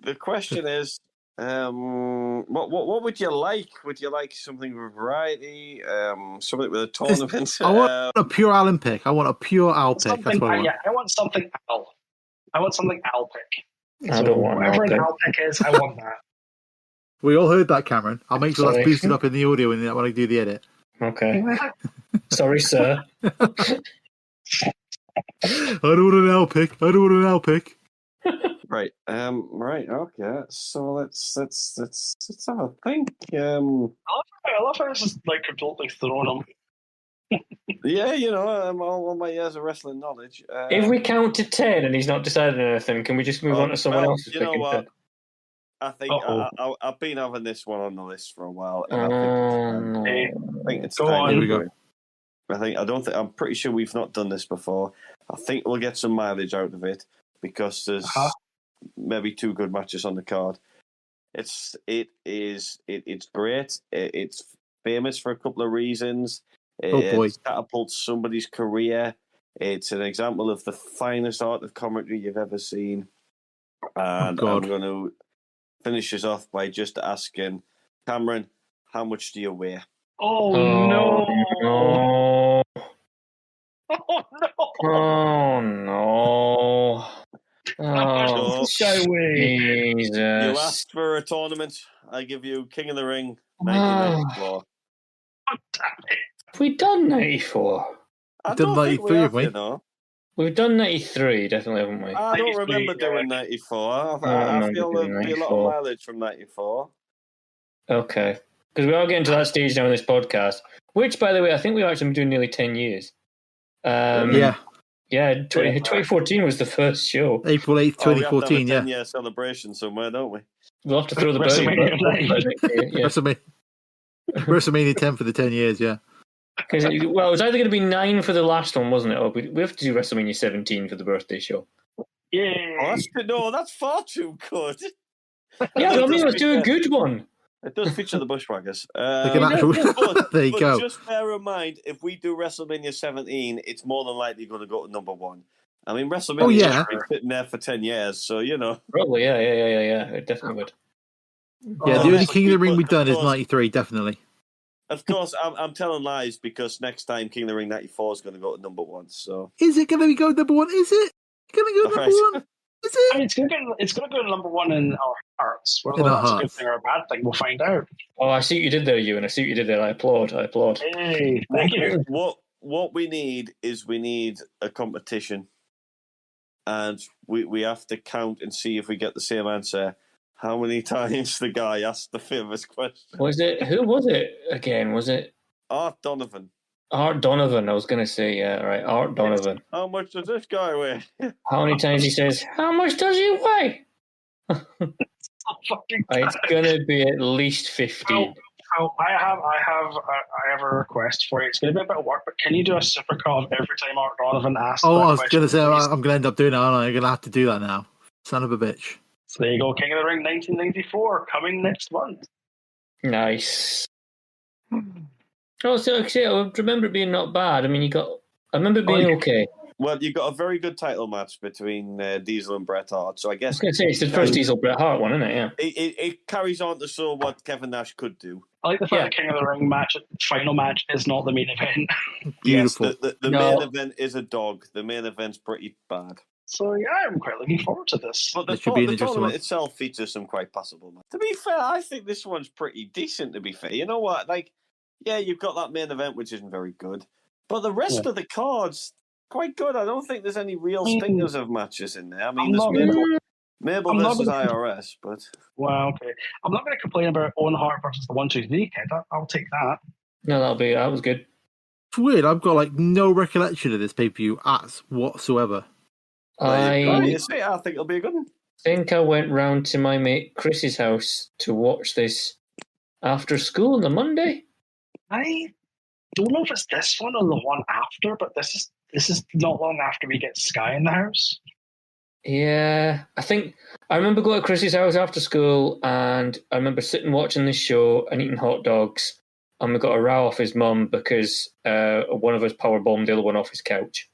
The question is, what would you like? Would you like something with variety? Something with a tournament? I want a pure Allen pick. I want a pure Al pick. That's what I want. Yeah, I want something Al. I want something Al pick. I don't want whatever an Al pick is. I want that. We all heard that, Cameron. I'll make sure that's boosted up in the audio when I do the edit. Okay. Sorry, sir. I don't want an Al pick. Right. Right. Okay. So let's have a think. I love how it's just like completely thrown him. Yeah, I'm all my years of wrestling knowledge. If we count to 10 and he's not decided anything, can we just move on to someone else's pick? You know what? I think I've been having this one on the list for a while. And I think it's time. Here we go. I'm pretty sure we've not done this before. I think we'll get some mileage out of it because there's maybe two good matches on the card. It's great. It's famous for a couple of reasons. It catapults somebody's career. It's an example of the finest art of commentary you've ever seen. And I'm going to finish us off by just asking, Cameron, how much do you weigh? Oh no! Oh no! Oh, Jesus. You asked for a tournament. I give you King of the Ring, 1994. Oh, damn it. Have we done 94? I don't think we have, We've done 93, definitely, haven't we? I don't 93, remember doing 94. I feel doing there'd be a lot 94. of mileage from 94. Okay. Because we are getting to that stage now in this podcast, which, by the way, I think we've actually been doing nearly 10 years. Yeah. Yeah, 2014 was the first show. April 8th, Oh, we have to 2014, have a yeah. 10-year celebration somewhere, don't we? We'll have to throw the WrestleMania yeah. WrestleMania 10 for the 10 years, yeah. Well, it was either going to be 9 for the last one, wasn't it? Or we have to do WrestleMania 17 for the birthday show. Yeah. Oh, that's far too good. Yeah, I mean, let's do a good one. It does feature the Bushwhackers. Like an actual... there you go. Just bear in mind, if we do WrestleMania 17, it's more than likely going to go to number 1. I mean, WrestleMania has been sitting there for 10 years, so, you know. Probably, yeah. It definitely would. Yeah, the only King of the Ring we've done is 93, definitely. Of course, I'm telling lies because next time King of the Ring 94 is going to go to number 1, so... Is it going to go number 1? Is it going to go number 1? Is it? I mean, it's going to go number 1 in our hearts. Whether that's a good thing or a bad thing, we'll find out. Oh, I see what you did there, Euan. I see what you did there. I applaud. Hey, thank you. What we need is a competition, and we have to count and see if we get the same answer. How many times the guy asked the famous question? Who was it again? Was it Art Donovan? Art Donovan, I was going to say, yeah, right. Art Donovan. How much does this guy weigh? How many times he says, how much does he weigh? It's going to be at least 50. I have a request for you. It's going to be a bit of work, but can you do a super call every time Art Donovan asks? Oh, I was going to say, I'm going to end up doing that, aren't I? I'm going to have to do that now. Son of a bitch. So there you go, King of the Ring 1994, coming next month. Nice. Oh, so I remember it being not bad. I mean, I remember it being okay. Well, you got a very good title match between Diesel and Bret Hart, so I guess... I was going to say, it's the first Diesel Bret Hart one, isn't it? Yeah. It carries on to show what Kevin Nash could do. I like the fact that King of the Ring final match is not the main event. Beautiful. Yes, the main event is a dog. The main event's pretty bad. So, yeah, I'm quite looking forward to this. But the tournament itself features some quite passable matches. To be fair, I think this one's pretty decent, to be fair. You know what? Yeah, you've got that main event, which isn't very good. But the rest of the cards, quite good. I don't think there's any real stingers of matches in there. I mean, there's Mabel versus IRS, but... Well, okay. I'm not going to complain about Owen Hart versus the 1-2-3 kid. I'll take that. No, that was good. It's weird. I've got, no recollection of this pay-per-view whatsoever. I think it'll be a good one. I think I went round to my mate Chris's house to watch this after school on the Monday. I don't know if it's this one or the one after, but this is not long after we get Sky in the house. Yeah, I remember going to Chris's house after school, and I remember sitting watching this show and eating hot dogs, and we got a row off his mum because one of us powerbombed the other one off his couch.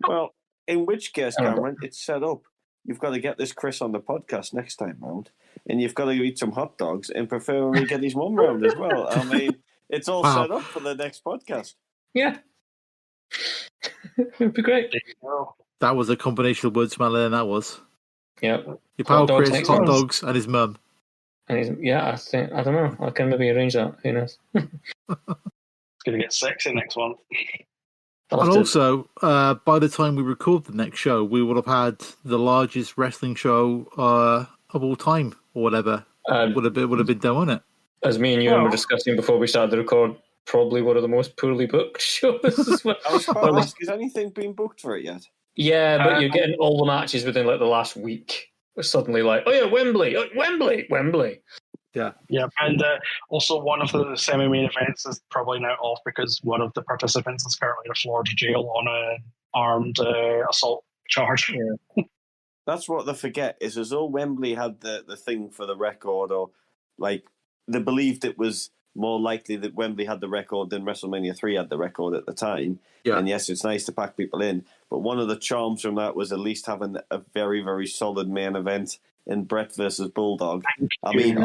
Well, in which case, Cameron, it's set up. You've got to get this Chris on the podcast next time round, and you've got to eat some hot dogs, and preferably get his mum round as well. I mean, it's all set up for the next podcast. Yeah. It'd be great. That was a combination of words, Smelly, that was. Yeah. Your pal Chris, hot dogs, and his mum. I don't know. I can maybe arrange that. Who knows? It's going to get sexy next one. And also, by the time we record the next show, we will have had the largest wrestling show of all time, or whatever. Would have been done, wouldn't it? As me and you were discussing before we started the record, probably one of the most poorly booked shows as well. I was about to ask, has anything been booked for it yet? Yeah, but you're getting all the matches within the last week. We're suddenly Wembley. Yeah, and also one of the semi-main events is probably now off because one of the participants is currently in a Florida jail on an armed assault charge. Yeah. That's what they forget, is as though Wembley had the thing for the record, or they believed it was more likely that Wembley had the record than WrestleMania 3 had the record at the time. Yeah. And yes, it's nice to pack people in, but one of the charms from that was at least having a very, very solid main event in Brett versus Bulldog. I mean,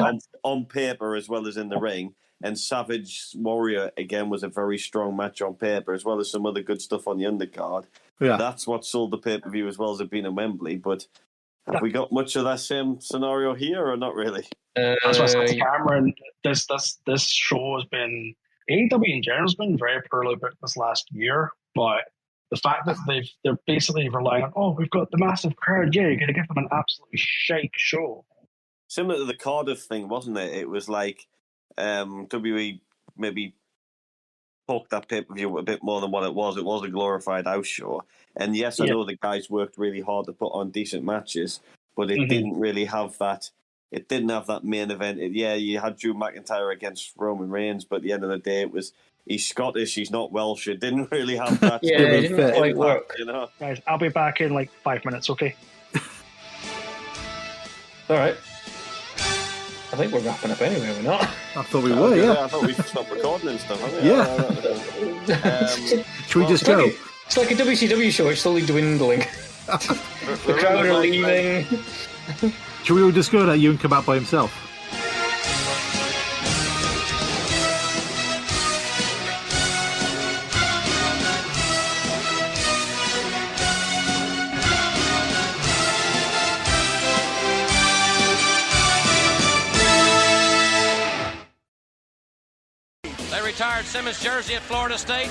on paper as well as in the ring. And Savage Warrior, again, was a very strong match on paper, as well as some other good stuff on the undercard. Yeah. That's what sold the pay-per-view as well as it being in Wembley. But have we got much of that same scenario here, or not really? That's what I said to Cameron. This show has been... AEW in general has been very poorly booked this last year, but the fact that they're basically relying on, oh, we've got the massive crowd, yeah, you're going to give them an absolutely shake show. Similar to the Cardiff thing, wasn't it? It was like WWE maybe talked that pay-per-view a bit more than what it was. It was a glorified house show. And yes, I know the guys worked really hard to put on decent matches, but it didn't really have that. It didn't have that main event. You had Drew McIntyre against Roman Reigns, but at the end of the day, he's Scottish, he's not Welsh. It didn't really have that. It didn't quite work. You know? Guys, I'll be back in like 5 minutes, okay? All right. I think we're wrapping up anyway, we're not? I thought we were, yeah. I thought we stopped recording and stuff, haven't we? Yeah. Should we just go? It's like a WCW show, it's slowly dwindling. The crowd are leaving. Should we all just go let Euan come out by himself? They retired Simmons' jersey at Florida State.